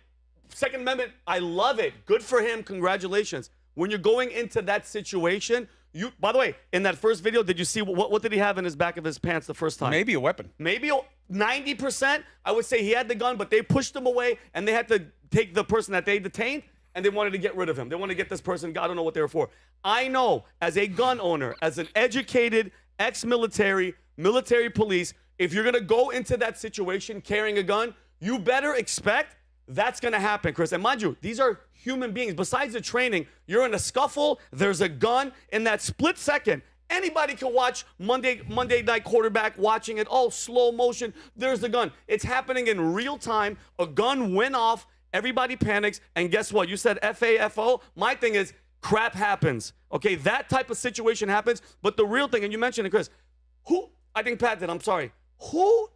Second Amendment, I love it. Good for him. Congratulations. When you're going into that situation, by the way, in that first video, did you see what did he have in his back of his pants the first time? Maybe a weapon. Maybe 90%, I would say he had the gun, but they pushed him away, and they had to take the person that they detained, and they wanted to get rid of him. They wanted to get this person. I don't know what they were for. I know, as a gun owner, as an educated ex-military, military police, if you're going to go into that situation carrying a gun, you better expect that's going to happen, Chris. And mind you, these are human beings. Besides the training, you're in a scuffle, there's a gun. In that split second, anybody can watch Monday Night Quarterback watching it. Oh, slow motion, there's the gun. It's happening in real time. A gun went off, everybody panics, and guess what? You said FAFO. My thing is, crap happens. Okay, that type of situation happens. But the real thing, and you mentioned it, Chris, I think Pat did, I'm sorry. Who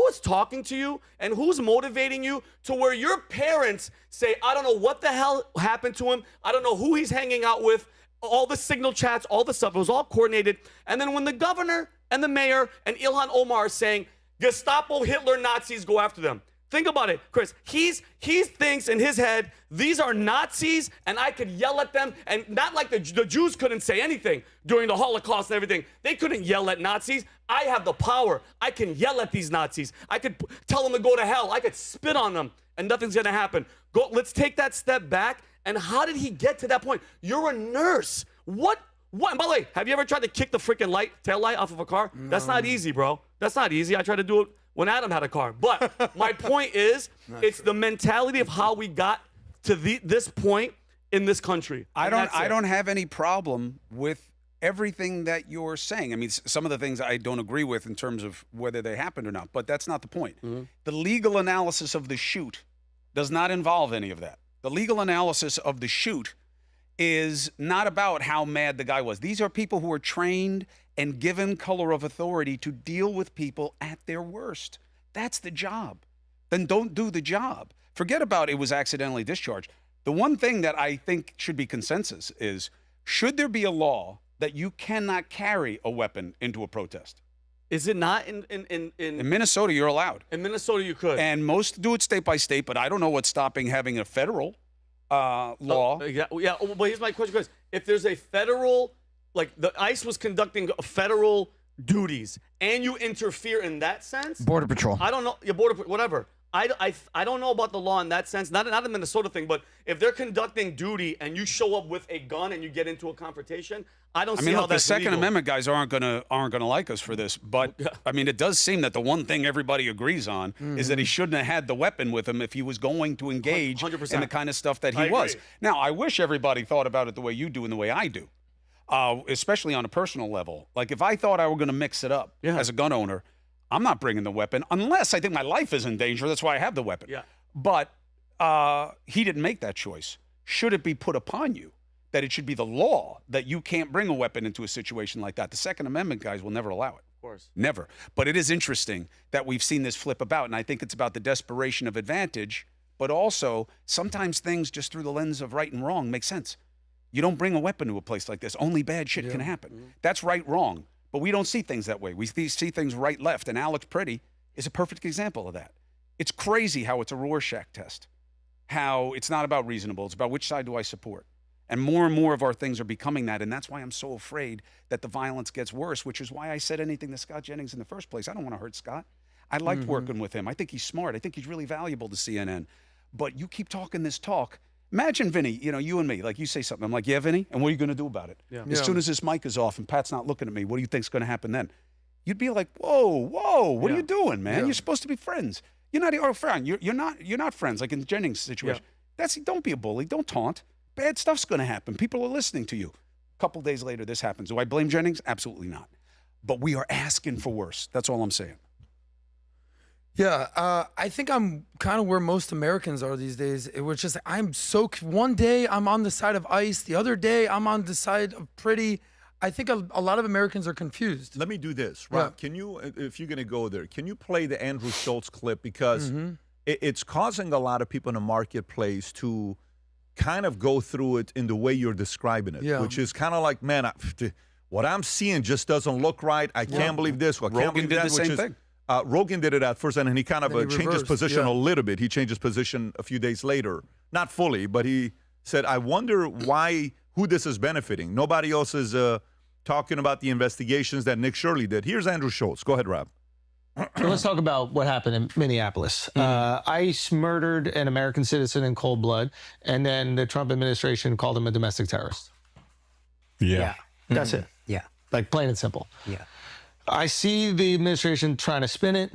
is talking to you and who's motivating you to where your parents say, I don't know what the hell happened to him. I don't know who he's hanging out with. All the signal chats, all the stuff, it was all coordinated. And then when the governor and the mayor and Ilhan Omar are saying, Gestapo, Hitler, Nazis, go after them. Think about it, Chris. He thinks in his head, these are Nazis, and I could yell at them. And not like the Jews couldn't say anything during the Holocaust and everything. They couldn't yell at Nazis. I have the power. I can yell at these Nazis. I could tell them to go to hell. I could spit on them, and nothing's going to happen. Let's take that step back. And how did he get to that point? You're a nurse. What? And by the way, have you ever tried to kick the freaking tail light off of a car? No. That's not easy, bro. That's not easy. I tried to do it when Adam had a car. But my point is, it's the mentality of how we got to this point in this country. I don't have any problem with everything that you're saying. I mean, some of the things I don't agree with in terms of whether they happened or not, but that's not the point. Mm-hmm. The legal analysis of the shoot does not involve any of that. The legal analysis of the shoot is not about how mad the guy was. These are people who are trained and given color of authority to deal with people at their worst. That's the job. Then don't do the job. Forget about it was accidentally discharged. The one thing that I think should be consensus is, should there be a law that you cannot carry a weapon into a protest? Is it not in Minnesota, you're allowed. In Minnesota, you could. And most do it state by state, but I don't know what's stopping having a federal law. Yeah. But here's my question, Chris. If there's a federal, like the ICE was conducting federal duties, and you interfere in that sense, Border Patrol. I don't know. Yeah, whatever. I don't know about the law in that sense. Not a Minnesota thing, but if they're conducting duty and you show up with a gun and you get into a confrontation, I don't see how look, that's the Second legal. Amendment guys aren't gonna like us for this, but I mean, it does seem that the one thing everybody agrees on is that he shouldn't have had the weapon with him if he was going to engage 100%. in the kind of stuff that he was. Agree. Now, I wish everybody thought about it the way you do and the way I do, especially on a personal level. Like if I thought I were going to mix it up as a gun owner, I'm not bringing the weapon unless I think my life is in danger. That's why I have the weapon. Yeah. But he didn't make that choice. Should it be put upon you that it should be the law that you can't bring a weapon into a situation like that? The Second Amendment guys will never allow it. Of course. Never. But it is interesting that we've seen this flip about, and I think it's about the desperation of advantage, but also sometimes things just through the lens of right and wrong make sense. You don't bring a weapon to a place like this. Only bad shit can happen. Mm-hmm. That's right, wrong. But we don't see things that way. We see things right, left. And Alex Pretti is a perfect example of that. It's crazy how it's a Rorschach test, how it's not about reasonable. It's about which side do I support. And more of our things are becoming that. And that's why I'm so afraid that the violence gets worse, which is why I said anything to Scott Jennings in the first place. I don't want to hurt Scott. I liked working with him. I think he's smart. I think he's really valuable to CNN. But you keep talking this talk. Imagine, Vinny, you and me, like you say something. I'm like, yeah, Vinny, and what are you going to do about it? Yeah. As soon as this mic is off and Pat's not looking at me, what do you think's going to happen then? You'd be like, whoa, what are you doing, man? You're supposed to be friends. You're not our friend. You're not friends, like in Jennings' situation. Don't be a bully. Don't taunt. Bad stuff's going to happen. People are listening to you. A couple days later, this happens. Do I blame Jennings? Absolutely not. But we are asking for worse. That's all I'm saying. Yeah, I think I'm kind of where most Americans are these days. It was just, one day I'm on the side of ICE, the other day I'm on the side of Pretti. I think a lot of Americans are confused. Let me do this, Rob. Yeah. Can you, if you're going to go there, can you play the Andrew Schulz clip? Because it's causing a lot of people in the marketplace to kind of go through it in the way you're describing it, which is kind of like, man, what I'm seeing just doesn't look right. I can't believe this. I can't believe did that. the same thing. Rogan did it at first, and then he kind of changed his reversed, position a little bit. He changed his position a few days later. Not fully, but he said, I wonder who this is benefiting. Nobody else is talking about the investigations that Nick Shirley did. Here's Andrew Schulz. Go ahead, Rob. So let's talk about what happened in Minneapolis. ICE murdered an American citizen in cold blood, and then the Trump administration called him a domestic terrorist. Yeah. That's it. Yeah. Like plain and simple. Yeah. I see the administration trying to spin it,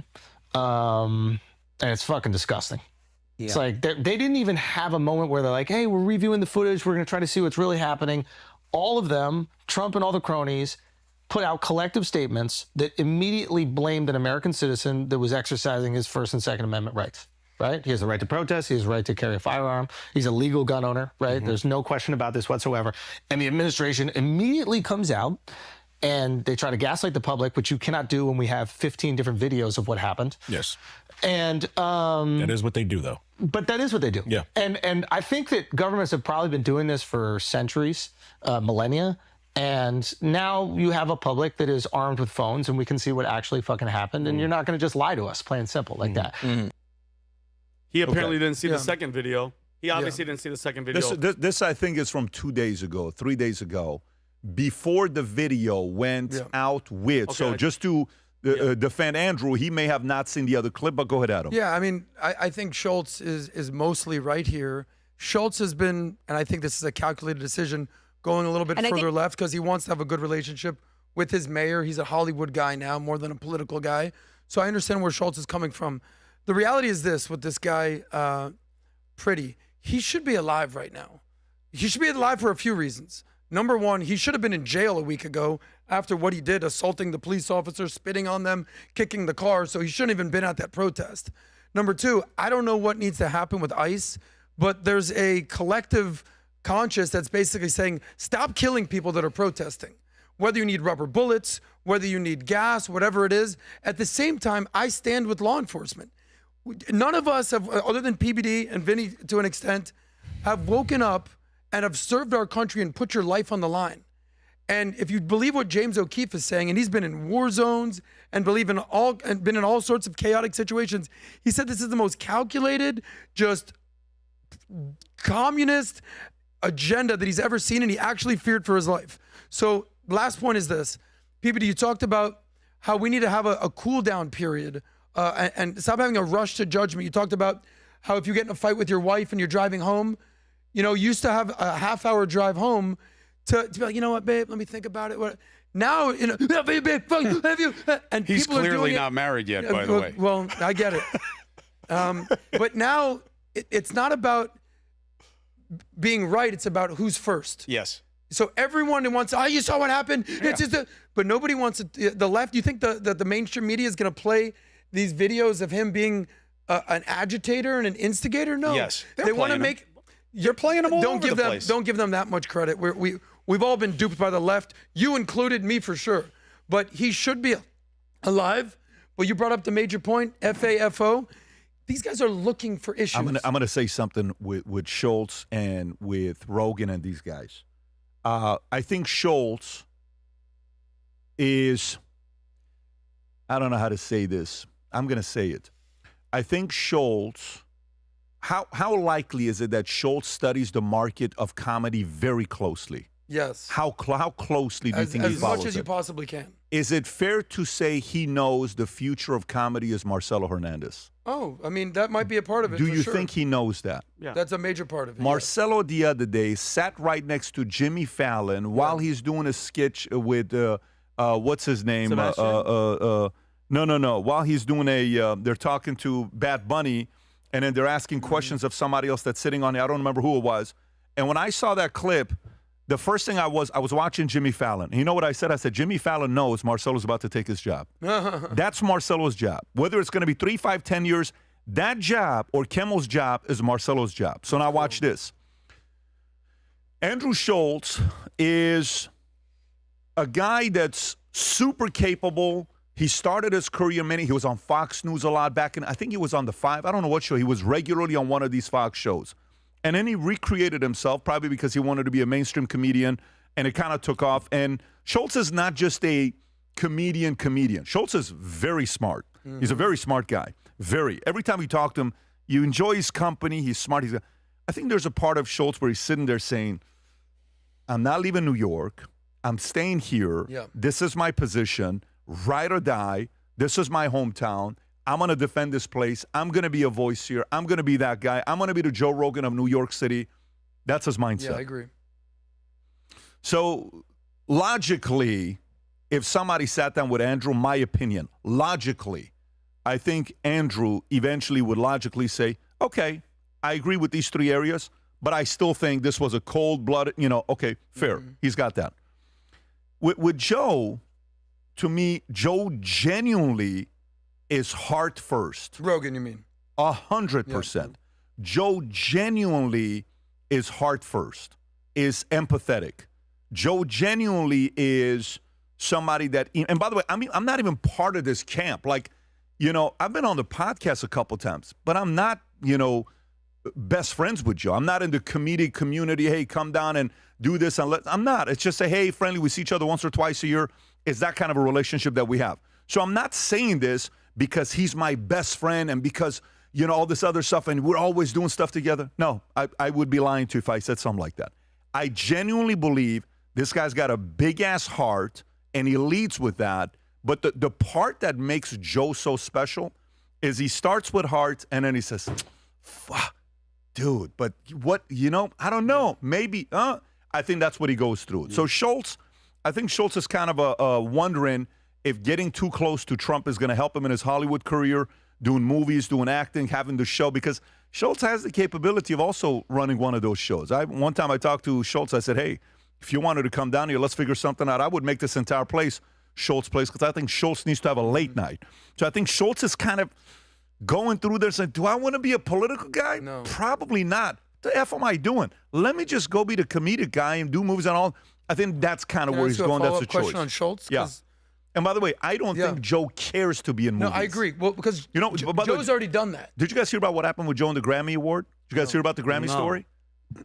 and it's fucking disgusting. Yeah. It's like they didn't even have a moment where they're like, hey, we're reviewing the footage. We're going to try to see what's really happening. All of them, Trump and all the cronies, put out collective statements that immediately blamed an American citizen that was exercising his First and Second Amendment rights, right? He has the right to protest. He has the right to carry a firearm. He's a legal gun owner, right? There's no question about this whatsoever. And the administration immediately comes out and they try to gaslight the public, which you cannot do when we have 15 different videos of what happened. Yes. And that is what they do, though. But that is what they do. Yeah. And I think that governments have probably been doing this for centuries, millennia. And now you have a public that is armed with phones, and we can see what actually fucking happened. And you're not going to just lie to us, plain and simple, like that. He apparently didn't see the second video. He obviously didn't see the second video. This I think, is from 3 days ago, before the video went out with. So just to defend Andrew, he may have not seen the other clip, but go ahead, Adam. Yeah, I mean, I think Schulz is mostly right here. Schulz has been, and I think this is a calculated decision, going a little bit further left because he wants to have a good relationship with his mayor. He's a Hollywood guy now more than a political guy. So I understand where Schulz is coming from. The reality is this with this guy, Pretti, he should be alive right now. He should be alive for a few reasons. Number one, he should have been in jail a week ago after what he did, assaulting the police officers, spitting on them, kicking the car. So he shouldn't even been at that protest. Number two, I don't know what needs to happen with ICE, but there's a collective conscience that's basically saying, stop killing people that are protesting. Whether you need rubber bullets, whether you need gas, whatever it is. At the same time, I stand with law enforcement. None of us have, other than PBD and Vinny to an extent, have woken up and have served our country and put your life on the line. And if you believe what James O'Keefe is saying, and he's been in war zones and been in all sorts of chaotic situations, he said this is the most calculated, just communist agenda that he's ever seen, and he actually feared for his life. So last point is this. PBD, you talked about how we need to have a cool down period and stop having a rush to judgment. You talked about how if you get in a fight with your wife and you're driving home, you know, you used to have a half-hour drive home to be like, you know what, babe, let me think about it. Now, you know, babe, have you? And he's people are clearly doing not married yet, by the way. Well, I get it. But now it's not about being right. It's about who's first. Yes. So everyone wants, you saw what happened. It's just but nobody wants it. The left, you think the mainstream media is going to play these videos of him being an agitator and an instigator? No. Yes. They want to make. You're playing them all over the place. Don't give them that much credit. We've all been duped by the left. You included, me for sure. But he should be alive. But you brought up the major point, FAFO. These guys are looking for issues. I'm gonna say something with Schulz and with Rogan and these guys. I think Schulz is, I don't know how to say this. I'm going to say it. I think Schulz, how likely is it that Schulz studies the market of comedy very closely? Yes. How closely do you think he follows it? As much as you possibly can. Is it fair to say he knows the future of comedy is Marcelo Hernandez? Oh, I mean, that might be a part of it. Do for you sure. think he knows that? Yeah. That's a major part of it. Marcelo the other day sat right next to Jimmy Fallon while he's doing a sketch with, what's his name? No. While he's doing they're talking to Bad Bunny, and then they're asking questions of somebody else that's sitting on there. I don't remember who it was. And when I saw that clip, the first thing I was watching Jimmy Fallon. And you know what I said? I said, Jimmy Fallon knows Marcelo's about to take his job. That's Marcelo's job. Whether it's going to be 3, 5, 10 years, that job or Kimmel's job is Marcelo's job. So now watch this. Andrew Schulz is a guy that's super capable. He started his career he was on Fox News a lot back in, I think he was on the 5. I don't know what show. He was regularly on one of these Fox shows. And then he recreated himself, probably because he wanted to be a mainstream comedian, and it kind of took off. And Schulz is not just a comedian. Schulz is very smart. Mm-hmm. He's a very smart guy. Every time you talk to him, you enjoy his company. He's smart. I think there's a part of Schulz where he's sitting there saying, I'm not leaving New York. I'm staying here. Yeah. This is my position, ride or die. This is my hometown. I'm going to defend this place. I'm going to be a voice here. I'm going to be that guy. I'm going to be the Joe Rogan of New York City. That's his mindset. Yeah, I agree. So logically, if somebody sat down with Andrew, my opinion, logically, I think Andrew eventually would logically say, okay, I agree with these 3 areas, but I still think this was a cold-blooded, okay, fair. Mm-hmm. He's got that. With Joe, to me, Joe genuinely is heart first. Rogan, you mean? 100%. Yeah. Joe genuinely is heart first, is empathetic. Joe genuinely is somebody that, and by the way, I'm not even part of this camp. Like, I've been on the podcast a couple times, but I'm not, best friends with Joe. I'm not in the comedic community. Hey, come down and do this. I'm not. It's just hey, friendly. We see each other once or twice a year. It's that kind of a relationship that we have. So I'm not saying this because he's my best friend and because, all this other stuff and we're always doing stuff together. No, I would be lying to you if I said something like that. I genuinely believe this guy's got a big-ass heart and he leads with that. But the part that makes Joe so special is he starts with heart and then he says, fuck, dude, but what, I don't know. Maybe, I think that's what he goes through. So I think Schulz is kind of wondering if getting too close to Trump is going to help him in his Hollywood career, doing movies, doing acting, having the show, because Schulz has the capability of also running one of those shows. One time I talked to Schulz, I said, hey, if you wanted to come down here, let's figure something out. I would make this entire place Schulz place because I think Schulz needs to have a late night. So I think Schulz is kind of going through there saying, do I want to be a political guy? No. Probably not. What the F am I doing? Let me just go be the comedic guy and do movies and all. I think that's kind of where he's going. That's a choice. Question on Schulz? Yeah. And by the way, I don't think Joe cares to be in movies. No, I agree. Well, because Joe's already done that. Did you guys hear about what happened with Joe in the Grammy Award? Did you guys hear about the Grammy story?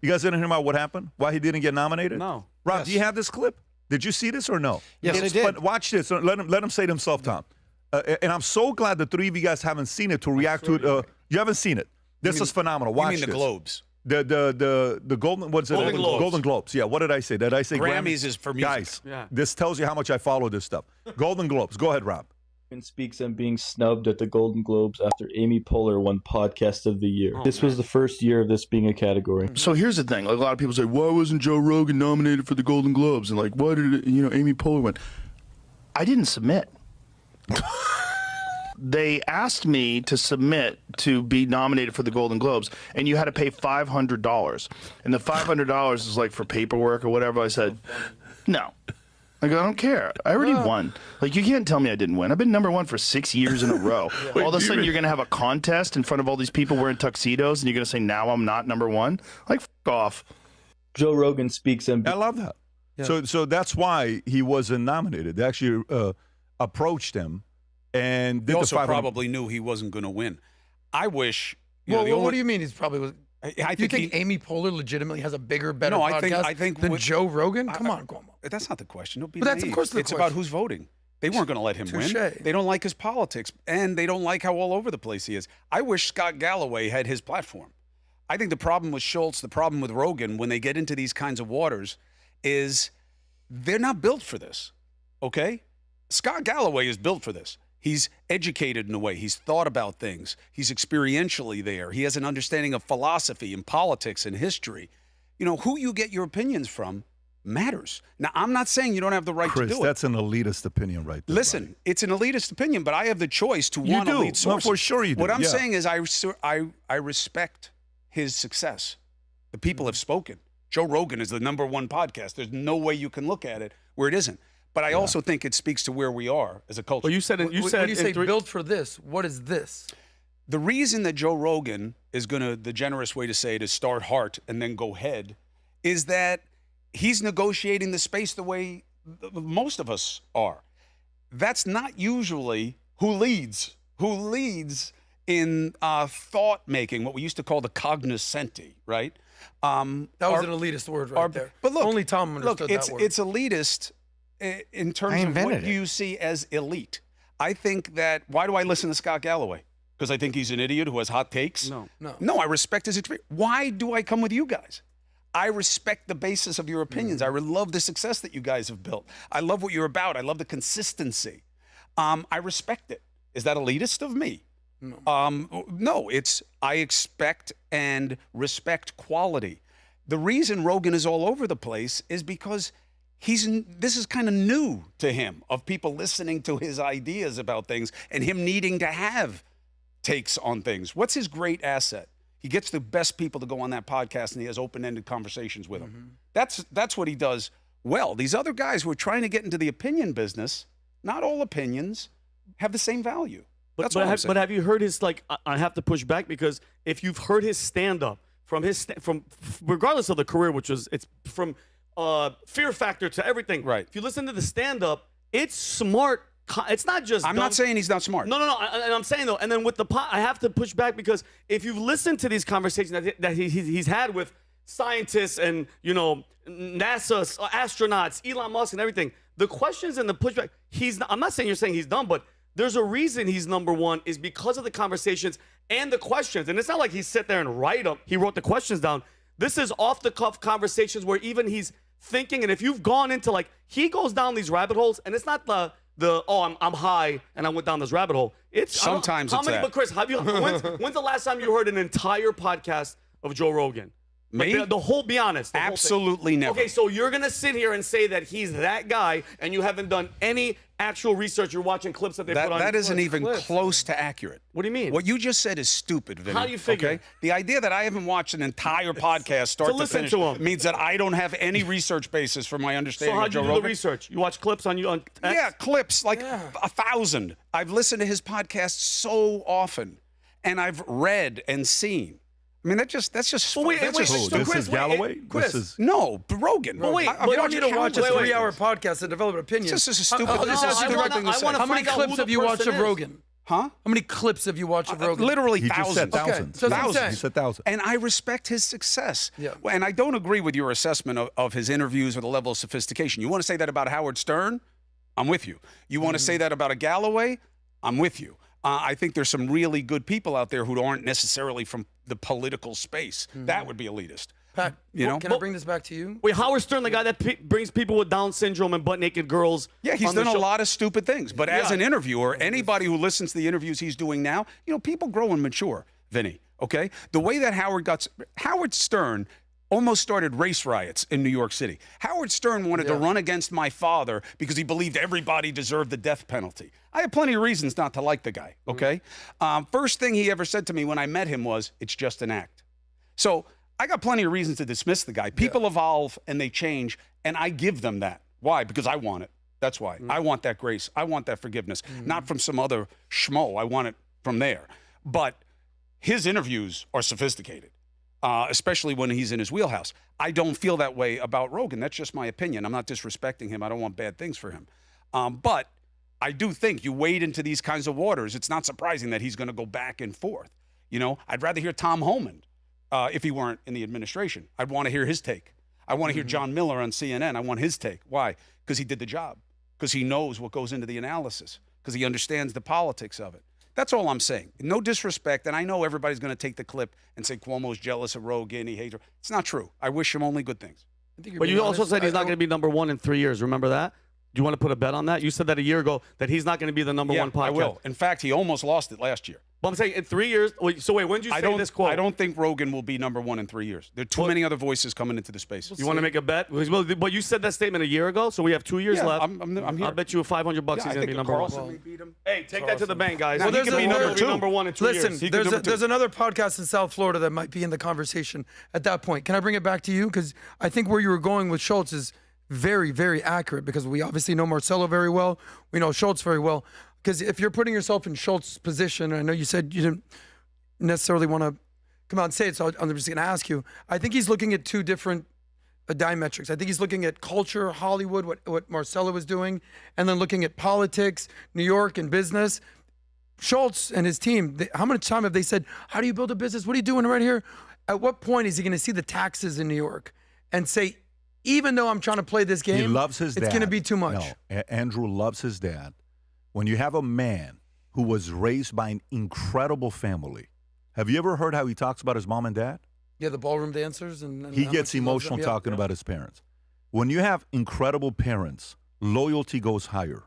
You guys didn't hear about what happened? Why he didn't get nominated? No. Rob, do you have this clip? Did you see this or no? Yes, I did. But watch this. Let him say it himself, Tom. And I'm so glad the 3 of you guys haven't seen it to react to it. You haven't seen it. This is phenomenal. Watch this. You mean the Globes? The Golden, what's it? Golden Globes. Golden Globes. Yeah, what did I say? Did I say Grammys is for music. Guys, this tells you how much I follow this stuff. Golden Globes. Go ahead, Rob. Speaks on being snubbed at the Golden Globes after Amy Poehler won Podcast of the Year. This was the first year of this being a category. So here's the thing. Like, a lot of people say, why wasn't Joe Rogan nominated for the Golden Globes? And like, why did Amy Poehler win? I didn't submit. They asked me to submit to be nominated for the Golden Globes, and you had to pay $500. And the $500 is like for paperwork or whatever. I said, no. I go, I don't care. I already won. Like, you can't tell me I didn't win. I've been #1 for 6 years in a row. All of a sudden, you're going to have a contest in front of all these people wearing tuxedos, and you're going to say, now I'm not #1? Like, f*** off. Joe Rogan speaks on... I love that. Yeah. So that's why he wasn't nominated. They actually approached him, and he also probably knew he wasn't going to win. I wish... what do you mean he's probably... Do you think Amy Poehler legitimately has a better podcast I think than Joe Rogan? Come on, Cuomo. That's not the question. Don't be But that's, of course, the It's question. about who's voting. They weren't going to let him win. They don't like his politics, and they don't like how all over the place he is. I wish Scott Galloway had his platform. I think the problem with Schulz, the problem with Rogan, when they get into these kinds of waters, is they're not built for this, okay? Scott Galloway is built for this. He's educated in a way. He's thought about things. He's experientially there. He has an understanding of philosophy and politics and history. Who you get your opinions from matters. Now, I'm not saying you don't have the right to do it. Chris, that's an elitist opinion right there. Listen, buddy. It's an elitist opinion, but I have the choice to want to lead sources. No, for sure you do. What I'm saying is I respect his success. The people have spoken. Joe Rogan is the #1 podcast. There's no way you can look at it where it isn't. But I also think it speaks to where we are as a culture. Well, you said when you say built for this, what is this? The reason that Joe Rogan is going to, the generous way to say it is start heart and then go head, is that he's negotiating the space the way most of us are. That's not usually who leads. Who leads in thought making, what we used to call the cognoscenti, right? That was an elitist word right there. But look, only Tom understood that word. It's elitist in terms of what you see as elite. I think that, why do I listen to Scott Galloway? Because I think he's an idiot who has hot takes? No, I respect his experience. Why do I come with you guys? I respect the basis of your opinions. I love the success that you guys have built. I love what you're about. I love the consistency. I respect it. Is that elitist of me? No, it's I expect and respect quality. The reason Rogan is all over the place is because this is kind of new to him, of people listening to his ideas about things and him needing to have takes on things. What's his great asset? He gets the best people to go on that podcast and he has open-ended conversations with them. That's what he does well. These other guys who are trying to get into the opinion business, not all opinions have the same value. But have you heard his, like, I have to push back because if you've heard his stand-up, from regardless of the career, which was, it's from Fear Factor to everything. Right. If you listen to the stand-up, it's smart. It's not just I'm dumb. not saying he's not smart. No. And I'm saying, though, and then with the I have to push back because if you've listened to these conversations that he's had with scientists and, NASA astronauts, Elon Musk and everything, the questions and the pushback, I'm not saying you're saying he's dumb, but there's a reason he's #1 is because of the conversations and the questions. And it's not like he sat there and he wrote the questions down. This is off-the-cuff conversations where even he's thinking, and if you've gone into, he goes down these rabbit holes, and it's not I'm high and I went down this rabbit hole. Sometimes it's that. But Chris, when's the last time you heard an entire podcast of Joe Rogan? Me? Be honest. Absolutely never. Okay, so you're going to sit here and say that he's that guy and you haven't done any actual research. You're watching clips that they put on. That isn't even close to accurate. What do you mean? What you just said is stupid, Vinny. How do you figure? Okay? The idea that I haven't watched an entire podcast start to finish means that I don't have any research basis for my understanding of Joe Rogan. So how'd you do the research? You watch clips on X? Yeah, clips, 1,000. I've listened to his podcast so often, and I've read and seen. I mean, that's just Wait, this is Galloway? Chris. No, Rogan. But wait, you don't need to watch a 3-hour podcast to develop an opinion. It's just a stupid. How many clips have you watched of Rogan? Huh? How many clips have you watched of Rogan? Literally He just said thousands. thousands. Okay, so He said thousands. And I respect his success. Yeah. And I don't agree with your assessment of his interviews or the level of sophistication. You want to say that about Howard Stern? I'm with you. You want to say that about a Galloway? I'm with you. I think there's some really good people out there who aren't necessarily from the political space. That would be elitist. Pat, can I bring this back to you? Wait, Howard Stern, the guy that brings people with Down syndrome and butt-naked girls. Yeah, he's done a lot of stupid things. But as an interviewer, anybody who listens to the interviews he's doing now, people grow and mature, Vinny, okay? The way that Howard Stern almost started race riots in New York City. Howard Stern wanted to run against my father because he believed everybody deserved the death penalty. I had plenty of reasons not to like the guy, okay? First thing he ever said to me when I met him was, it's just an act. So I got plenty of reasons to dismiss the guy. People evolve and they change, and I give them that. Why? Because I want it. That's why. I want that grace. I want that forgiveness. Not from some other schmo. I want it from there. But his interviews are sophisticated. Especially when he's in his wheelhouse. I don't feel that way about Rogan. That's just my opinion. I'm not disrespecting him. I don't want bad things for him. But I do think you wade into these kinds of waters. It's not surprising that he's going to go back and forth. I'd rather hear Tom Homan if he weren't in the administration. I'd want to hear his take. I want to hear John Miller on CNN. I want his take. Why? Because he did the job. Because he knows what goes into the analysis. Because he understands the politics of it. That's all I'm saying. No disrespect, and I know everybody's going to take the clip and say Cuomo's jealous of Rogan, he hates her. It's not true. I wish him only good things. But you also said he's not going to be #1 in 3 years. Remember that? Do you want to put a bet on that? You said that a year ago that he's not going to be the number one podcast. I will. In fact, he almost lost it last year. But I'm saying in 3 years. So wait, when did you say this quote? I don't think Rogan will be number one in 3 years. There are too many other voices coming into the space. You want to make a bet? But you said that statement a year ago, so we have 2 years left. I'm here. I'll bet you $500 he's going to be number Carlson one. may beat him. Hey, take that to the bank, guys. Well, He could be number one in 2 years. Listen, there's another podcast in South Florida that might be in the conversation at that point. Can I bring it back to you? Because I think where you were going with Schulz is very, very accurate, because we obviously know Marcelo very well. We know Schulz very well. Because if you're putting yourself in Schulz's position, and I know you said you didn't necessarily want to come out and say it, so I'm just going to ask you. I think he's looking at two different diametrics. I think he's looking at culture, Hollywood, what Marcelo was doing, and then looking at politics, New York, and business. Schulz and his team, how much time have they said, how do you build a business? What are you doing right here? At what point is he going to see the taxes in New York and say, even though I'm trying to play this game, he loves his dad. It's going to be too much. No, Andrew loves his dad. When you have a man who was raised by an incredible family, have you ever heard how he talks about his mom and dad? Yeah, the ballroom dancers. And he how gets much he loves emotional them. talking about his parents. When you have incredible parents, loyalty goes higher.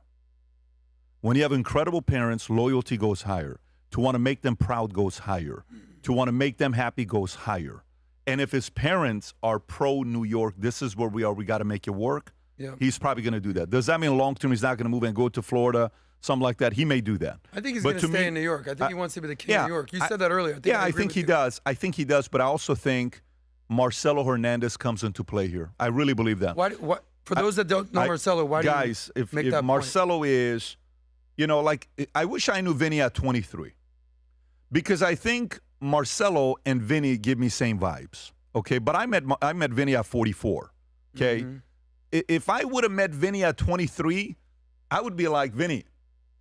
When you have incredible parents, loyalty goes higher. To want to make them proud goes higher. To want to make them happy goes higher. And if his parents are pro-New York, this is where we are, we got to make it work, Yeah. he's probably going to do that. Does that mean long-term he's not going to move and go to Florida, something like that? He may do that. I think he's But going to stay me- in New York. I think he wants to be the king yeah, of New York. You said that earlier. I think agree he with does. I think he does, but I also think Marcelo Hernandez comes into play here. I really believe that. Why, for those that don't know Marcelo, why guys, do you make if that Marcelo is, like, I wish I knew Vinny at 23, because I think Marcelo and Vinny give me same vibes. Okay, but I met Vinny at 44. Okay, if I would have met Vinny at 23, I would be like, Vinny,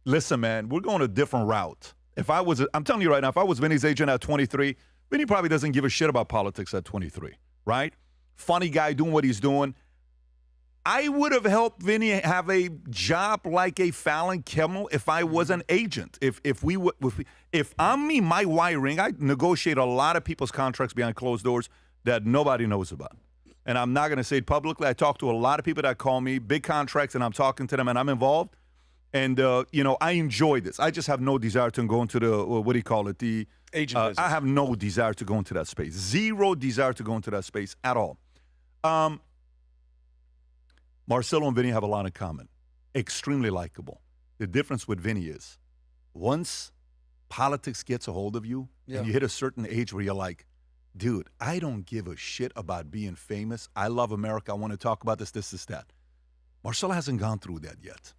listen, man, we're going a different route. I'm telling you right now, if I was Vinny's agent at 23, Vinny probably doesn't give a shit about politics at 23, right? Funny guy doing what he's doing. I would have helped Vinny have a job like a Fallon Kimmel if I was an agent. If I'm me, my wiring, I negotiate a lot of people's contracts behind closed doors that nobody knows about. And I'm not going to say it publicly. I talk to a lot of people that call me, big contracts, and I'm talking to them, and I'm involved. And, I enjoy this. I just have no desire to go into the, what do you call it? The agent business. I have no desire to go into that space. Zero desire to go into that space at all. Marcelo and Vinny have a lot in common. Extremely likable. The difference with Vinny is once politics gets a hold of you and you hit a certain age where you're like, dude, I don't give a shit about being famous. I love America. I want to talk about this, that. Marcelo hasn't gone through that yet.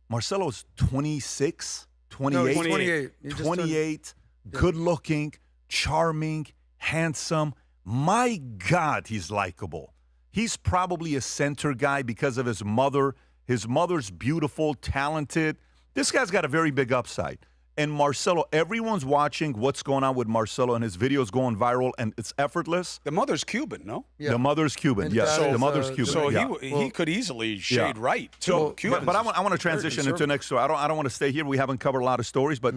Marcelo's 26, 28. No, he's 28. He just 28, good-looking, charming, handsome. My God, he's likable. He's probably a center guy because of his mother. His mother's beautiful, talented. This guy's got a very big upside. And Marcelo, everyone's watching what's going on with Marcelo, and his video's going viral, and it's effortless. The mother's Cuban, no? Yeah. The mother's Cuban, yes. The mother's Cuban. So yeah. he could easily shade right. So, Cubans. but I want to transition into the next story. I don't want to stay here. We haven't covered a lot of stories, but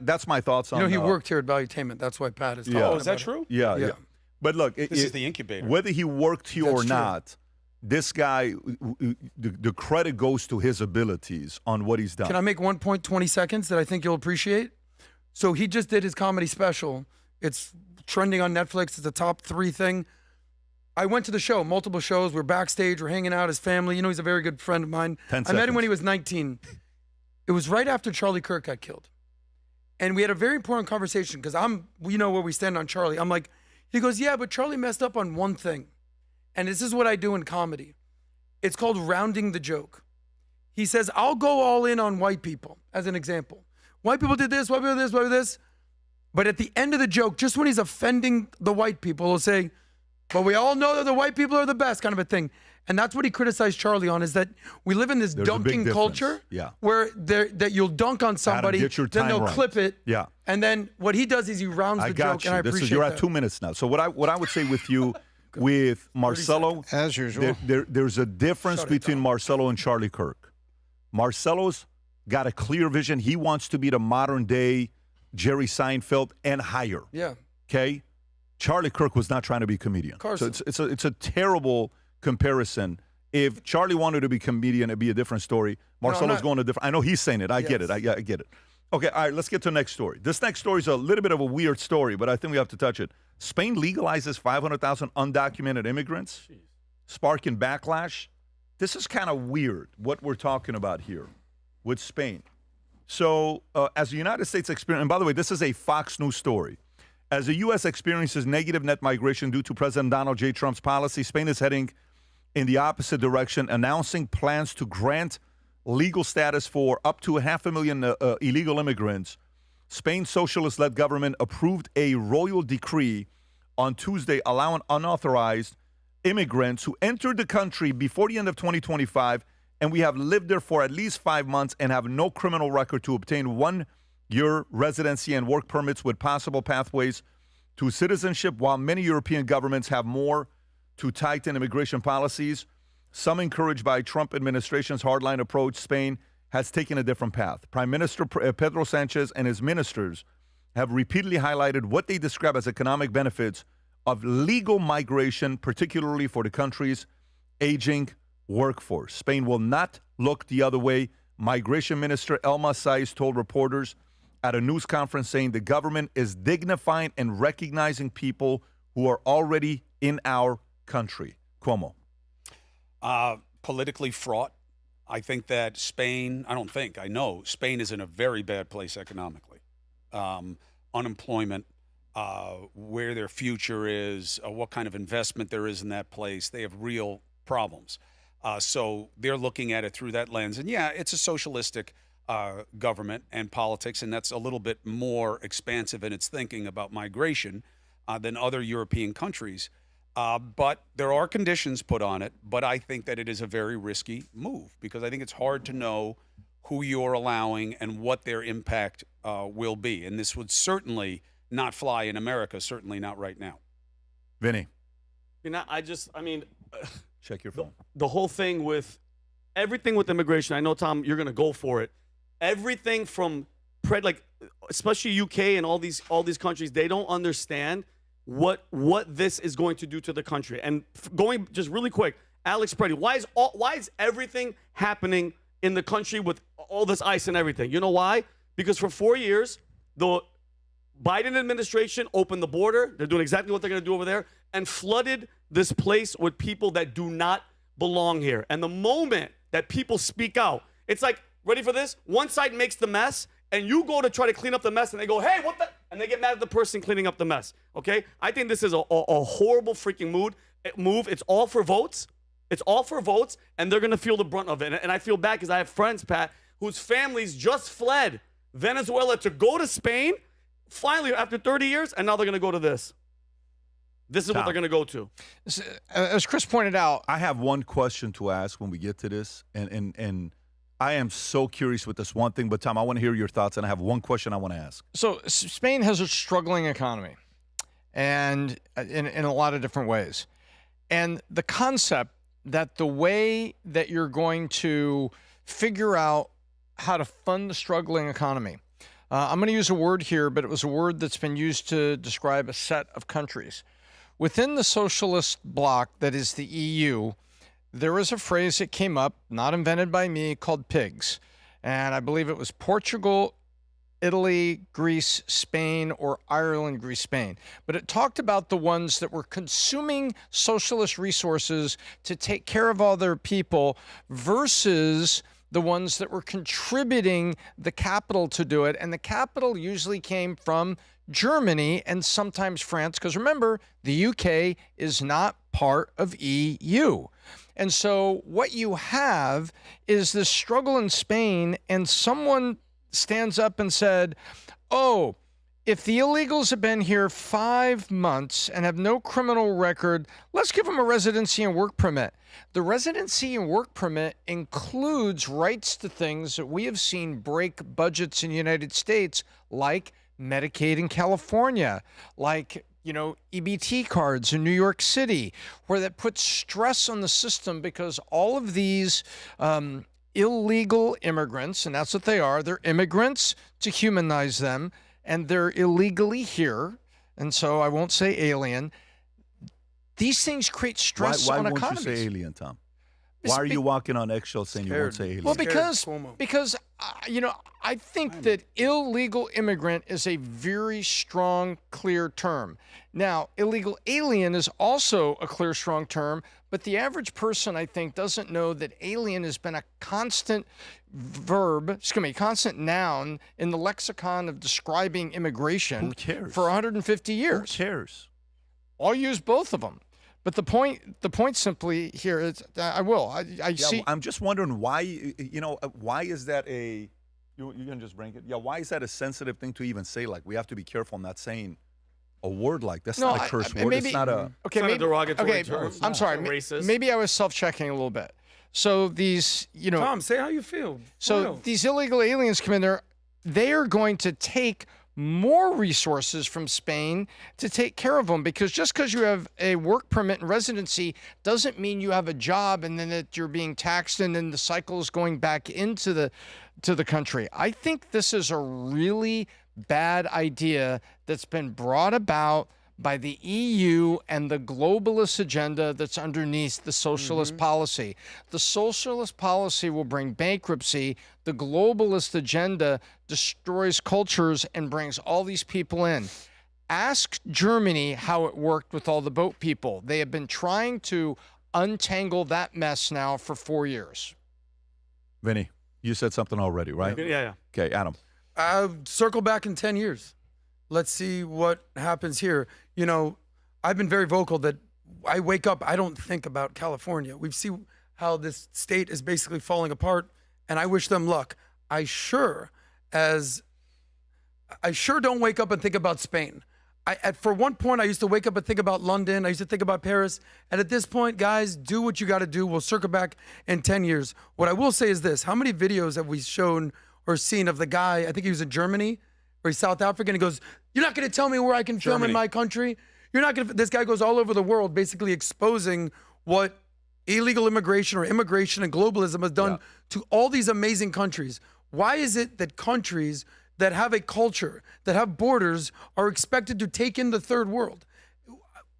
that's my thoughts on. He worked here at Valuetainment. That's why Pat is talking about is that it. true? Yeah. But look, this is the incubator. Whether he worked here That's or true. not, this guy, the credit goes to his abilities on what he's done. Can I make 1 point 20 seconds that I think you'll appreciate? So he just did his comedy special. It's trending on Netflix. It's a top 3 thing. I went to the show, multiple shows. We're backstage. We're hanging out. His family. He's a very good friend of mine. 10 I met him seconds. when he was 19. It was right after Charlie Kirk got killed. And we had a very important conversation because we know where we stand on Charlie. I'm like, he goes, yeah, but Charlie messed up on one thing. And this is what I do in comedy. It's called rounding the joke. He says, I'll go all in on white people, as an example. White people did this, white people did this, white people did this. But at the end of the joke, just when he's offending the white people, he'll say, but we all know that the white people are the best, kind of a thing. And that's what he criticized Charlie on, is that we live in this There's a big dunking difference. culture Yeah. where that you'll dunk on somebody, get your then time they'll right. clip it. Yeah. And then what he does is he rounds I the got joke, you. and I appreciate You're that. at 2 minutes now. So what I would say with you, with Marcelo, as usual, there's a difference between Marcelo and Charlie Kirk. Marcelo's got a clear vision. He wants to be the modern day Jerry Seinfeld and higher. Yeah. Okay. Charlie Kirk was not trying to be a comedian. Carson. So it's a terrible comparison. If Charlie wanted to be comedian, it'd be a different story. Marcelo's going to different. I know he's saying it. I get it. I get it. Okay, all right, let's get to the next story. This next story is a little bit of a weird story, but I think we have to touch it. Spain legalizes 500,000 undocumented immigrants, sparking backlash. This is kind of weird, what we're talking about here with Spain. So as the United States experience, and by the way, this is a Fox News story. As the U.S. experiences negative net migration due to President Donald J. Trump's policy, Spain is heading in the opposite direction, announcing plans to grant legal status for up to 500,000 illegal immigrants. Spain's socialist-led government approved a royal decree on Tuesday allowing unauthorized immigrants who entered the country before the end of 2025 and we have lived there for at least 5 months and have no criminal record to obtain 1 year residency and work permits with possible pathways to citizenship. While many European governments have more to tighten immigration policies, some encouraged by Trump administration's hardline approach, Spain has taken a different path. Prime Minister Pedro Sanchez and his ministers have repeatedly highlighted what they describe as economic benefits of legal migration, particularly for the country's aging workforce. Spain will not look the other way. Migration Minister Elma Saiz told reporters at a news conference saying the government is dignifying and recognizing people who are already in our country. Cuomo. Politically fraught. I think that Spain, I know Spain is in a very bad place economically. Unemployment, where their future is, what kind of investment there is in that place. They have real problems. So they're looking at it through that lens. And yeah, it's a socialistic government and politics, and that's a little bit more expansive in its thinking about migration than other European countries. But there are conditions put on it, but I think that it is a very risky move because I think it's hard to know who you're allowing and what their impact will be. And this would certainly not fly in America, certainly not right now. Vinny. Check your phone. The whole thing with everything with immigration, I know, Tom, you're going to go for it. Everything from, especially UK and all these countries, they don't understand what this is going to do to the country. And going just really quick, Alex Pretti, why is everything happening in the country with all this ICE and everything? You know why? Because for 4 years, the Biden administration opened the border. They're doing exactly what they're going to do over there and flooded this place with people that do not belong here. And the moment that people speak out, it's like, ready for this? One side makes the mess, and you go to try to clean up the mess, and they go, hey, what the? And they get mad at the person cleaning up the mess, okay? I think this is a horrible freaking move. It's all for votes. It's all for votes, and they're going to feel the brunt of it. And I feel bad because I have friends, Pat, whose families just fled Venezuela to go to Spain, finally, after 30 years, and now they're going to go to this. This is what they're going to go to. As Chris pointed out, I have one question to ask when we get to this, and I am so curious with this one thing, but Tom, I want to hear your thoughts, and I have one question I want to ask. So Spain has a struggling economy, and in a lot of different ways. And the concept that the way that you're going to figure out how to fund the struggling economy, I'm going to use a word here, but it was a word that's been used to describe a set of countries. Within the socialist bloc that is the EU, there was a phrase that came up, not invented by me, called pigs. And I believe it was Portugal, Italy, Greece, Spain, or Ireland, Greece, Spain. But it talked about the ones that were consuming socialist resources to take care of all their people versus the ones that were contributing the capital to do it. And the capital usually came from Germany and sometimes France, because remember, the UK is not part of EU. And so what you have is this struggle in Spain, and someone stands up and said, oh, if the illegals have been here 5 months and have no criminal record, let's give them a residency and work permit. The residency and work permit includes rights to things that we have seen break budgets in the United States, like Medicaid in California, like, EBT cards in New York City, where that puts stress on the system because all of these illegal immigrants, and that's what they are, they're immigrants to humanize them, and they're illegally here, and so I won't say alien. These things create stress on economies. Why won't you say alien, Tom? Why are you walking on eggshells saying you won't say alien? Well, because you know, I think that illegal immigrant is a very strong, clear term. Now, illegal alien is also a clear, strong term, but the average person, I think, doesn't know that alien has been a constant constant noun in the lexicon of describing immigration for 150 years. Who cares? I'll use both of them. But the point simply here is, I see. I'm just wondering why, you know, why is that a, you can just bring it? Yeah, why is that a sensitive thing to even say? Like, we have to be careful not saying a word like that's not a curse word. Maybe, it's not a maybe, a derogatory term. I'm sorry. Racist. Maybe I was self-checking a little bit. So these, you know. Tom, say how you feel. So these illegal aliens come in there. They are going to take more resources from Spain to take care of them, because just because you have a work permit and residency doesn't mean you have a job and then that you're being taxed and then the cycle is going back into the country. I think this is a really bad idea that's been brought about by the EU and the globalist agenda that's underneath the socialist policy. The socialist policy will bring bankruptcy. The globalist agenda destroys cultures and brings all these people in. Ask Germany how it worked with all the boat people. They have been trying to untangle that mess now for 4 years. Vinny, you said something already, right? Yeah. Okay, Adam. Circle back in 10 years. Let's see what happens here. You know, I've been very vocal that I wake up, I don't think about California. We see how this state is basically falling apart, and I wish them luck. I sure don't wake up and think about Spain. For one point, I used to wake up and think about London. I used to think about Paris. And at this point, guys, do what you got to do. We'll circle back in 10 years. What I will say is this. How many videos have we shown or seen of the guy, I think he was in Germany, or he's South African, he goes, "You're not going to tell me where I can film in my country? You're not going to," this guy goes all over the world basically exposing what illegal immigration or immigration and globalism has done to all these amazing countries. Why is it that countries that have a culture, that have borders, are expected to take in the third world?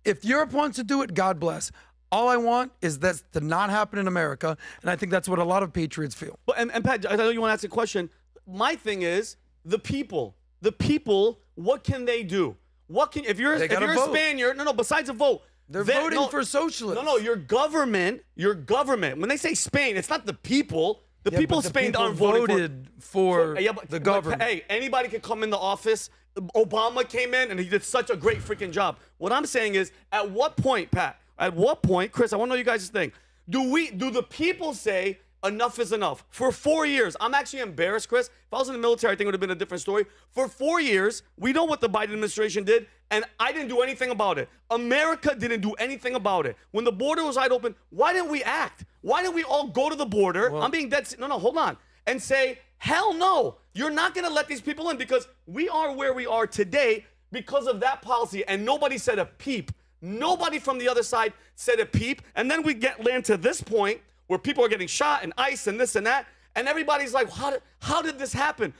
If Europe wants to do it, God bless. All I want is that to not happen in America, and I think that's what a lot of patriots feel. But and Pat, I know you want to ask a question. My thing is the people. The people, what can they do? What can if you're a Spaniard? No. Besides a vote, they're voting for socialists. No. Your government. When they say Spain, it's not the people. The people of Spain aren't voted for the government. Hey, anybody can come in the office. Obama came in and he did such a great freaking job. What I'm saying is, at what point, Pat? At what point, Chris? I want to know you guys' thing. Do the people say enough is enough? For 4 years, I'm actually embarrassed, Chris. If I was in the military, I think it would have been a different story. For 4 years, we know what the Biden administration did, and I didn't do anything about it. America didn't do anything about it. When the border was wide open, why didn't we act? Why didn't we all go to the border? I'm being dead. No, hold on. And say, hell no, you're not going to let these people in, because we are where we are today because of that policy, and nobody said a peep. Nobody from the other side said a peep. And then we land to this point where people are getting shot and ice and this and that, and everybody's like, how did this happen?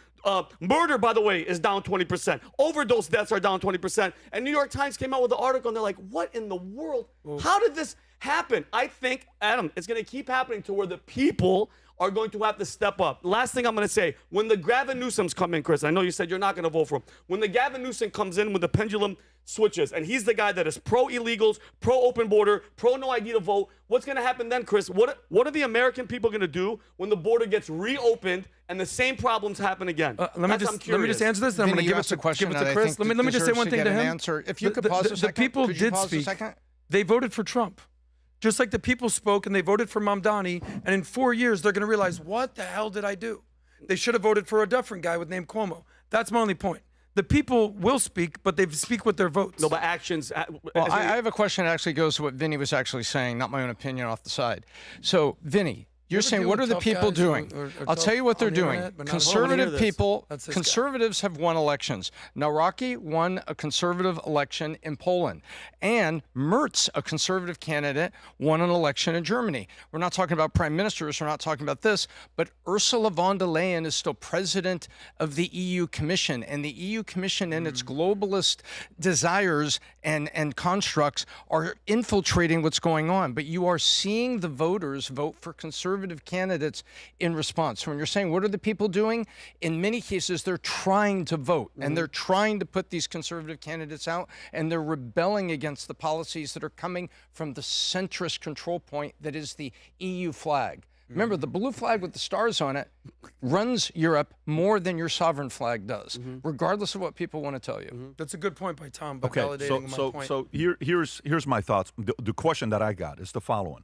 Murder, by the way, is down 20%. Overdose deaths are down 20%. And New York Times came out with an article, and they're like, what in the world? How did this happen? I think, Adam, it's going to keep happening to where the people are going to have to step up. Last thing I'm going to say, when the Gavin Newsoms come in, Chris, I know you said you're not going to vote for him. When the Gavin Newsom comes in with the pendulum switches, and he's the guy that is pro-illegals, pro-open border, pro-no ID to vote, what's going to happen then, Chris? What are the American people going to do when the border gets reopened and the same problems happen again? Let me just answer this, then I'm going to give it to Chris. Let me just say one thing to him. If you could pause a second. The people did speak. They voted for Trump. Just like the people spoke and they voted for Mamdani, and in 4 years they're going to realize, what the hell did I do? They should have voted for a different guy named Cuomo. That's my only point. The people will speak, but they speak with their votes. No, but actions. Well, I have a question that actually goes to what Vinny was actually saying, not my own opinion off the side. So, Vinny, You're saying, what are the people doing? I'll tell you what they're doing. Conservative people, conservatives have won elections. Nawrocki won a conservative election in Poland. And Merz, a conservative candidate, won an election in Germany. We're not talking about prime ministers. We're not talking about this. But Ursula von der Leyen is still president of the EU Commission. And the EU Commission and its globalist desires and constructs are infiltrating what's going on. But you are seeing the voters vote for conservative candidates in response. When you're saying, what are the people doing? In many cases, they're trying to vote and they're trying to put these conservative candidates out, and they're rebelling against the policies that are coming from the centrist control point that is the EU flag. Remember, the blue flag with the stars on it runs Europe more than your sovereign flag does, regardless of what people want to tell you. That's a good point by Tom, by Okay, validating my point. so here's my thoughts. The question that I got is the following.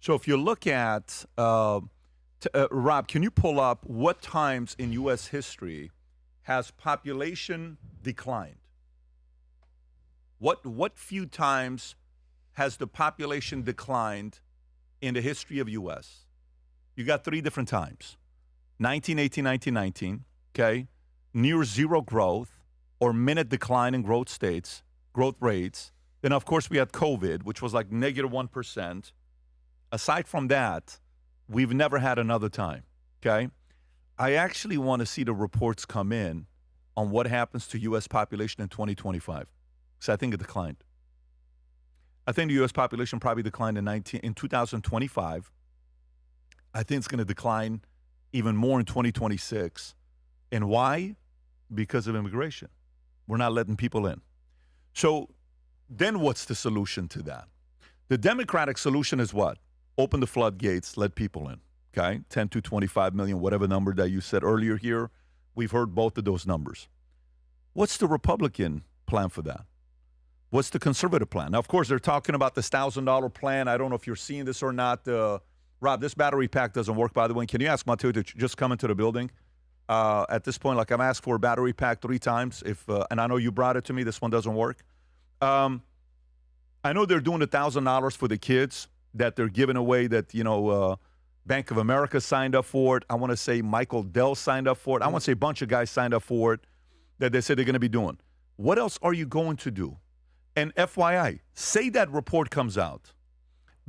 So if you look at, Rob, can you pull up what times in U.S. history has population declined? What few times has the population declined in the history of U.S.? You got 3 different times. 1918, 1919, okay? Near zero growth or minute decline in growth rates. Then, of course, we had COVID, which was like -1%. Aside from that, we've never had another time, okay? I actually want to see the reports come in on what happens to U.S. population in 2025, because I think it declined. I think the U.S. population probably declined in 2025. I think it's going to decline even more in 2026. And why? Because of immigration. We're not letting people in. So then what's the solution to that? The Democratic solution is what? Open the floodgates, let people in, okay? 10 to 25 million, whatever number that you said earlier here. We've heard both of those numbers. What's the Republican plan for that? What's the conservative plan? Now, of course, they're talking about this $1,000 plan. I don't know if you're seeing this or not. Rob, this battery pack doesn't work, by the way. Can you ask Matteo to just come into the building? At this point, like I'm asked for a battery pack 3 times. And I know you brought it to me. This one doesn't work. I know they're doing $1,000 for the kids that they're giving away that, Bank of America signed up for it. I want to say Michael Dell signed up for it. I want to say a bunch of guys signed up for it that they said they're going to be doing. What else are you going to do? And FYI, say that report comes out.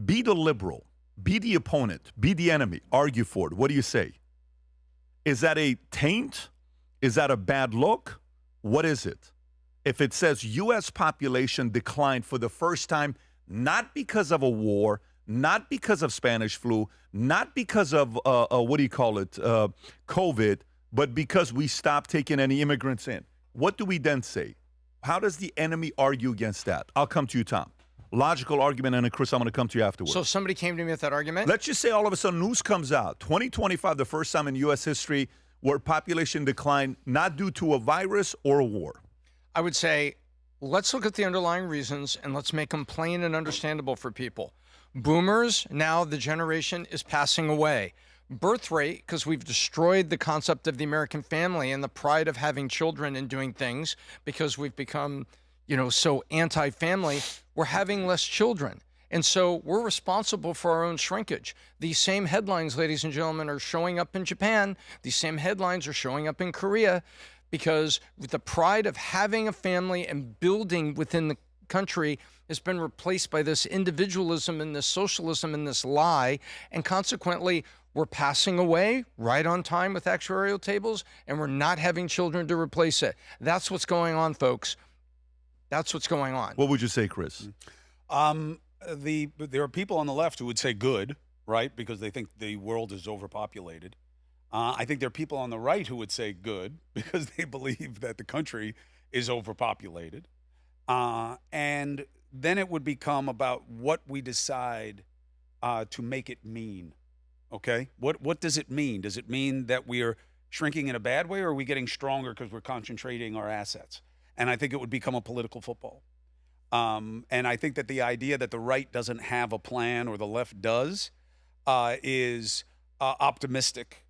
Be the liberal. Be the opponent. Be the enemy. Argue for it. What do you say? Is that a taint? Is that a bad look? What is it? If it says U.S. population declined for the first time, not because of a war, not because of Spanish flu, not because of, COVID, but because we stopped taking any immigrants in. What do we then say? How does the enemy argue against that? I'll come to you, Tom. Logical argument, and then, Chris, I'm going to come to you afterwards. So somebody came to me with that argument? Let's just say all of a sudden news comes out. 2025, the first time in U.S. history where population declined, not due to a virus or a war. I would say, let's look at the underlying reasons and let's make them plain and understandable for people. Boomers, now the generation is passing away. Birth rate, because we've destroyed the concept of the American family and the pride of having children and doing things because we've become, so anti-family, we're having less children. And so we're responsible for our own shrinkage. These same headlines, ladies and gentlemen, are showing up in Japan. These same headlines are showing up in Korea because with the pride of having a family and building within the country has been replaced by this individualism and this socialism and this lie. And consequently, we're passing away right on time with actuarial tables, and we're not having children to replace it. That's what's going on, folks. That's what's going on. What would you say, Chris? There are people on the left who would say good, right, because they think the world is overpopulated. I think there are people on the right who would say good because they believe that the country is overpopulated. And then it would become about what we decide to make it mean. Okay? What does it mean? Does it mean that we are shrinking in a bad way, or are we getting stronger because we're concentrating our assets? And I think it would become a political football. And I think that the idea that the right doesn't have a plan or the left does is optimistic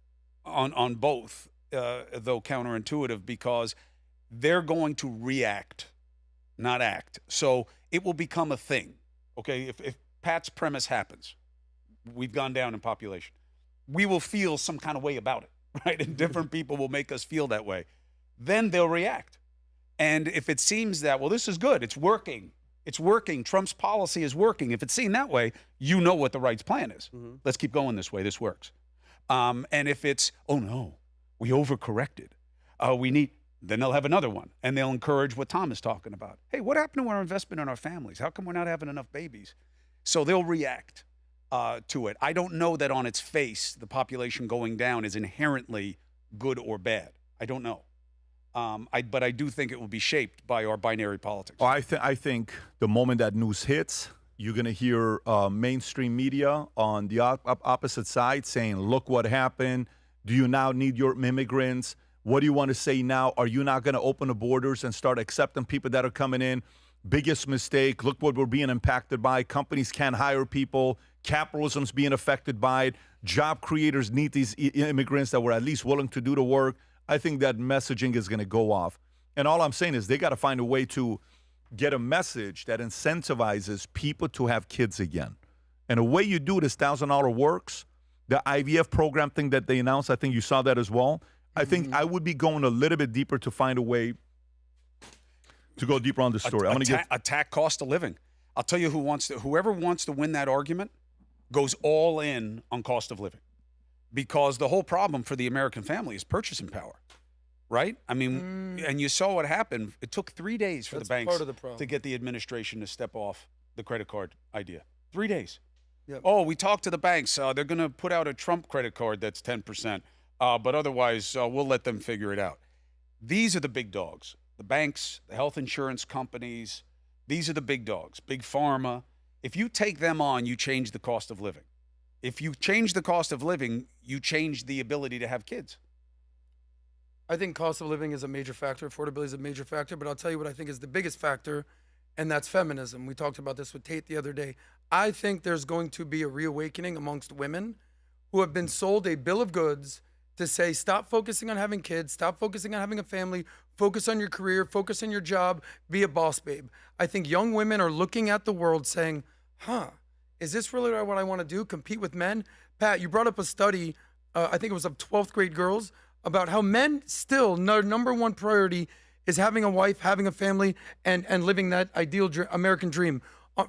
on both, though counterintuitive, because they're going to react, not act. So it will become a thing. Okay, if Pat's premise happens, we've gone down in population. we will feel some kind of way about it, right? And different people will make us feel that way. Then they'll react. And if it seems that, well, this is good, it's working, Trump's policy is working. If it's seen that way, you know what the right's plan is. Let's keep going this way, this works. And if it's, oh no, we overcorrected, then they'll have another one. And they'll encourage what Tom is talking about. Hey, what happened to our investment in our families? How come we're not having enough babies? So they'll react to it. I don't know that on its face, the population going down is inherently good or bad. I don't know. But I do think it will be shaped by our binary politics. Oh, I think the moment that news hits, you're going to hear mainstream media on the opposite side saying, look what happened. Do you now need your immigrants? What do you want to say now? Are you not going to open the borders and start accepting people that are coming in? Biggest mistake. Look what we're being impacted by. Companies can't hire people. Capitalism's being affected by it. Job creators need these immigrants that were at least willing to do the work. I think that messaging is going to go off. And all I'm saying is they got to find a way to get a message that incentivizes people to have kids again. And the way you do this $1,000 works. The IVF program thing that they announced, I think you saw that as well. I think I would be going a little bit deeper to find a way to go deeper on the story. I'm going to attack cost of living. I'll tell you whoever wants to win that argument goes all in on cost of living. Because the whole problem for the American family is purchasing power, right? I mean, and you saw what happened. It took 3 days for the banks to get the administration to step off the credit card idea. 3 days. Yep. Oh, we talked to the banks. They're going to put out a Trump credit card that's 10%. But otherwise, we'll let them figure it out. These are the big dogs. The banks, the health insurance companies, these are the big dogs. Big pharma. If you take them on, you change the cost of living. If you change the cost of living, you change the ability to have kids. I think cost of living is a major factor. Affordability is a major factor. But I'll tell you what I think is the biggest factor, and that's feminism. We talked about this with Tate the other day. I think there's going to be a reawakening amongst women who have been sold a bill of goods to say, stop focusing on having kids, stop focusing on having a family, focus on your career, focus on your job, be a boss babe. I think young women are looking at the world saying, is this really what I want to do? Compete with men? Pat, you brought up a study, I think it was of 12th grade girls, about how men still, number one priority is having a wife, having a family, and living that ideal American dream.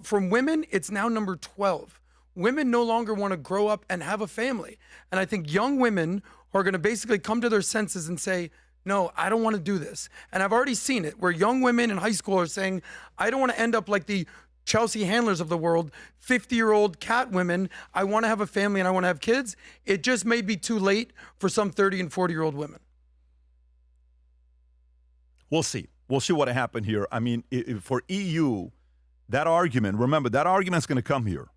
From women, it's now number 12. Women no longer want to grow up and have a family. And I think young women are going to basically come to their senses and say, no, I don't want to do this. And I've already seen it, where young women in high school are saying, I don't want to end up like the Chelsea Handlers of the world, 50-year-old cat women. I want to have a family and I want to have kids. It just may be too late for some 30 and 40-year-old women. We'll see. We'll see what happened here. I mean, for EU, that argument, remember, that argument's going to come here.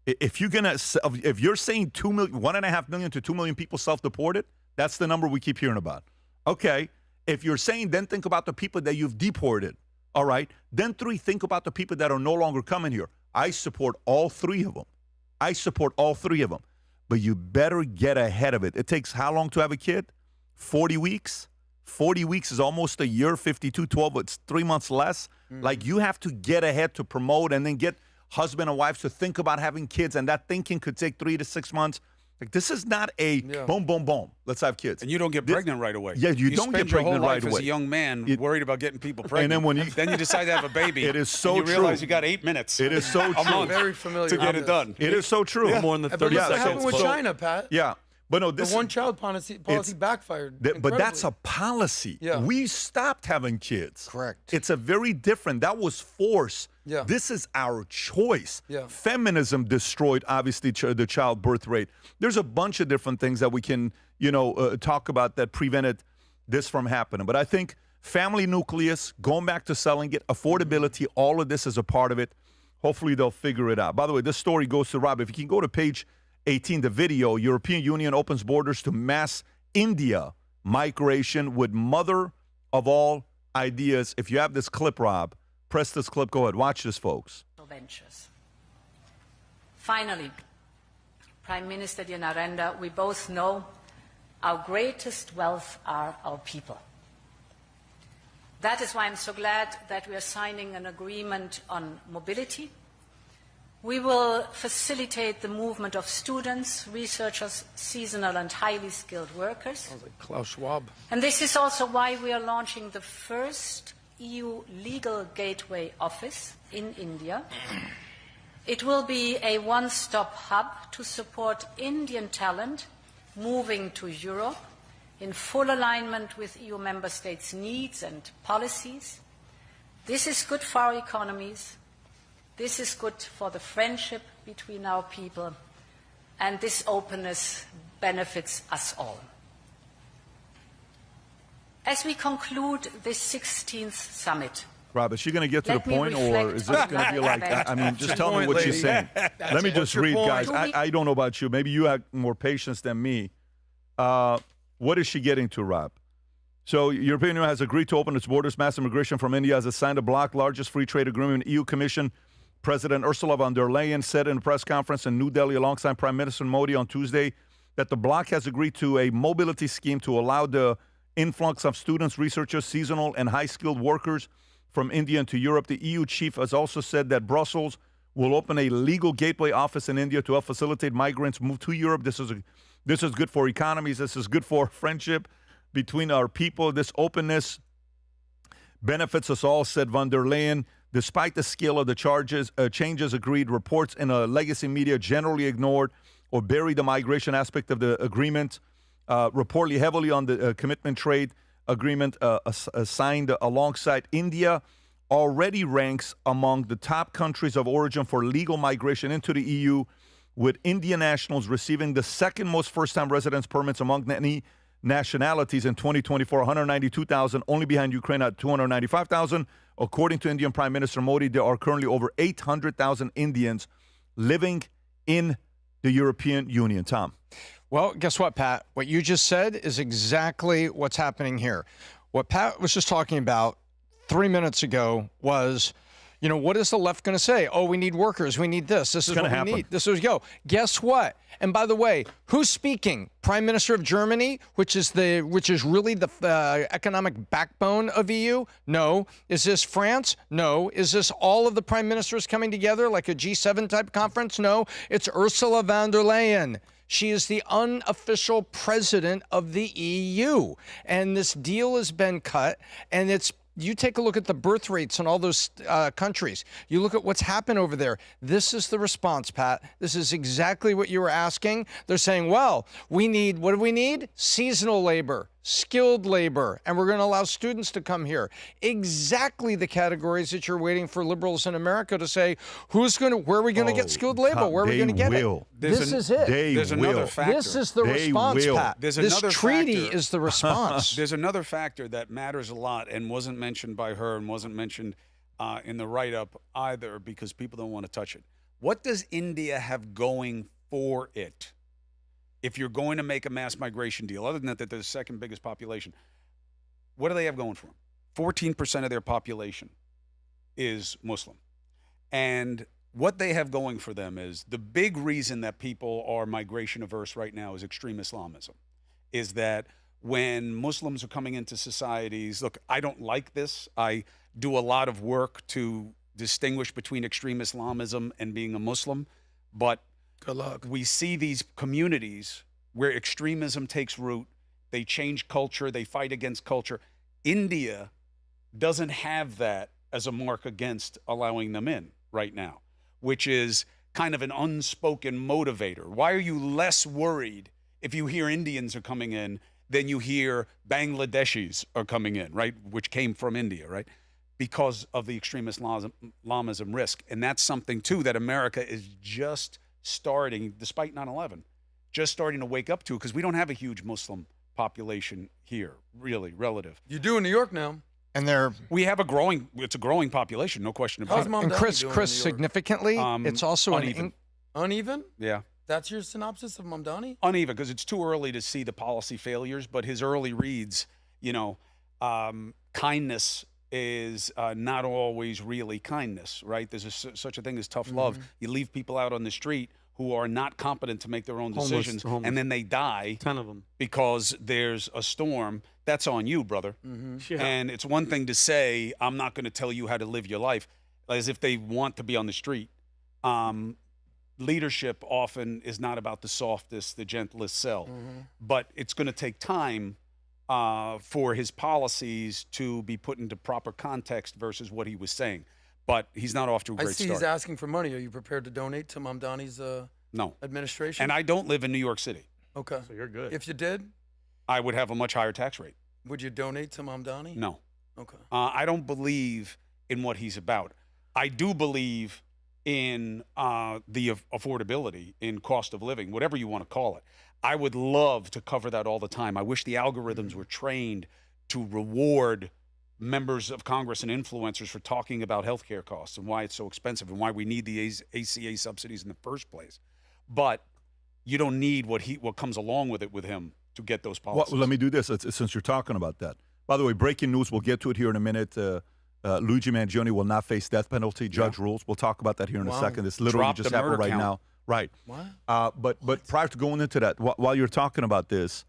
If you're saying 1.5 million to 2 million people self-deported, that's the number we keep hearing about. Okay. If you're saying, then think about the people that you've deported. All right. Then think about the people that are no longer coming here. I support all three of them. But you better get ahead of it. It takes how long to have a kid? 40 weeks? 40 weeks is almost a year, 52, 12, it's 3 months less. Like, you have to get ahead to promote and then get husband and wife to think about having kids, and that thinking could take 3 to 6 months. Like, this is not a boom, boom, boom. Let's have kids. And you don't get pregnant right away. Yeah, you don't get pregnant right away. You spend your whole life as a young man worried about getting people pregnant. And then you decide to have a baby. It is so and true. You realize you got 8 minutes. It is so true. I'm very familiar to with get it done. It is so true. Yeah. More than 30 seconds. seconds. It happened with China, Pat. Yeah. But no, the one-child policy backfired. But that's a policy. Yeah. We stopped having kids. Correct. It's a very different. That was force. Yeah. This is our choice. Yeah. Feminism destroyed, obviously, the child birth rate. There's a bunch of different things that we can, talk about that prevented this from happening. But I think family nucleus, going back to selling it, affordability, all of this is a part of it. Hopefully they'll figure it out. By the way, this story goes to Rob. If you can go to page 18, the video, European Union opens borders to mass India migration with mother of all ideas. If you have this clip, Rob, press this clip. Go ahead. Watch this, folks. Ventures. Finally, Prime Minister Narendra, we both know our greatest wealth are our people. That is why I'm so glad that we are signing an agreement on mobility, We will facilitate the movement of students, researchers, seasonal and highly skilled workers. Sounds like Klaus Schwab. And this is also why we are launching the first EU legal gateway office in India. It will be a one-stop hub to support Indian talent moving to Europe in full alignment with EU member states' needs and policies. This is good for our economies. This is good for the friendship between our people. And this openness benefits us all. As we conclude this 16th summit, Rob, is she going to get to Let the me point, or reflect is this on going to be the like, event. I mean, just That's tell your me point, what she's lady. saying. That's Let me it. just What's your read, point? guys. I don't know about you. Maybe you have more patience than me. What is she getting to, Rob? So, European Union has agreed to open its borders. Mass immigration from India has signed a bloc largest free trade agreement. EU Commission President Ursula von der Leyen said in a press conference in New Delhi alongside Prime Minister Modi on Tuesday that the bloc has agreed to a mobility scheme to allow the influx of students, researchers, seasonal and high-skilled workers from India into Europe. The EU chief has also said that Brussels will open a legal gateway office in India to help facilitate migrants move to Europe. This is good for economies. This is good for friendship between our people. This openness benefits us all, said von der Leyen. Despite the scale of the changes agreed, reports in a legacy media generally ignored or buried the migration aspect of the agreement, reportedly heavily on the commitment trade agreement signed alongside India, already ranks among the top countries of origin for legal migration into the EU, with Indian nationals receiving the second most first-time residence permits among any nationalities in 2024, 192,000, only behind Ukraine at 295,000. According to Indian Prime Minister Modi, there are currently over 800,000 Indians living in the European Union. Tom. Well, guess what, Pat? What you just said is exactly what's happening here. What Pat was just talking about 3 minutes ago was, you know, what is the left going to say? Oh, we need workers. We need this. This is what we need. This is go. Guess what? And by the way, who's speaking? Prime Minister of Germany, which is really the economic backbone of EU? No. Is this France? No. Is this all of the prime ministers coming together like a G7 type conference? No. It's Ursula von der Leyen. She is the unofficial president of the EU. And this deal has been cut, and you take a look at the birth rates in all those countries. You look at what's happened over there. This is the response, Pat. This is exactly what you were asking. They're saying, well, what do we need? Seasonal labor, skilled labor, and we're going to allow students to come here. Exactly the categories that you're waiting for liberals in America to say, where are we going to get skilled labor? Where are we going to get it? This is it. There's another factor. This is the response, Pat. There's this another treaty factor. is the response. There's another factor that matters a lot and wasn't mentioned by her and wasn't mentioned in the write-up either, because people don't want to touch it. What does India have going for it? If you're going to make a mass migration deal, other than that they're the second biggest population, what do they have going for them? 14% of their population is Muslim. And what they have going for them is the big reason that people are migration averse right now is extreme Islamism, is that when Muslims are coming into societies, look, I don't like this. I do a lot of work to distinguish between extreme Islamism and being a Muslim, but good luck. We see these communities where extremism takes root. They change culture. They fight against culture. India doesn't have that as a mark against allowing them in right now, which is kind of an unspoken motivator. Why are you less worried if you hear Indians are coming in than you hear Bangladeshis are coming in, right? Which came from India, right? Because of the extreme Islamism risk. And that's something, too, that America is just starting, despite 9/11, just starting to wake up to, because we don't have a huge Muslim population here, really, relative. You do in New York now. And we have it's a growing population, no question about it. And Chris, significantly, it's also uneven. Yeah. That's your synopsis of Mamdani? Uneven, because it's too early to see the policy failures, but his early reads, kindness is not always really kindness, right? There's such a thing as tough love. You leave people out on the street who are not competent to make their own decisions, homeless. and then they die 10 of them because there's a storm. That's on you, brother. Yeah. And it's one thing to say, I'm not going to tell you how to live your life, as if they want to be on the street. leadership often is not about the softest, the gentlest sell, but it's going to take time for his policies to be put into proper context versus what he was saying. But he's not off to a great I see start. he's asking for money. Are you prepared to donate to Mamdani's No. administration? And I don't live in New York City. Okay. So you're good. If you did, I would have a much higher tax rate. would you donate to Mamdani? No. Okay. I don't believe in what he's about. I do believe in the affordability, in cost of living, whatever you want to call it. I would love to cover that all the time. I wish the algorithms were trained to reward members of Congress and influencers for talking about healthcare costs and why it's so expensive and why we need the ACA subsidies in the first place. But you don't need what comes along with it with him to get those policies. Well, let me do this since you're talking about that. By the way, breaking news, we'll get to it here in a minute. Luigi Mangione will not face death penalty. Judge rules. We'll talk about that here in a second. This literally Drop just the happened murder right count. now. Right. Wow. But prior to going into that, while you're talking about this,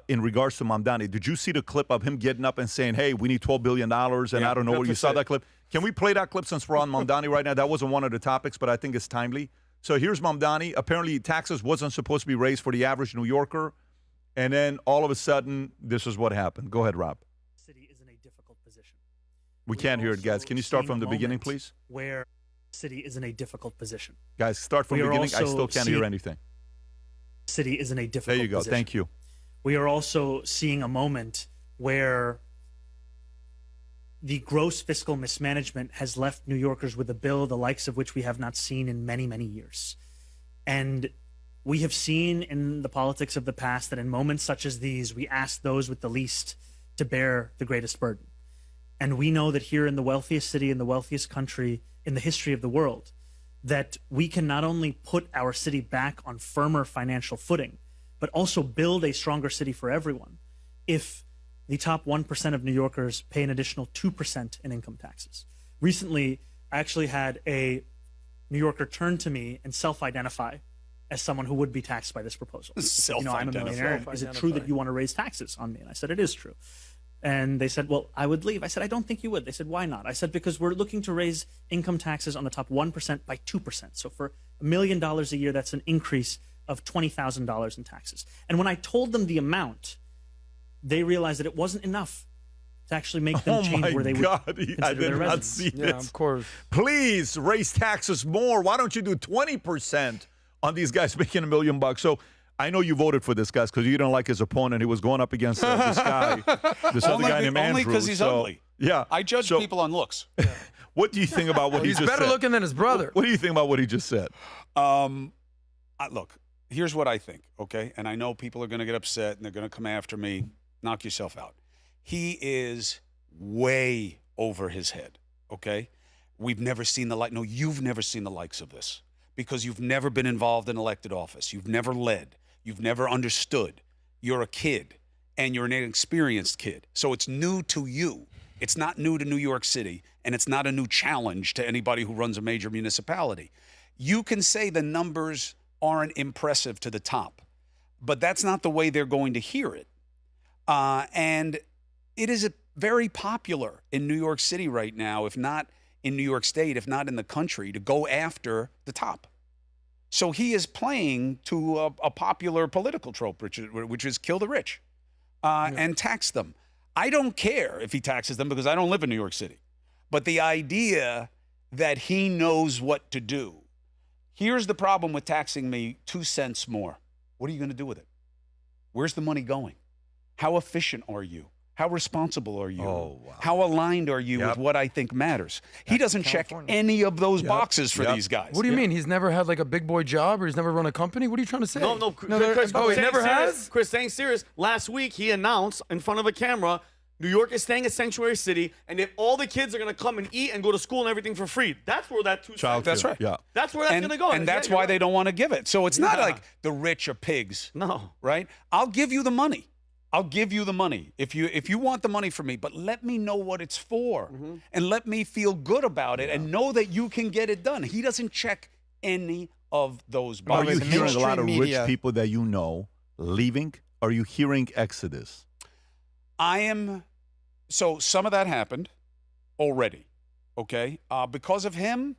in regards to Mamdani, did you see the clip of him getting up and saying, hey, we need $12 billion, and Yeah, I don't know where you saw deficit. that clip? Can we play that clip since we're on Mamdani right now? That wasn't one of the topics, but I think it's timely. So here's Mamdani. Apparently taxes wasn't supposed to be raised for the average New Yorker, and then all of a sudden, this is what happened. Go ahead, Rob. City is in a difficult position. We can't hear it, guys. Can you start from the beginning, please? Where city is in a difficult position. Guys, start from the beginning. I still can't hear anything. City is in a difficult There you go. position. Thank you. We are also seeing a moment where the gross fiscal mismanagement has left New Yorkers with a bill the likes of which we have not seen in many, many years. And we have seen in the politics of the past that in moments such as these, we ask those with the least to bear the greatest burden. And we know that here in the wealthiest city, in the wealthiest country in the history of the world, that we can not only put our city back on firmer financial footing, but also build a stronger city for everyone if the top 1% of New Yorkers pay an additional 2% in income taxes. Recently, I actually had a New Yorker turn to me and self-identify as someone who would be taxed by this proposal. You know, I'm a millionaire. Is it true that you want to raise taxes on me? And I said, it is true. And they said, well, I would leave. I said, I don't think you would. They said, why not? I said, because we're looking to raise income taxes on the top 1% by 2%. So for $1 million a year, that's an increase of $20,000 in taxes. And when I told them the amount, they realized that it wasn't enough to actually make them change where they would consider I did their not residence. see Yeah, this. of course. Please raise taxes more. Why don't you do 20% on these guys making $1 million? So I know you voted for this guy because you didn't like his opponent. He was going up against this guy, this other guy named Andrew. Only because he's ugly. Yeah. I judge people on looks. What do you think about what he He's just said? better looking than his brother. What do you think about what he just said? Look, here's what I think, okay? And I know people are going to get upset and they're going to come after me. Knock yourself out. He is way over his head, okay? We've never seen the like. No, you've never seen the likes of this because you've never been involved in elected office. You've never led. You've never understood. You're a kid, and you're an inexperienced kid. So it's new to you. It's not new to New York City, and it's not a new challenge to anybody who runs a major municipality. You can say the numbers aren't impressive to the top, but that's not the way they're going to hear it. And it is very popular in New York City right now, if not in New York State, if not in the country, to go after the top. So he is playing to a popular political trope, which is kill the rich and tax them. I don't care if he taxes them because I don't live in New York City. But the idea that he knows what to do. Here's the problem with taxing me 2 cents more. What are you going to do with it? Where's the money going? How efficient are you? How responsible are you? Oh, wow. How aligned are you with what I think matters? He doesn't check any of those boxes for these guys. What do you mean? He's never had like a big boy job or he's never run a company? What are you trying to say? No, Chris, oh, he never serious. has? Chris, staying serious. Last week, he announced in front of a camera, New York is staying a sanctuary city, and if all the kids are going to come and eat and go to school and everything for free, that's where that That's right. Yeah. That's where that's going to go. And that's why they don't want to give it. So it's not like the rich are pigs. No. Right? I'll give you the money. I'll give you the money if you want the money from me, but let me know what it's for and let me feel good about it and know that you can get it done. He doesn't check any of those Are boxes. you hearing a lot of rich people that you know leaving? Are you hearing exodus? So some of that happened already, okay? Because of him,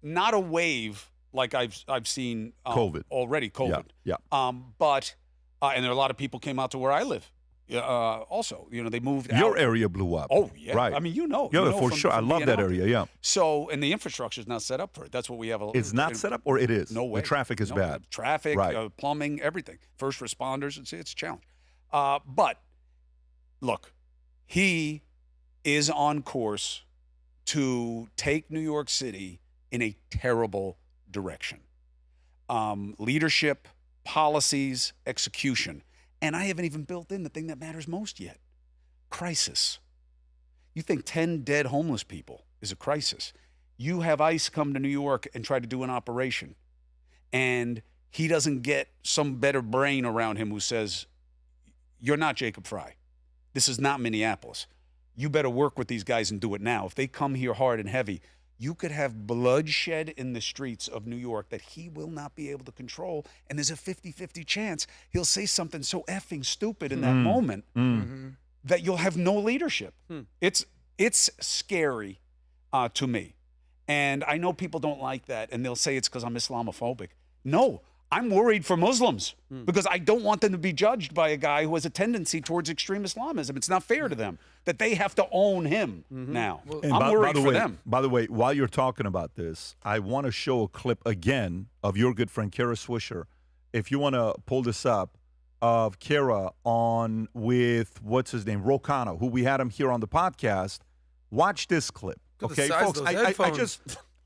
not a wave like I've seen COVID already. COVID. Yeah. But and there are a lot of people came out to where I live. Also, they moved. Your out. area blew up. Oh yeah, right. I mean, Yeah, for from, sure. I from love being that out area. there. Yeah. So, and the infrastructure is not set up for it. That's what we have. It's not set up, or it is. No way. The traffic is No, bad. Traffic, Right. Plumbing, everything. First responders. It's a challenge. But look, he is on course to take New York City in a terrible direction. Leadership, policies, execution. And I haven't even built in the thing that matters most yet. Crisis. You think 10 dead homeless people is a crisis. You have ICE come to New York and try to do an operation. And he doesn't get some better brain around him who says, you're not Jacob Fry. This is not Minneapolis. You better work with these guys and do it now. If they come here hard and heavy, you could have bloodshed in the streets of New York that he will not be able to control. And there's a 50-50 chance he'll say something so effing stupid in that moment that you'll have no leadership. It's scary to me. And I know people don't like that, and they'll say it's because I'm Islamophobic. No, I'm worried for Muslims because I don't want them to be judged by a guy who has a tendency towards extreme Islamism. It's not fair to them that they have to own him now. And I'm worried for them. By the way, while you're talking about this, I want to show a clip again of your good friend Kara Swisher. If you want to pull this up, of Kara on with, what's his name, Rokana, who we had him here on the podcast. Watch this clip. Okay, folks,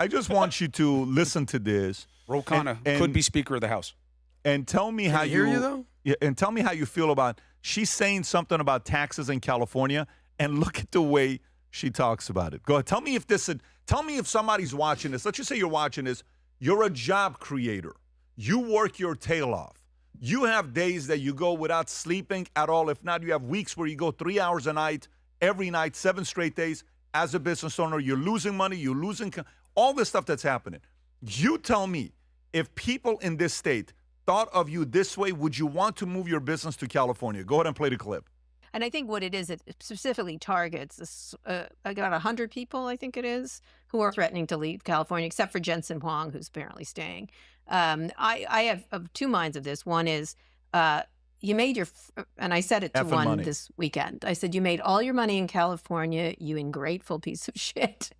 I just want you to listen to this. Rokana could be Speaker of the House. And tell me how hear you, though? Yeah, and tell me how you feel about, she's saying something about taxes in California, and look at the way she talks about it. Go ahead. Tell me if somebody's watching this. Let's just say you're watching this. You're a job creator. You work your tail off. You have days that you go without sleeping at all. If not, you have weeks where you go 3 hours a night, every night, 7 straight days. As a business owner, you're losing money, you're losing all this stuff that's happening. You tell me, if people in this state thought of you this way, would you want to move your business to California? Go ahead and play the clip. And I think what it is, it specifically targets this, about 100 people, I think it is, who are threatening to leave California, except for Jensen Huang, who's apparently staying. I have of two minds of this. One is you made your, and I said it to one money this weekend. I said, you made all your money in California, you ingrateful piece of shit.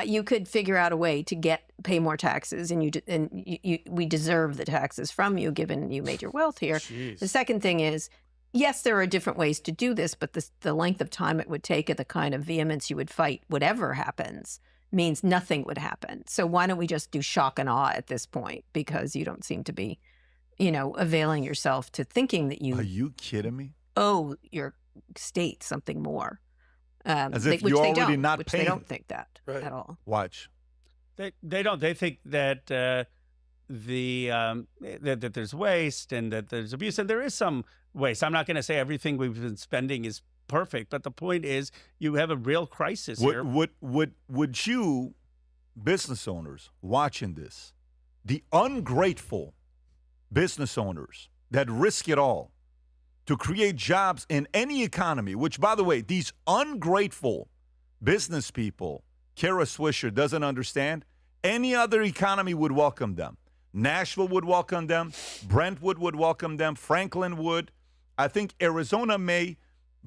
You could figure out a way to pay more taxes, and we deserve the taxes from you, given you made your wealth here. Jeez. The second thing is, yes, there are different ways to do this, but the length of time it would take and the kind of vehemence you would fight whatever happens means nothing would happen. So why don't we just do shock and awe at this point? Because you don't seem to be, availing yourself to thinking that you... Are you kidding me? ...owe your state something more. As if you're already not paying. They don't think that at all. Watch. They don't. They think that that there's waste and that there's abuse, and there is some waste. I'm not going to say everything we've been spending is perfect, but the point is you have a real crisis here. Would you, business owners watching this, the ungrateful business owners that risk it all to create jobs in any economy, which, by the way, these ungrateful business people, Kara Swisher doesn't understand, any other economy would welcome them. Nashville would welcome them. Brentwood would welcome them. Franklin would. I think Arizona may.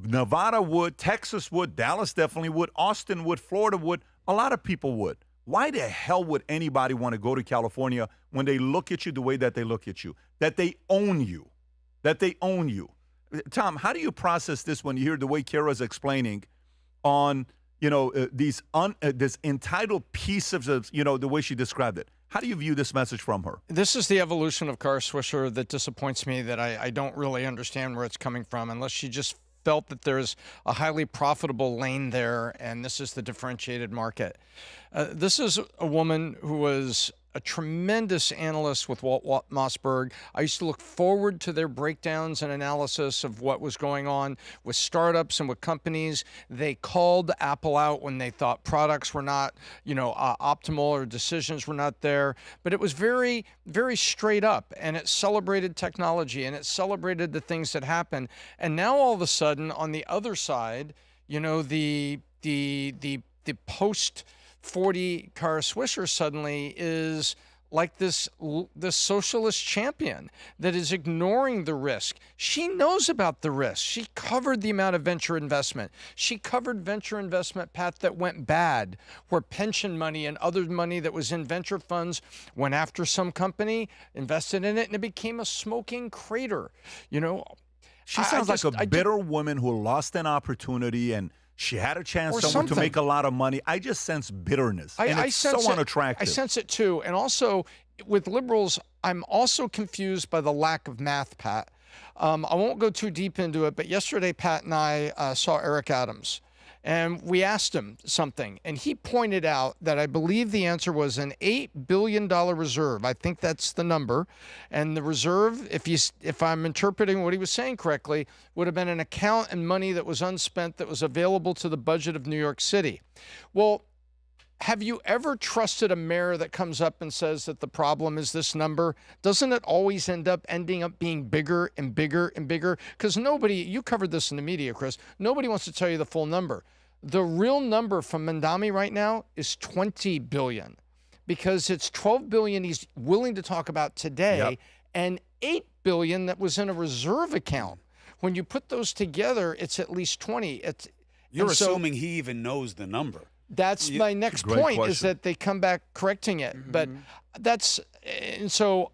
Nevada would. Texas would. Dallas definitely would. Austin would. Florida would. A lot of people would. Why the hell would anybody want to go to California when they look at you the way that they look at you? That they own you. That they own you. Tom, how do you process this when you hear the way Kara's explaining on, this entitled piece of, the way she described it? How do you view this message from her? This is the evolution of Kara Swisher that disappoints me, that I don't really understand where it's coming from, unless she just felt that there's a highly profitable lane there, and this is the differentiated market. This is a woman who was a tremendous analyst with Walt Mossberg. I used to look forward to their breakdowns and analysis of what was going on with startups and with companies. They called Apple out when they thought products were not, optimal or decisions were not there. But it was very, very straight up, and it celebrated technology, and it celebrated the things that happened. And now all of a sudden, on the other side, the post 40 car Swisher suddenly is like this socialist champion that is ignoring the risk. She knows about the risk. She covered the amount of venture investment. She covered venture investment, Pat, that went bad, where pension money and other money that was in venture funds went after some company, invested in it, and it became a smoking crater. You know, she sounds like a bitter woman who lost an opportunity and she had a chance somewhere to make a lot of money. I just sense bitterness, and it's so unattractive. I sense it too. And also, with liberals, I'm also confused by the lack of math, Pat. I won't go too deep into it, but yesterday, Pat and I saw Eric Adams, and we asked him something, and he pointed out that I believe the answer was an $8 billion reserve. I think that's the number. And the reserve, if I'm interpreting what he was saying correctly, would have been an account and money that was unspent that was available to the budget of New York City. Well, have you ever trusted a mayor that comes up and says that the problem is this number? Doesn't it always ending up being bigger and bigger and bigger? Because you covered this in the media, Chris, nobody wants to tell you the full number. The real number from Mamdani right now is $20 billion, because it's $12 billion he's willing to talk about today, and $8 billion that was in a reserve account. When you put those together, it's at least 20. You're assuming he even knows the number. That's my next point, is that they come back correcting it. But so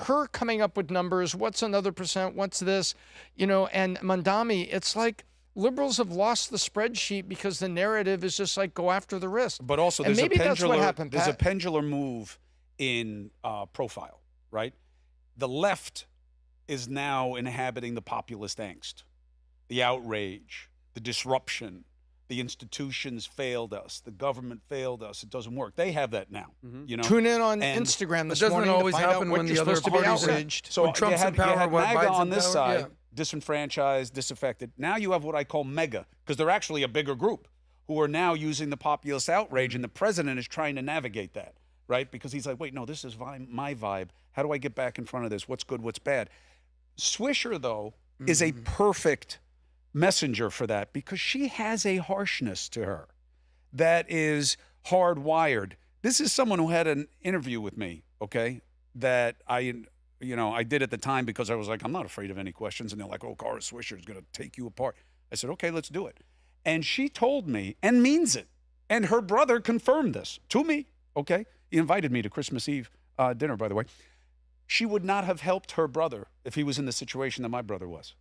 her coming up with numbers, what's another percent, what's this, and Mamdani, it's like liberals have lost the spreadsheet because the narrative is just like go after the risk. But also there's a pendular move in profile, right? The left is now inhabiting the populist angst, the outrage, the disruption. The institutions failed us. The government failed us. It doesn't work. They have that now. Tune in on Instagram this morning to find out what you're supposed to be outraged. So Trump's in power, you had MAGA on this side, disenfranchised, disaffected. Now you have what I call mega, because they're actually a bigger group who are now using the populist outrage, and the president is trying to navigate that, right? Because he's like, wait, no, this is my vibe. How do I get back in front of this? What's good? What's bad? Swisher, though, is a perfect messenger for that, because she has a harshness to her that is hardwired. This is someone who had an interview with me, okay, that I did at the time because I was like, I'm not afraid of any questions. And they're like, oh, Kara Swisher is going to take you apart. I said, okay, let's do it. And she told me, and means it, and her brother confirmed this to me, okay? He invited me to Christmas Eve dinner, by the way. She would not have helped her brother if he was in the situation that my brother was,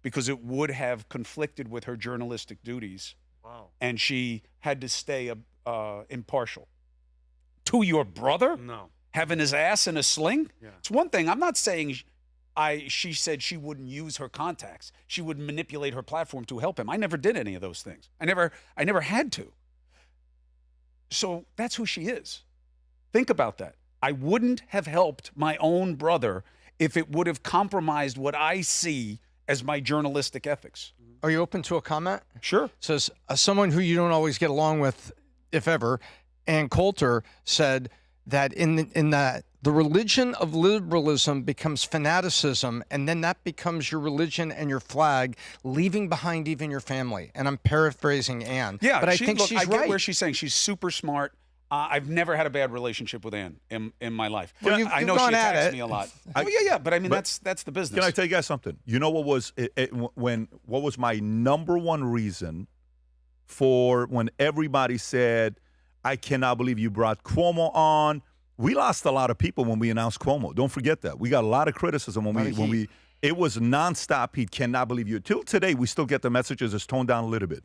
because it would have conflicted with her journalistic duties. Wow. And she had to stay impartial. To your brother? No. Having his ass in a sling? Yeah. It's one thing. I'm not saying she said she wouldn't use her contacts. She would manipulate her platform to help him. I never did any of those things. I never had to. So that's who she is. Think about that. I wouldn't have helped my own brother if it would have compromised what I see as my journalistic ethics. Are you open to a comment? Sure. Says someone who you don't always get along with, if ever, Ann Coulter, said that in the religion of liberalism becomes fanaticism, and then that becomes your religion and your flag, leaving behind even your family. And I'm paraphrasing Ann. Yeah, but I think she's right. I get where she's saying. She's super smart. I've never had a bad relationship with Ann in my life. Well, I know she attacks me a lot. Yeah, but I mean, that's the business. Can I tell you guys something? You know what was what was my number one reason for when everybody said, I cannot believe you brought Cuomo on? We lost a lot of people when we announced Cuomo. Don't forget that. We got a lot of criticism when we it was nonstop. He cannot believe you. Till today, we still get the messages. It's toned down a little bit.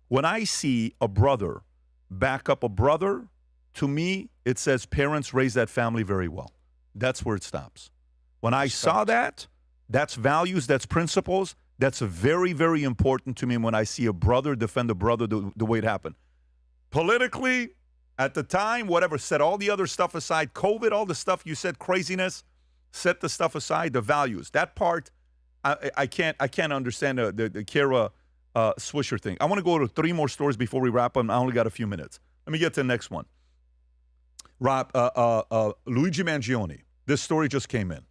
When I see a brother back up a brother, to me, it says parents raise that family very well. That's where it stops. When I saw that, that's values, that's principles. That's very, very important to me when I see a brother defend a brother the way it happened. Politically, at the time, whatever, set all the other stuff aside, COVID, all the stuff you said, craziness, set the stuff aside, the values. That part, I can't understand the Kara Swisher thing. I want to go to 3 more stories before we wrap up. I only got a few minutes. Let me get to the next one. Rob, Luigi Mangione. This story just came in.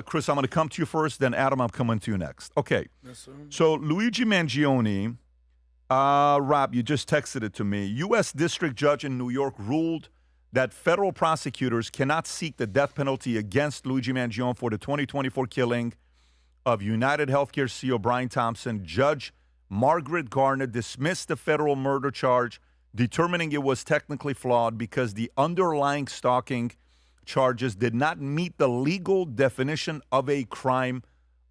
Chris, I'm going to come to you first. Then Adam, I'm coming to you next. Okay. Yes, sir. So Luigi Mangione Rob, you just texted it to me. U.S. District Judge in New York ruled that federal prosecutors cannot seek the death penalty against Luigi Mangione for the 2024 killing of United Healthcare CEO Brian Thompson. Judge Margaret Garner dismissed the federal murder charge, determining it was technically flawed because the underlying stalking charges did not meet the legal definition of a crime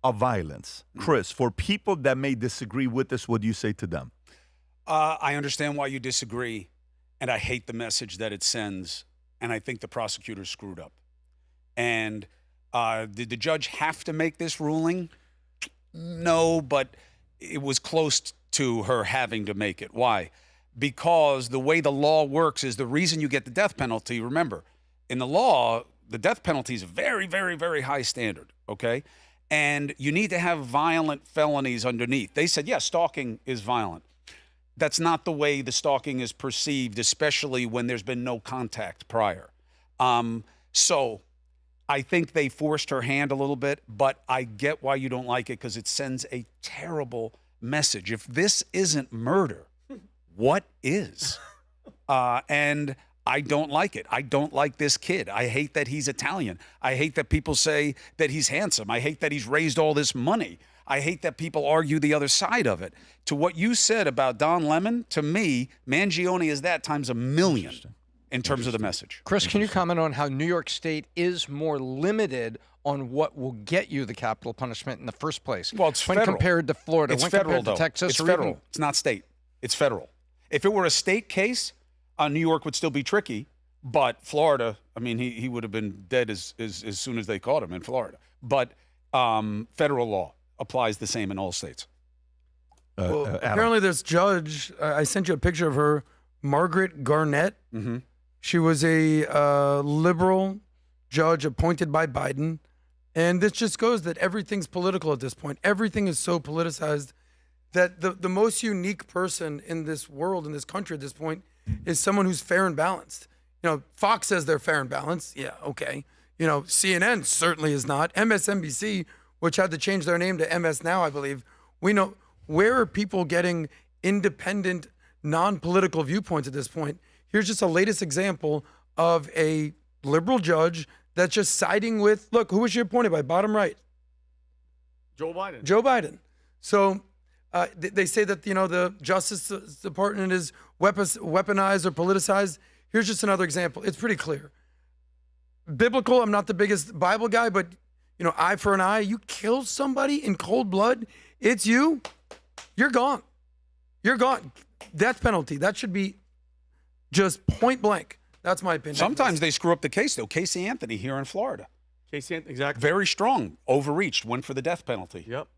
of violence. Chris, for people that may disagree with this, what do you say to them? I understand why you disagree, and I hate the message that it sends, and I think the prosecutor screwed up. And did the judge have to make this ruling? No, but it was close to her having to make it. Why? Because the way the law works is the reason you get the death penalty. Remember, in the law, the death penalty is a very, very, very high standard, okay? And you need to have violent felonies underneath. They said, yes, stalking is violent. That's not the way the stalking is perceived, especially when there's been no contact prior. So I think they forced her hand a little bit, but I get why you don't like it because it sends a terrible message. If this isn't murder, what is? And I don't like it. I don't like this kid. I hate that he's Italian. I hate that people say that he's handsome. I hate that he's raised all this money. I hate that people argue the other side of it. To what you said about Don Lemon, to me, Mangione is that times a million in terms of the message. Chris, can you comment on how New York State is more limited on what will get you the capital punishment in the first place? Well, it's when federal. compared to Florida, It's when federal, compared to though. Texas, It's or federal. even- It's not state. It's federal. If it were a state case, New York would still be tricky. But Florida, I mean, he would have been dead as soon as they caught him in Florida. But federal law applies the same in all states. Apparently, this judge, I sent you a picture of her, Margaret Garnett. Mm-hmm. She was a liberal judge appointed by Biden. And this just goes that everything's political at this point. Everything is so politicized that the most unique person in this world, in this country at this point, is someone who's fair and balanced. You know, Fox says they're fair and balanced. Yeah, okay. You know, CNN certainly is not. MSNBC, which had to change their name to MS Now, I believe. We know, where are people getting independent, non-political viewpoints at this point? Here's just a latest example of a liberal judge that's just siding with, look, who was she appointed by? Bottom right. Joe Biden. Joe Biden. So they say that, you know, the Justice Department is weaponized or politicized. Here's just another example. It's pretty clear. Biblical, I'm not the biggest Bible guy, but, you know, eye for an eye. You kill somebody in cold blood, it's you. You're gone. You're gone. Death penalty. That should be just point blank. That's my opinion. Sometimes they screw up the case, though. Casey Anthony here in Florida. Casey Anthony, exactly. Very strong. Overreached. Went for the death penalty. Yep.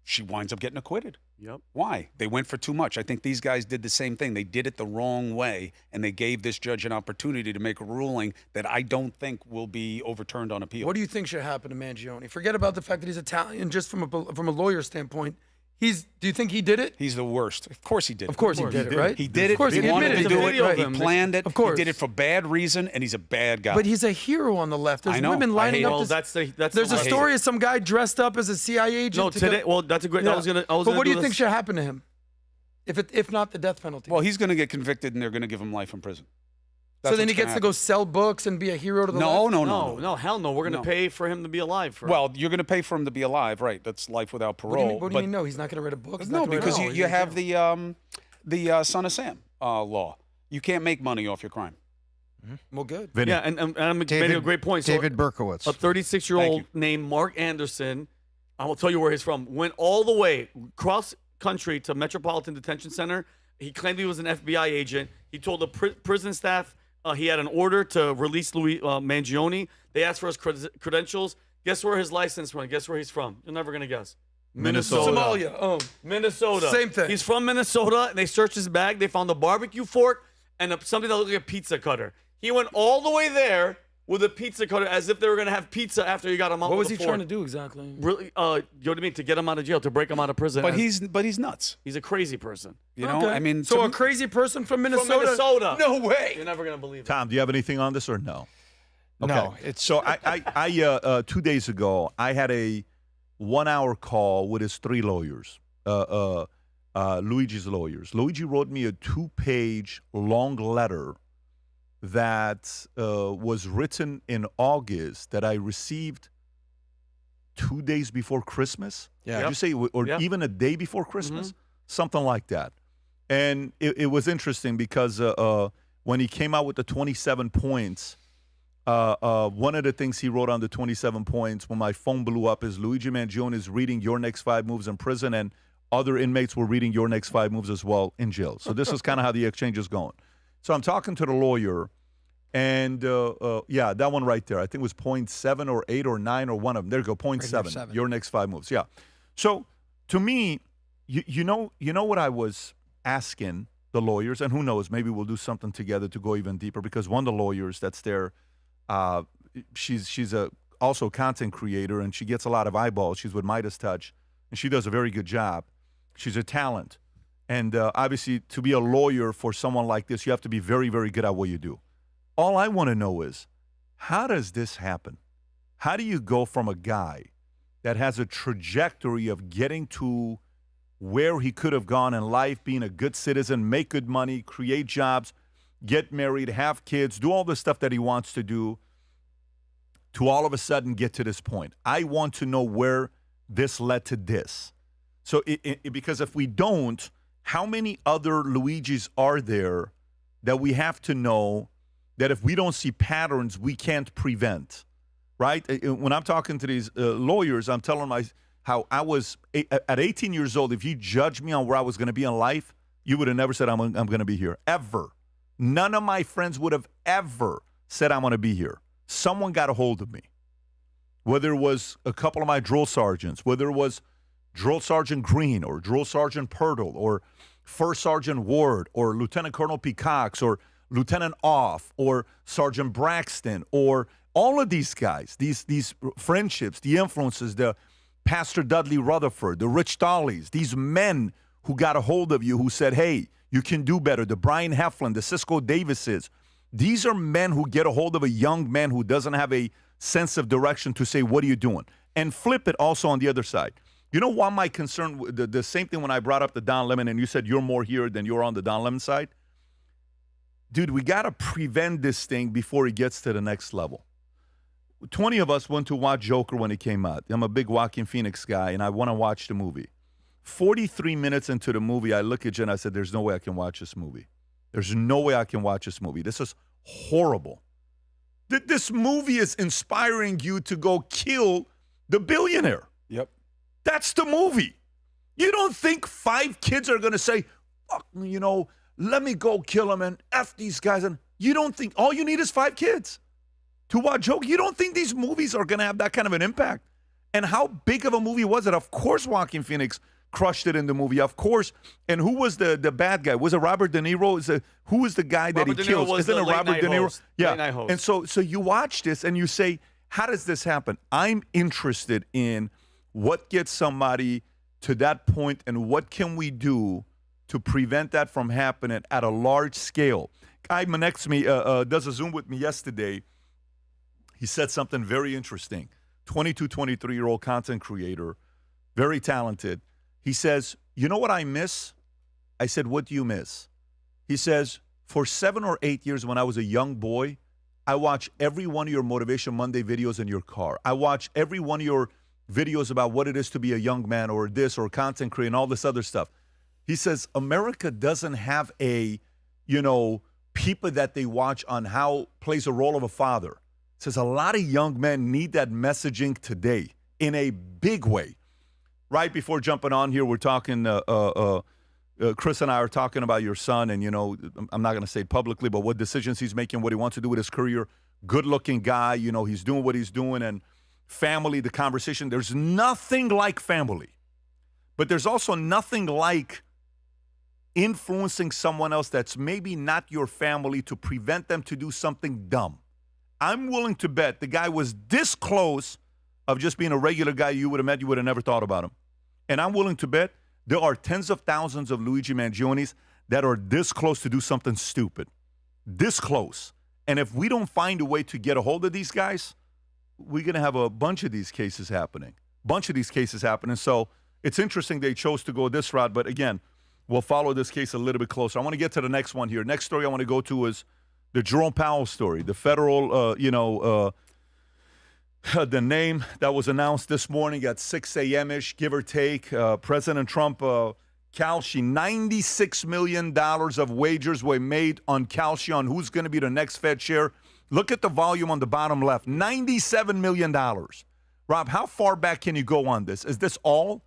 She winds up getting acquitted. Yep. Why? They went for too much. I think these guys did the same thing. They did it the wrong way, and they gave this judge an opportunity to make a ruling that I don't think will be overturned on appeal. What do you think should happen to Mangione? Forget about the fact that he's Italian. Just from a lawyer standpoint, do you think he did it? He's the worst. Of course he did it. Of course he did it, right? He did it. Of course He he wanted admitted to do it. it. Right. He planned it. Of course. He did it for bad reason, and he's a bad guy. But he's a hero on the left. There's I know. women lining up. That's There's a story of some guy dressed up as a CIA agent. No, today. Well, that's a great. Yeah. I was gonna. But what do you think should happen to him? If not the death penalty. Well, he's going to get convicted, and they're going to give him life in prison. So then he gets to go sell books and be a hero to the left? No, hell no. We're going to pay for him to be alive. Well, you're going to pay for him to be alive, right? That's life without parole. What do you mean no? He's not going to write a book? He's No, not gonna because write you have the Son of Sam law. You can't make money off your crime. Well, good. Yeah, and I'm making a great point. So David Berkowitz. A 36-year-old named Mark Anderson, I will tell you where he's from, went all the way cross country to Metropolitan Detention Center. He claimed he was an FBI agent. He told the prison staff he had an order to release Luigi Mangione. They asked for his credentials. Guess where his license went? Guess where he's from? You're never going to guess. Minnesota. Somalia. Oh. Minnesota. Same thing. He's from Minnesota, and they searched his bag. They found a barbecue fork and something that looked like a pizza cutter. He went all the way there with a pizza cutter as if they were going to have pizza after he got him out. What was with he a fork. trying to do exactly? Really, you know what I mean? To get him out of jail, to break him out of prison. But he's nuts. He's a crazy person. You know, I mean, so a crazy person from Minnesota? Minnesota. No way. You're never gonna believe it. Tom, do you have anything on this or no? No, so I 2 days ago I had a 1 hour call with his 3 lawyers. Luigi's lawyers. Luigi wrote me a 2-page long letter that was written in August that I received 2 days before Christmas. Yeah. Did you say, or Yeah. even a day before Christmas? Something like that. And it was interesting because when he came out with the 27 points, one of the things he wrote on the 27 points when my phone blew up is Luigi Mangione is reading your next 5 moves in prison, and other inmates were reading your next 5 moves as well in jail. So this is kind of how the exchange is going. So I'm talking to the lawyer, and yeah, that one right there. I think it was 0.7 or 8 or 9 or one of them. There you go, 0.7. Your next 5 moves. Yeah. So to me, you know what I was asking the lawyers, and who knows, maybe we'll do something together to go even deeper, because one of the lawyers that's there, she's also a content creator, and she gets a lot of eyeballs. She's with Midas Touch, and she does a very good job. She's a talent. And obviously, to be a lawyer for someone like this, you have to be very, very good at what you do. All I want to know is, how does this happen? How do you go from a guy that has a trajectory of getting to where he could have gone in life, being a good citizen, make good money, create jobs, get married, have kids, do all the stuff that he wants to do, to all of a sudden get to this point? I want to know where this led to this. So because if we don't, how many other Luigis are there that we have to know that if we don't see patterns, we can't prevent, right? When I'm talking to these lawyers, I'm telling them how I was, at 18 years old, if you judged me on where I was going to be in life, you would have never said I'm going to be here, ever. None of my friends would have ever said I'm going to be here. Someone got a hold of me, whether it was a couple of my drill sergeants, whether it was Drill Sergeant Green or Drill Sergeant Purtle or First Sergeant Ward or Lieutenant Colonel Peacocks or Lieutenant Off or Sergeant Braxton, or all of these guys, these friendships, the influences, the Pastor Dudley Rutherford, the Rich Dollies, these men who got a hold of you, who said, hey, you can do better, the Brian Heflin, the Cisco Davises. These are men who get a hold of a young man who doesn't have a sense of direction to say, what are you doing? And flip it also on the other side. You know why my concern, the same thing when I brought up the Don Lemon and you said you're more here than you're on the Don Lemon side? Dude, we got to prevent this thing before it gets to the next level. 20 of us went to watch Joker when it came out. I'm a big Joaquin Phoenix guy, and I want to watch the movie. 43 minutes into the movie, I look at Jen, I said, there's no way I can watch this movie. There's no way I can watch this movie. This is horrible. This movie is inspiring you to go kill the billionaire. Yep. That's the movie. You don't think 5 kids are going to say, fuck, let me go kill him and F these guys. And you don't think all you need is 5 kids to watch Joker. You don't think these movies are going to have that kind of an impact? And how big of a movie was it? Of course, Joaquin Phoenix crushed it in the movie. Of course. And who was the bad guy? Was it Robert De Niro? Who was the guy that he kills? Isn't it Robert De Niro? Yeah. And so you watch this and you say, how does this happen? I'm interested in what gets somebody to that point and what can we do to prevent that from happening at a large scale. Guy next to me does a Zoom with me yesterday. He said something very interesting. 22, 23-year-old content creator, very talented. He says, you know what I miss? I said, what do you miss? He says, for 7 or 8 years when I was a young boy, I watched every one of your Motivation Monday videos in your car. I watched every one of your videos about what it is to be a young man or this or content creator and all this other stuff. He says, America doesn't have people that they watch on how plays a role of a father. Says a lot of young men need that messaging today in a big way. Right before jumping on here, we're talking, Chris and I are talking about your son, and, I'm not going to say it publicly, but what decisions he's making, what he wants to do with his career. Good-looking guy, he's doing what he's doing, and family, the conversation. There's nothing like family, but there's also nothing like influencing someone else that's maybe not your family to prevent them to do something dumb. I'm willing to bet the guy was this close of just being a regular guy you would have met, you would have never thought about him. And I'm willing to bet there are tens of thousands of Luigi Mangiones that are this close to do something stupid. This close. And if we don't find a way to get a hold of these guys, we're going to have a bunch of these cases happening. So it's interesting they chose to go this route. But again, We'll follow this case a little bit closer. I want to get to the next one here. Next story I want to go to is the Jerome Powell story. The federal, the name that was announced this morning at 6 a.m.-ish, give or take. President Trump, Kalshi, $96 million of wagers were made on Kalshi on who's going to be the next Fed chair. Look at the volume on the bottom left, $97 million. Rob, how far back can you go on this? Is this all?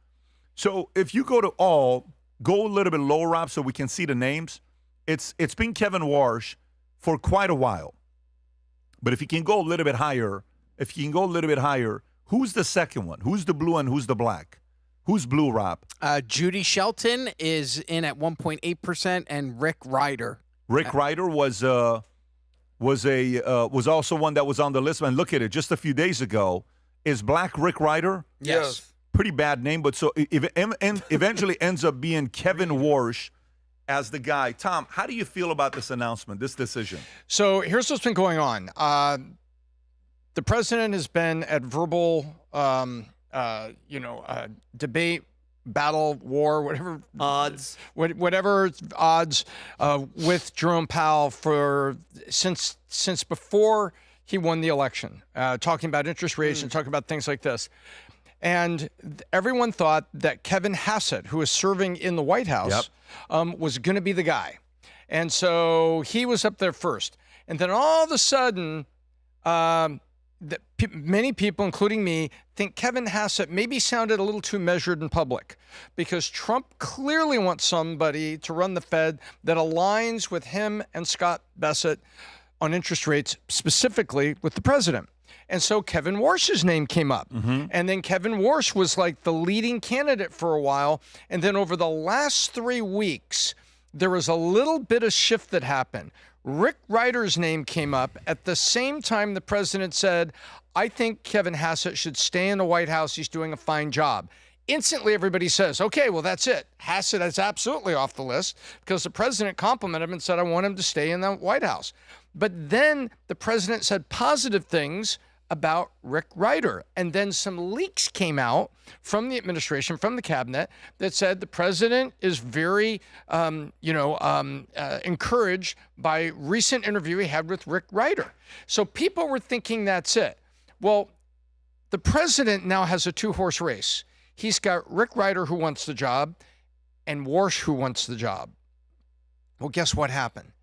So if you go to all, go a little bit lower, Rob, so we can see the names. It's been Kevin Warsh for quite a while. But if you can go a little bit higher, who's the second one? Who's the blue and who's the black? Who's blue, Rob? Judy Shelton is in at 1.8%, and Rick Ryder. Rick Ryder was also one that was on the list. And look at it, just a few days ago. Is Black Rick Ryder? Yes. Pretty bad name, but so eventually ends up being Kevin Warsh as the guy. Tom, how do you feel about this announcement, this decision? So here's what's been going on. The president has been at verbal, debate, battle, war, whatever odds with Jerome Powell since before he won the election, talking about interest rates and talking about things like this. And everyone thought that Kevin Hassett, who is serving in the White House, was going to be the guy. And so he was up there first. And then all of a sudden, many people, including me, think Kevin Hassett maybe sounded a little too measured in public because Trump clearly wants somebody to run the Fed that aligns with him and Scott Bessent on interest rates, specifically with the president. And so Kevin Warsh's name came up. And then Kevin Warsh was like the leading candidate for a while. And then over the last 3 weeks, there was a little bit of shift that happened. Rick Ryder's name came up at the same time the president said, I think Kevin Hassett should stay in the White House. He's doing a fine job. Instantly, everybody says, okay, well, that's it. Hassett is absolutely off the list because the president complimented him and said, I want him to stay in the White House. But then the president said positive things about Rick Ryder. And then some leaks came out from the administration, from the cabinet, that said the president is very, encouraged by recent interview he had with Rick Ryder. So people were thinking that's it. Well, the president now has a two-horse race. He's got Rick Ryder, who wants the job, and Warsh, who wants the job. Well, guess what happened?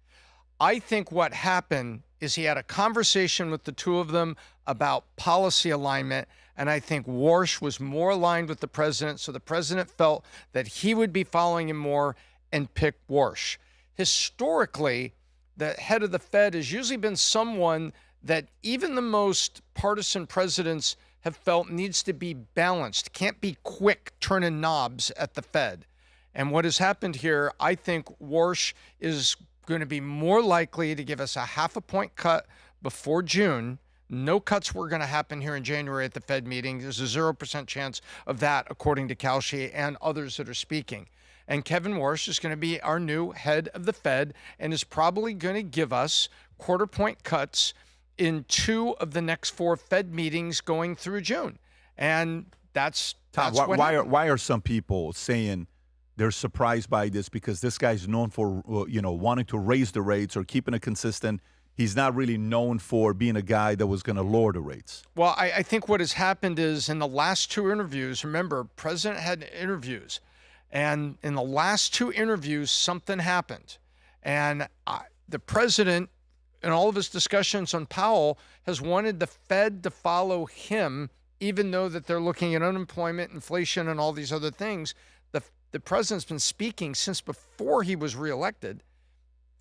I think what happened is he had a conversation with the two of them about policy alignment, and I think Warsh was more aligned with the president, so the president felt that he would be following him more and pick Warsh. Historically, the head of the Fed has usually been someone that even the most partisan presidents have felt needs to be balanced, can't be quick turning knobs at the Fed. And what has happened here, I think Warsh is going to be more likely to give us a 0.5 point cut before June. No cuts were going to happen here in January at the Fed meeting. There's a 0% chance of that, according to Kalshi and others that are speaking. And Kevin Warsh is going to be our new head of the Fed and is probably going to give us 0.25 point cuts in 2 of the next 4 Fed meetings going through June. And that's why are some people saying they're surprised by this? Because this guy's known for wanting to raise the rates or keeping it consistent. He's not really known for being a guy that was going to lower the rates. Well, I think what has happened is in the last 2 interviews, remember, President had interviews, and in the last 2 interviews, something happened. And the president, in all of his discussions on Powell, has wanted the Fed to follow him, even though that they're looking at unemployment, inflation, and all these other things. The president's been speaking since before he was reelected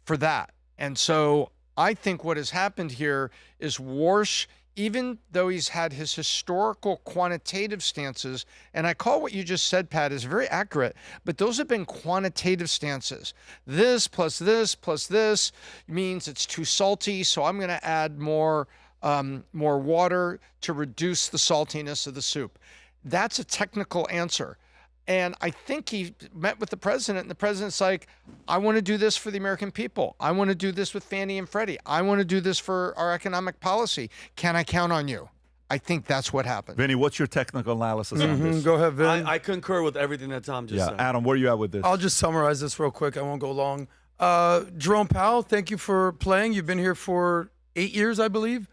for that. And so I think what has happened here is Warsh, even though he's had his historical quantitative stances, and I call what you just said, Pat, is very accurate, but those have been quantitative stances. This plus this plus this means it's too salty, so I'm going to add more water to reduce the saltiness of the soup. That's a technical answer. And I think he met with the president, and the president's like, I want to do this for the American people. I want to do this with Fannie and Freddie. I want to do this for our economic policy. Can I count on you? I think that's what happened. Vinny, what's your technical analysis on this? Go ahead, Vin. I concur with everything that Tom just said. Adam, where are you at with this? I'll just summarize this real quick. I won't go long. Jerome Powell, thank you for playing. You've been here for 8 years, I believe.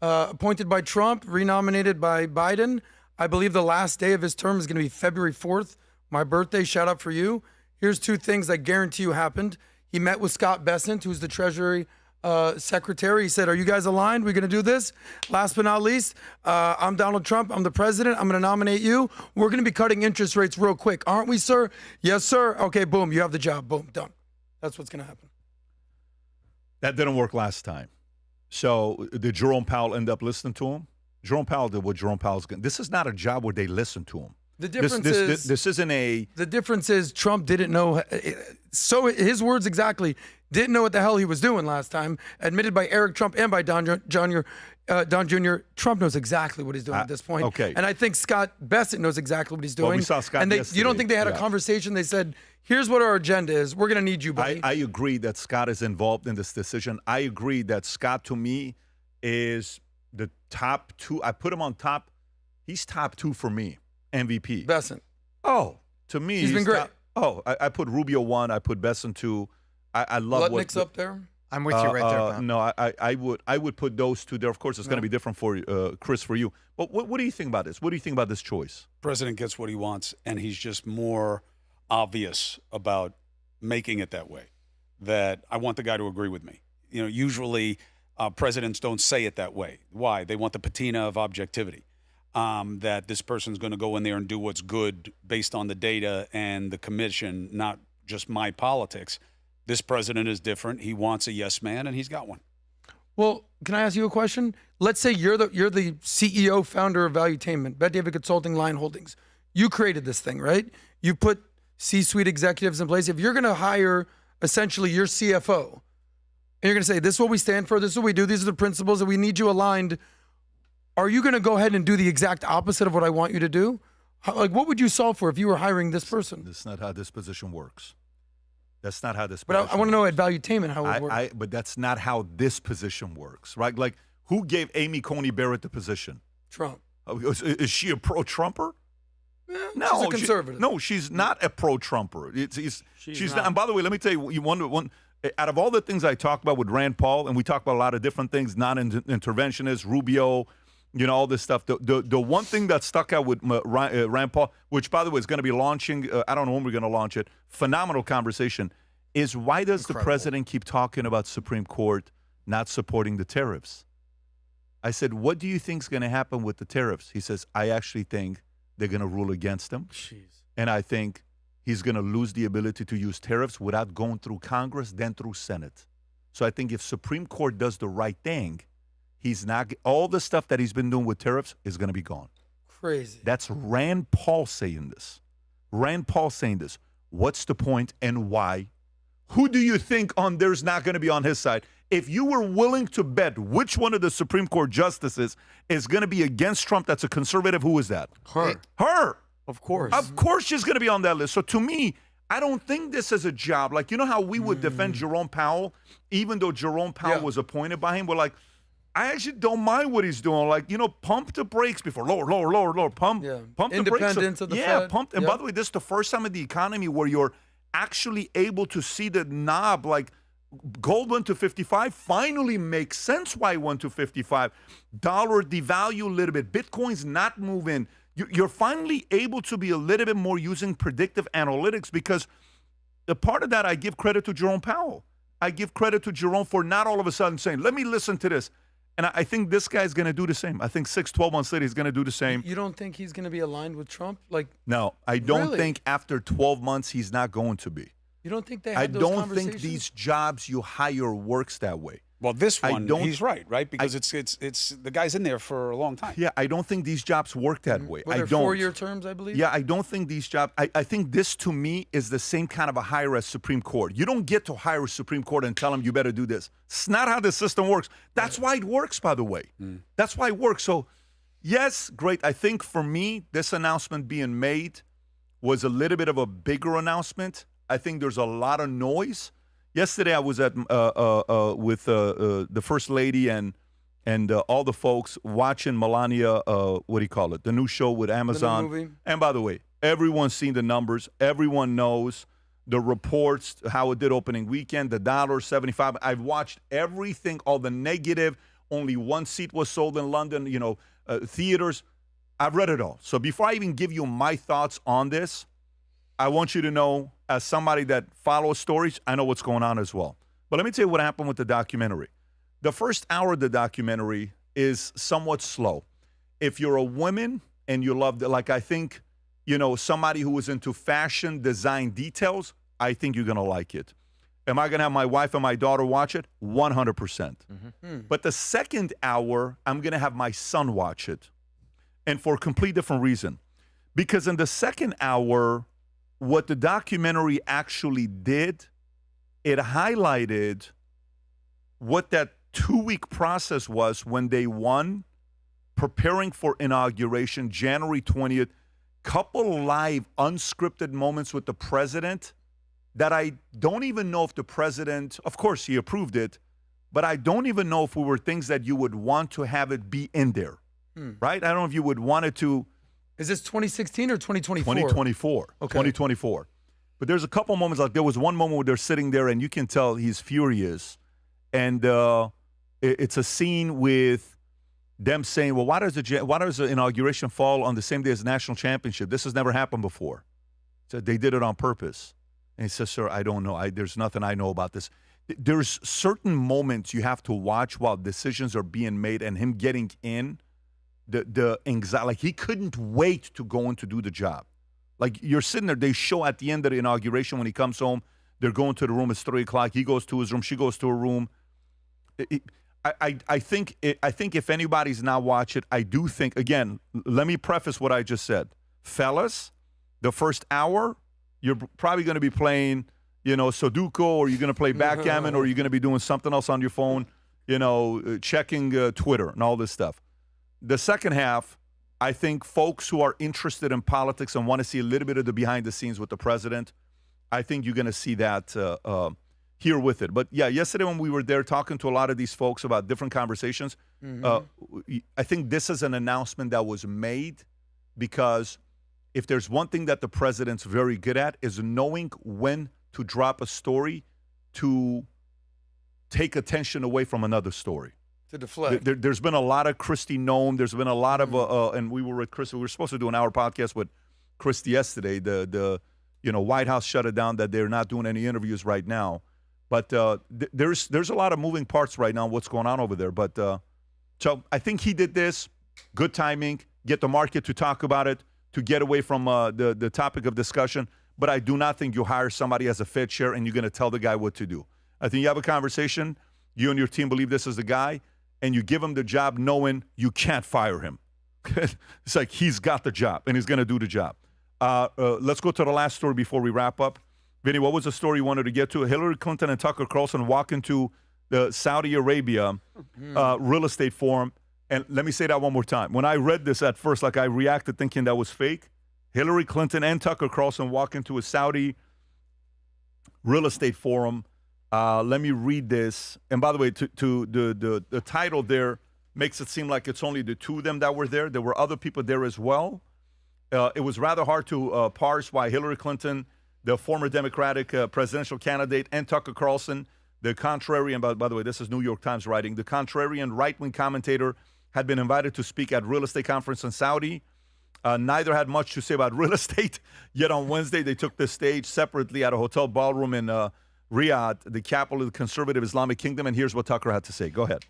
Appointed by Trump, renominated by Biden. I believe the last day of his term is going to be February 4th, my birthday. Shout out for you. Here's 2 things I guarantee you happened. He met with Scott Bessent, who's the Treasury Secretary. He said, are you guys aligned? We're going to do this. Last but not least, I'm Donald Trump. I'm the president. I'm going to nominate you. We're going to be cutting interest rates real quick. Aren't we, sir? Yes, sir. Okay, boom. You have the job. Boom. Done. That's what's going to happen. That didn't work last time. So did Jerome Powell end up listening to him? Jerome Powell did what Jerome Powell's going to. This is not a job where they listen to him. The difference is this isn't a. The difference is Trump didn't know. So his words exactly, didn't know what the hell he was doing last time. Admitted by Eric Trump and by Don Jr. Trump knows exactly what he's doing at this point. Okay. And I think Scott Bessent knows exactly what he's doing. Well, we saw Scott and yesterday. You don't think they had a conversation? They said, "Here's what our agenda is. We're going to need you, buddy." I agree that Scott is involved in this decision. I agree that Scott, to me, is the top 2. I put him on top. He's top 2 for me. MVP. Bessent. Oh, to me, he's been great. I put Rubio 1. I put Bessent 2. I love Lutnick's up there. I'm with you right there. Bob. No, I would put those 2 there. Of course, it's going to be different for Chris, for you. But what do you think about this? What do you think about this choice? President gets what he wants, and he's just more obvious about making it that way. That I want the guy to agree with me. You know, usually presidents don't say it that way. Why? They want the patina of objectivity. That this person's going to go in there and do what's good based on the data and the commission, not just my politics. This president is different. He wants a yes man, and he's got one. Well, can I ask you a question? Let's say you're the CEO, founder of Valuetainment, Bet David Consulting, Line Holdings. You created this thing, right? You put C-suite executives in place. If you're going to hire essentially your CFO, and you're going to say, this is what we stand for, this is what we do, these are the principles, and we need you aligned, are you going to go ahead and do the exact opposite of what I want you to do? What would you solve for if you were hiring this person? That's not how this position works. That's not how this. But I want to know at Valuetainment how it works. But that's not how this position works, right? Like, who gave Amy Coney Barrett the position? Trump. Is she a pro-Trumper? No, she's a conservative. She's not a pro-Trumper. She's not. And by the way, let me tell you, one out of all the things I talked about with Rand Paul, and we talked about a lot of different things, non-interventionist, Rubio, you know, all this stuff. The one thing that stuck out with Rand Paul, which, by the way, is going to be launching, I don't know when we're going to launch it, phenomenal conversation, is why does the president keep talking about Supreme Court not supporting the tariffs? I said, what do you think is going to happen with the tariffs? He says, I actually think they're going to rule against him. Jeez. And I think he's going to lose the ability to use tariffs without going through Congress, then through Senate. So I think if Supreme Court does the right thing, he's not, all the stuff that he's been doing with tariffs is going to be gone. Crazy. That's Rand Paul saying this. Rand Paul saying this. What's the point and why? Who do you think on there's not going to be on his side? If you were willing to bet which one of the Supreme Court justices is going to be against Trump, that's a conservative, who is that? Her. Of course. Of course she's going to be on that list. So to me, I don't think this is a job. Like, you know how we would defend Jerome Powell, even though Jerome Powell was appointed by him? We're like, I actually don't mind what he's doing. Like, you know, pump the brakes before. Lower. Pump the brakes. Independence of the Fed. Pump. And by the way, this is the first time in the economy where you're actually able to see the knob, like gold went to 55, finally makes sense why it went to 55. Dollar devalue a little bit. Bitcoin's not moving. You're finally able to be a little bit more using predictive analytics, because the part of that I give credit to Jerome Powell. I give credit to Jerome for not all of a sudden saying, let me listen to this. And I think this guy's going to do the same. I think 12 months later, he's going to do the same. You don't think he's going to be aligned with Trump? No, I don't think after 12 months he's not going to be. You don't think they had those conversations? I don't think these jobs you hire works that way. Well, this one, he's right? Because it's the guy's in there for a long time. Yeah, I don't think these jobs work that way. Were there 4-year terms, I believe? Yeah, I don't think these jobs. I think this, to me, is the same kind of a hire as Supreme Court. You don't get to hire a Supreme Court and tell them you better do this. It's not how the system works. That's why it works, by the way. That's why it works. So, yes, great. I think for me, this announcement being made was a little bit of a bigger announcement. I think there's a lot of noise. Yesterday, I was at with the First Lady and and all the folks watching Melania, what do you call it? The new show with Amazon. movie. And by the way, everyone's seen the numbers. Everyone knows the reports, how it did opening weekend, the $1.75. I've watched everything, all the negative. Only one seat was sold in London, theaters. I've read it all. So before I even give you my thoughts on this, I want you to know, as somebody that follows stories, I know what's going on as well. But let me tell you what happened with the documentary. The first hour of the documentary is somewhat slow. If you're a woman and you love it, like I think, somebody who is into fashion, design details, I think you're going to like it. Am I going to have my wife and my daughter watch it? 100%. But the second hour, I'm going to have my son watch it. And for a complete different reason. Because in the second hour, what the documentary actually did, it highlighted what that 2-week process was when they won, preparing for inauguration, January 20th, couple live unscripted moments with the president that I don't even know if the president, of course he approved it, but I don't even know if it were things that you would want to have it be in there, right? I don't know if you would want it to. Is this 2016 or 2024? 2024. Okay. 2024. But there's a couple moments, like there was one moment where they're sitting there and you can tell he's furious. And it's a scene with them saying, well, why does the inauguration fall on the same day as the national championship? This has never happened before. So they did it on purpose. And he says, sir, I don't know. There's nothing I know about this. There's certain moments you have to watch while decisions are being made, and him getting in, the anxiety, like he couldn't wait to go in to do the job. Like you're sitting there, they show at the end of the inauguration when he comes home, they're going to the room, it's 3 o'clock, he goes to his room, she goes to her room. I think if anybody's not watched it, I do think, again, let me preface what I just said. Fellas, the first hour, you're probably going to be playing, Sudoku, or you're going to play backgammon, or you're going to be doing something else on your phone, checking Twitter and all this stuff. The second half, I think folks who are interested in politics and want to see a little bit of the behind the scenes with the president, I think you're going to see that here with it. But yeah, yesterday when we were there talking to a lot of these folks about different conversations, I think this is an announcement that was made because if there's one thing that the president's very good at is knowing when to drop a story to take attention away from another story. To deflect. There's been a lot of Christie Nome. There's been a lot of, and we were with Chris. We were supposed to do an hour podcast with Christie yesterday. The White House shut it down that they're not doing any interviews right now. But there's a lot of moving parts right now. What's going on over there? But so I think he did this. Good timing. Get the market to talk about it, to get away from the topic of discussion. But I do not think you hire somebody as a Fed chair and you're going to tell the guy what to do. I think you have a conversation. You and your team believe this is the guy, and you give him the job knowing you can't fire him. It's like he's got the job, and he's going to do the job. Let's go to the last story before we wrap up. Vinny, what was the story you wanted to get to? Hillary Clinton and Tucker Carlson walk into the Saudi Arabia real estate forum. And let me say that one more time. When I read this at first, I reacted thinking that was fake. Hillary Clinton and Tucker Carlson walk into a Saudi real estate forum. Let me read this. And by the way, to the title there makes it seem like it's only the two of them that were there. There were other people there as well. It was rather hard to parse why Hillary Clinton, the former Democratic presidential candidate, and Tucker Carlson, the contrarian, by the way, this is New York Times writing, the contrarian right-wing commentator had been invited to speak at real estate conference in Saudi. Neither had much to say about real estate, yet on Wednesday they took the stage separately at a hotel ballroom in Riyadh, the capital of the conservative Islamic kingdom, and here's what Tucker had to say. Go ahead.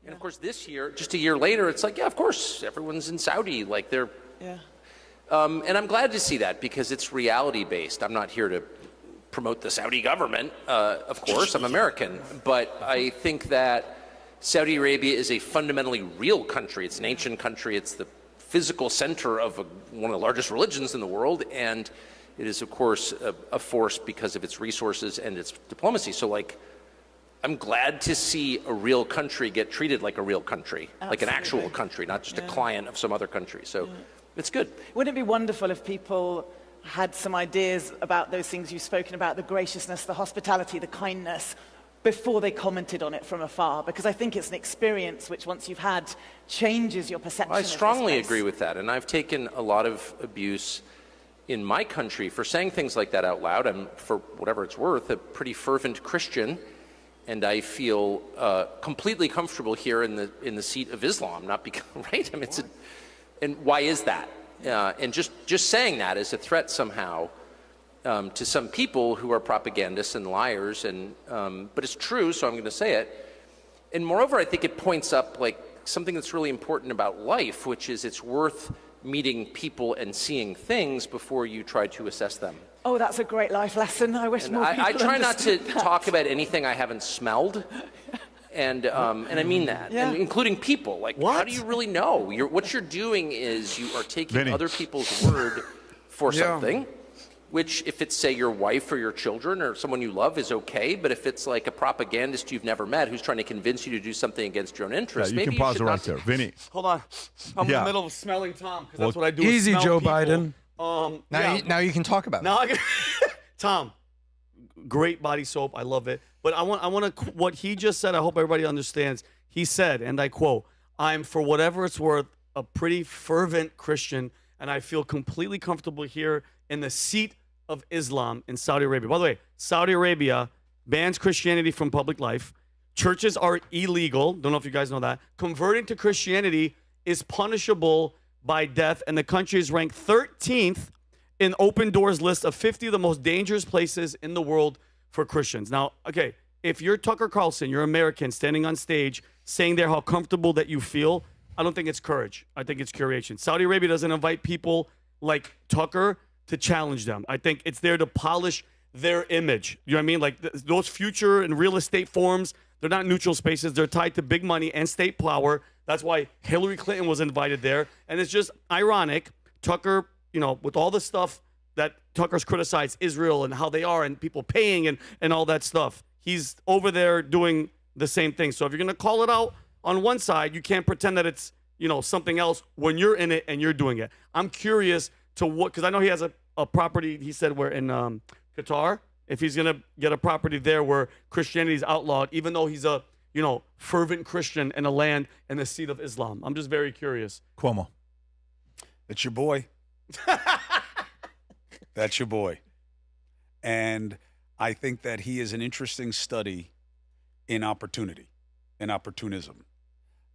And of course, this year, just a year later, it's like, yeah, of course, everyone's in Saudi, like they're... Yeah. And I'm glad to see that because it's reality-based. I'm not here to promote the Saudi government, of course, I'm American, but I think that Saudi Arabia is a fundamentally real country. It's an ancient country. It's the physical center of one of the largest religions in the world, and it is, of course, a force because of its resources and its diplomacy. So, I'm glad to see a real country get treated like a real country, like an actual country, not just a client of some other country. So it's good. Wouldn't it be wonderful if people had some ideas about those things you've spoken about, the graciousness, the hospitality, the kindness? before they commented on it from afar, because I think it's an experience which, once you've had, changes your perception. I strongly agree with that, and I've taken a lot of abuse in my country for saying things like that out loud. I'm, for whatever it's worth, a pretty fervent Christian, and I feel completely comfortable here in the seat of Islam. Not because right? I mean, and why is that? And just saying that is a threat somehow to some people who are propagandists and liars. And but it's true, so I'm going to say it. And moreover, I think it points up like something that's really important about life, which is it's worth meeting people and seeing things before you try to assess them. Oh, that's a great life lesson. I wish more people I try not to understood that. talk about anything I haven't smelled, and I mean that, and including people. Like, how do you really know? What you're doing is you are taking other people's word for something, which, if it's, say, your wife or your children or someone you love, is okay. But if it's like a propagandist you've never met who's trying to convince you to do something against your own interests, you maybe can pause should it right not there. Vinny. Hold on. I'm in the middle of smelling Tom, because that's what I do. is Easy, smell Joe people. Biden. Now you can talk about it. Now I can, Tom, great body soap. I love it. But I want to, what he just said, I hope everybody understands. He said, and I quote, "I'm, for whatever it's worth, a pretty fervent Christian, and I feel completely comfortable here in the seat of Islam in Saudi Arabia." By the way, Saudi Arabia bans Christianity from public life. Churches are illegal. Don't know if you guys know that. Converting to Christianity is punishable by death, and the country is ranked 13th in Open Doors list of 50 of the most dangerous places in the world for Christians. Now, okay, if you're Tucker Carlson, you're American, standing on stage saying there how comfortable that you feel, I don't think it's courage. I think it's curation. Saudi Arabia doesn't invite people like Tucker to challenge them. I think it's there to polish their image. You know what I mean? Like those future and real estate forums, they're not neutral spaces. They're tied to big money and state power. That's why Hillary Clinton was invited there. And it's just ironic. Tucker, you know, with all the stuff that Tucker's criticized Israel and how they are and people paying and all that stuff, he's over there doing the same thing. So if you're going to call it out on one side, you can't pretend that it's, you know, something else when you're in it and you're doing it. I'm curious to what, because I know he has a property, he said, where in Qatar, if he's going to get a property there where Christianity is outlawed, even though he's a, you know, fervent Christian in a land in the seat of Islam. I'm just very curious. Cuomo. It's your boy. That's your boy. And I think that he is an interesting study in opportunity, in opportunism.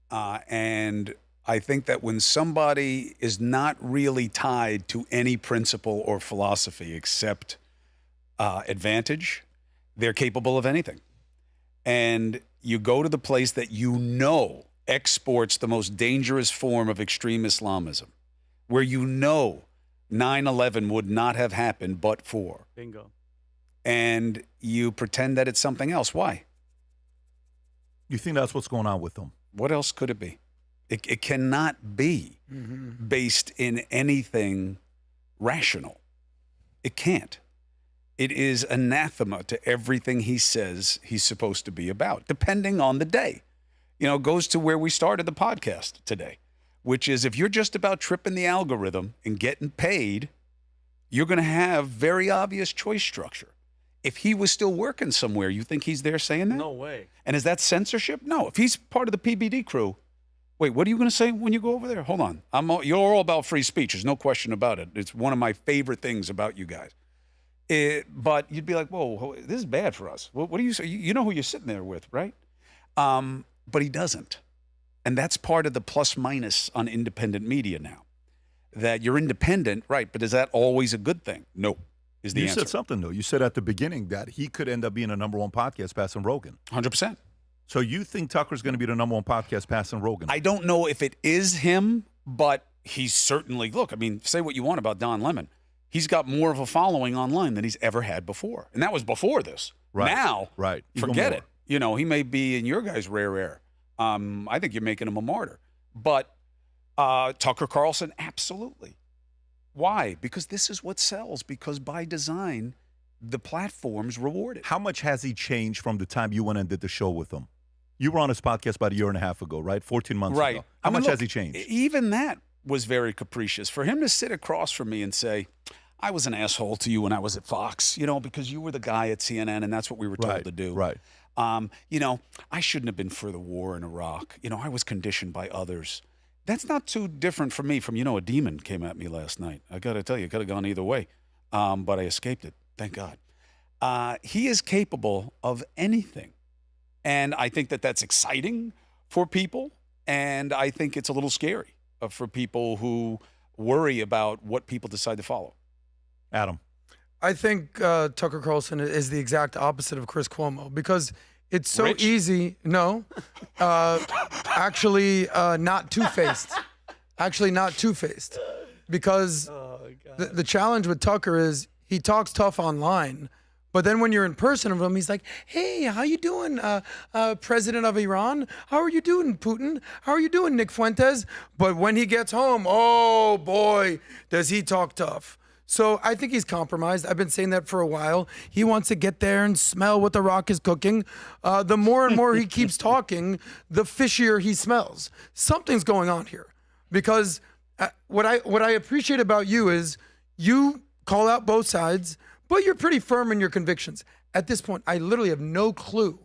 And I think that when somebody is not really tied to any principle or philosophy except advantage, they're capable of anything. And you go to the place that you know exports the most dangerous form of extreme Islamism, where you know 9/11 would not have happened but for. Bingo. And you pretend that it's something else. Why? You think that's what's going on with them? What else could it be? It cannot be based in anything rational. It can't. It is anathema to everything he says he's supposed to be about, depending on the day. You know, it goes to where we started the podcast today, which is if you're just about tripping the algorithm and getting paid, you're going to have very obvious choice structure. If he was still working somewhere, you think he's there saying that? No way. And is that censorship? No. If he's part of the PBD crew, wait, what are you going to say when you go over there? Hold on. You're all about free speech. There's no question about it. It's one of my favorite things about you guys. But you'd be like, whoa, this is bad for us. What do you say? You know who you're sitting there with, right? But he doesn't. And that's part of the plus minus on independent media now. That you're independent, right, but is that always a good thing? No, is the you answer. said something, though. You said at the beginning that he could end up being a #1 podcast passing Rogan. 100%. So you think Tucker's going to be the #1 podcast passing Rogan? I don't know if it is him, but he's certainly, look, I mean, say what you want about Don Lemon. He's got more of a following online than he's ever had before. And that was before this. Right. Now, right. Forget it. You know, he may be in your guys' rare air. I think you're making him a martyr. But Tucker Carlson, absolutely. Why? Because this is what sells. Because by design, the platforms reward it. How much has he changed from the time you went and did the show with him? You were on his podcast about 1.5 years ago, right? 14 months ago. How much has he changed? Even that was very capricious. For him to sit across from me and say, I was an asshole to you when I was at Fox, you know, because you were the guy at CNN and that's what we were told to do. Right. You know, I shouldn't have been for the war in Iraq. You know, I was conditioned by others. That's not too different from me from, you know, a demon came at me last night. I got to tell you, it could have gone either way. But I escaped it. Thank God. He is capable of anything. And I think that that's exciting for people. And I think it's a little scary for people who worry about what people decide to follow. Adam. I think Tucker Carlson is the exact opposite of Chris Cuomo because it's so easy. No, actually not two-faced. Actually not two-faced because the challenge with Tucker is he talks tough online, but then when you're in person with him, he's like, hey, how you doing, President of Iran? How are you doing, Putin? How are you doing, Nick Fuentes? But when he gets home, oh boy, does he talk tough. So I think he's compromised. I've been saying that for a while. He wants to get there and smell what The Rock is cooking. The more and more he keeps talking, the fishier he smells. Something's going on here. Because what I appreciate about you is you call out both sides, but you're pretty firm in your convictions. At this point, I literally have no clue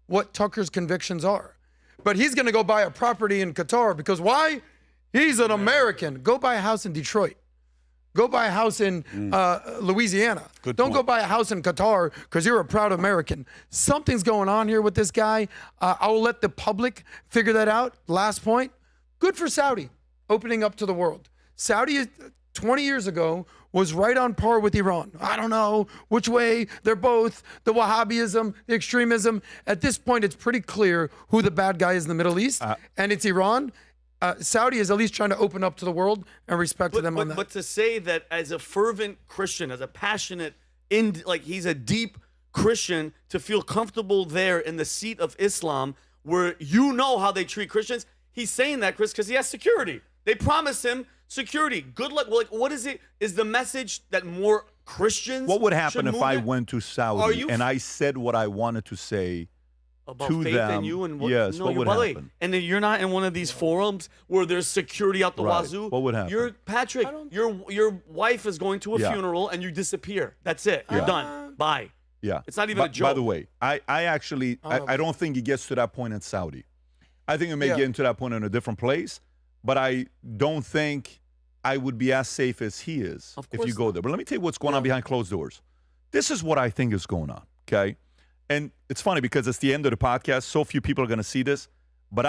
what Tucker's convictions are. But he's going to go buy a property in Qatar because why? He's an American. Go buy a house in Detroit. Go buy a house in Louisiana. Don't go buy a house in Qatar because you're a proud American. Something's going on here with this guy. I will let the public figure that out. Last point. Good for Saudi opening up to the world. Saudi, 20 years ago, was right on par with Iran. I don't know which way. They're both the Wahhabism, the extremism. At this point, it's pretty clear who the bad guy is in the Middle East, and it's Iran. Saudi is at least trying to open up to the world and respect to them on that. But to say that as a fervent Christian, as a passionate, he's a deep Christian, to feel comfortable there in the seat of Islam where you know how they treat Christians, he's saying that, Chris, because he has security. They promised him security. Good luck. Well, like, what is it? Is the message that more Christians What would happen if I there? went to Saudi and I said what I wanted to say about to faith them? and you and what, yes, no, what would by the way, happen? and then you're not in one of these forums where there's security out the Right. wazoo. What would happen? You're Patrick. Your wife is going to a Yeah. funeral and you disappear. That's it. You're Yeah. done. Bye. Yeah. It's not even a joke. By the way, I actually, I don't think it gets to that point in Saudi. I think it may get into that point in a different place, but I don't think I would be as safe as he is if you go there. But let me tell you what's going on behind closed doors. This is what I think is going on, okay? And it's funny because it's the end of the podcast. So few people are going to see this. But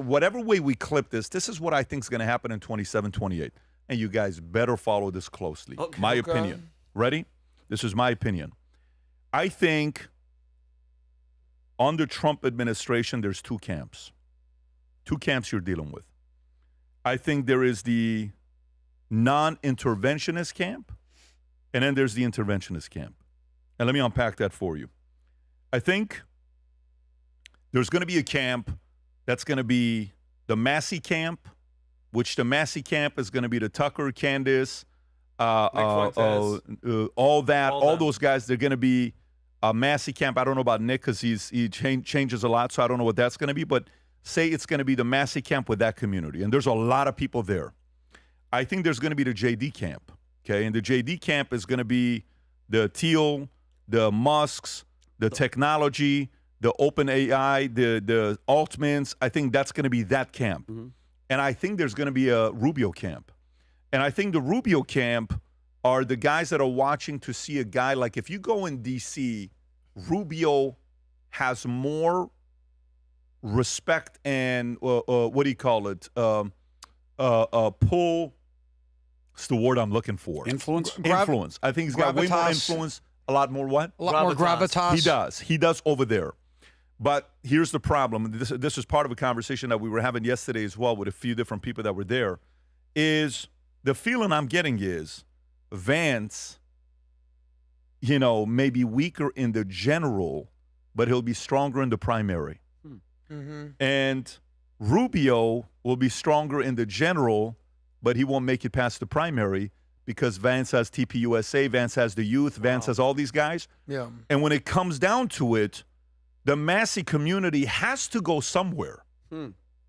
whatever way we clip this is what I think is going to happen in 27, 28. And you guys better follow this closely. Okay. My opinion. Ready? This is my opinion. I think under Trump administration, there's two camps. Two camps you're dealing with. I think there is the non-interventionist camp, and then there's the interventionist camp. And let me unpack that for you. I think there's going to be a camp that's going to be the Massey camp, which the Massey camp is going to be the Tucker, Candace, all those guys. They're going to be a Massey camp. I don't know about Nick because he changes a lot, so I don't know what that's going to be. But say it's going to be the Massey camp with that community, and there's a lot of people there. I think there's going to be the JD camp, okay? And the JD camp is going to be the Thiel, the Musks, the technology, the open AI, the Altmans. I think that's going to be that camp. Mm-hmm. And I think there's going to be a Rubio camp. And I think the Rubio camp are the guys that are watching to see a guy like if you go in D.C., Rubio has more respect and what do you call it? Pull. It's the word I'm looking for. Influence? Influence. I think he's got way more influence. A lot more what? A lot more gravitas. He does. He does over there. But here's the problem. This is part of a conversation that we were having yesterday as well with a few different people that were there, is the feeling I'm getting is Vance, may be weaker in the general, but he'll be stronger in the primary. Mm-hmm. And Rubio will be stronger in the general, but he won't make it past the primary because Vance has TPUSA, Vance has the youth, Vance has all these guys. Yeah. And when it comes down to it, the Massey community has to go somewhere.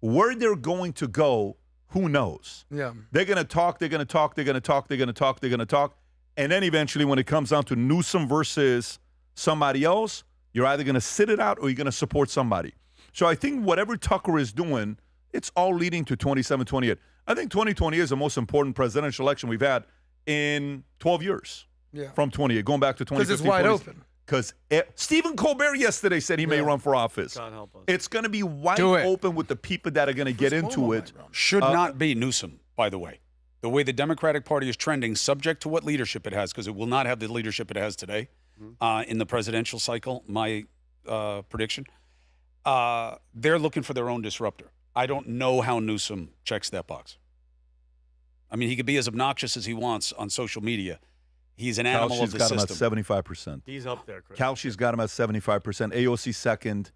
Where they're going to go, who knows? Yeah. They're going to talk, they're going to talk, they're going to talk, they're going to talk, they're going to talk. And then eventually when it comes down to Newsom versus somebody else, You're either going to sit it out or you're going to support somebody. So I think whatever Tucker is doing, it's all leading to 27, 28. I think 2020 is the most important presidential election we've had in 12 years. Yeah. From 28, going back to 2015. Because it's wide open. Because Stephen Colbert yesterday said he may run for office. God help us. It's going to be wide open with the people that are going to get into it. Should not be Newsom, by the way. The way the Democratic Party is trending, subject to what leadership it has, because it will not have the leadership it has today in the presidential cycle, my prediction. They're looking for their own disruptor. I don't know how Newsom checks that box. I mean, he could be as obnoxious as he wants on social media. He's an animal of the system. Kalshi's got him at 75%. He's up there, Chris. Kalshi's got him at 75%. AOC second.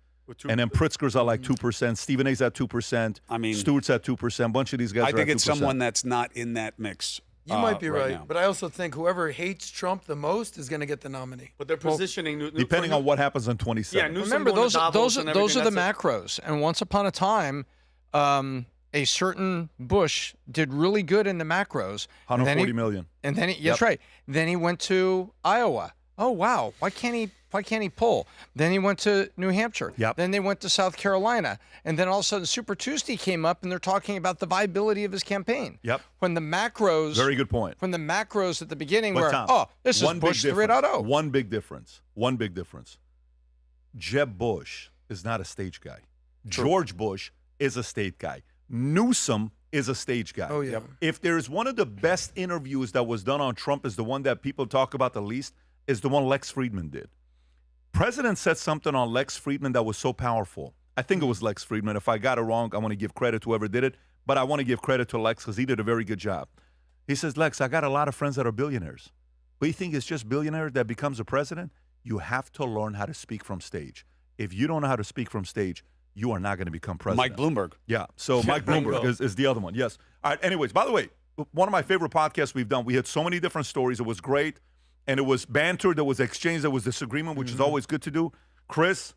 And then Pritzker's at like 2%. Stephen A's at 2%. I mean, Stewart's at 2%. A bunch of these guys are I at 2%. think it's someone that's not in that mix. You might be right, now. but I also think whoever hates Trump the most is going to get the nominee. But they're positioning depending on what happens on 27. Yeah, remember those are the macros. And once upon a time, a certain Bush did really good in the macros. 140 million. And then that's right. Then he went to Iowa. Oh wow, why can't he pull? Then he went to New Hampshire. Yep. Then they went to South Carolina. And then all of a sudden Super Tuesday came up and they're talking about the viability of his campaign. Yep. When the macros Very good point. When the macros at the beginning But were, Tom, this is Bush 3.0. One big difference. One big difference. Jeb Bush is not a stage guy. True. George Bush is a state guy. Newsom is a stage guy. Oh, yeah. If there's one of the best interviews that was done on Trump is the one that people talk about the least, is the one Lex Friedman did. President said something on Lex Friedman that was so powerful. I think it was Lex Friedman. If I got it wrong, I want to give credit to whoever did it, but I want to give credit to Lex because he did a very good job. He says, Lex, I got a lot of friends that are billionaires. But you think it's just billionaires that becomes a president? You have to learn how to speak from stage. If you don't know how to speak from stage, you are not going to become president. Mike Bloomberg. Yeah, so Mike Bloomberg is the other one, yes. All right, anyways, by the way, one of my favorite podcasts we've done, we had so many different stories. It was great, and it was banter, there was exchange, there was disagreement, which is always good to do. Chris,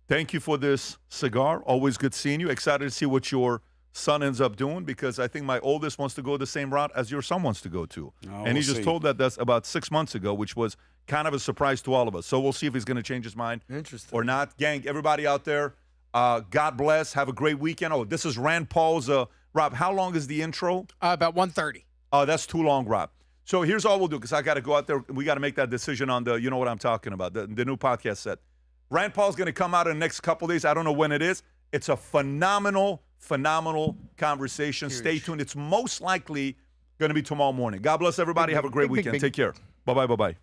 thank you for this cigar. Always good seeing you. Excited to see what your son ends up doing because I think my oldest wants to go the same route as your son wants to go to. And he just told us about 6 months ago, which was kind of a surprise to all of us. So we'll see if he's going to change his mind or not. Gang, everybody out there, God bless. Have a great weekend. Oh, this is Rand Paul's. Rob, how long is the intro? About 1:30. Oh, that's too long, Rob. So here's all we'll do because I got to go out there. We got to make that decision on the, you know what I'm talking about, the new podcast set. Rand Paul's going to come out in the next couple of days. I don't know when it is. It's a phenomenal conversation. Huge. Stay tuned. It's most likely going to be tomorrow morning. God bless everybody. Have a great weekend. Take care. Bye-bye.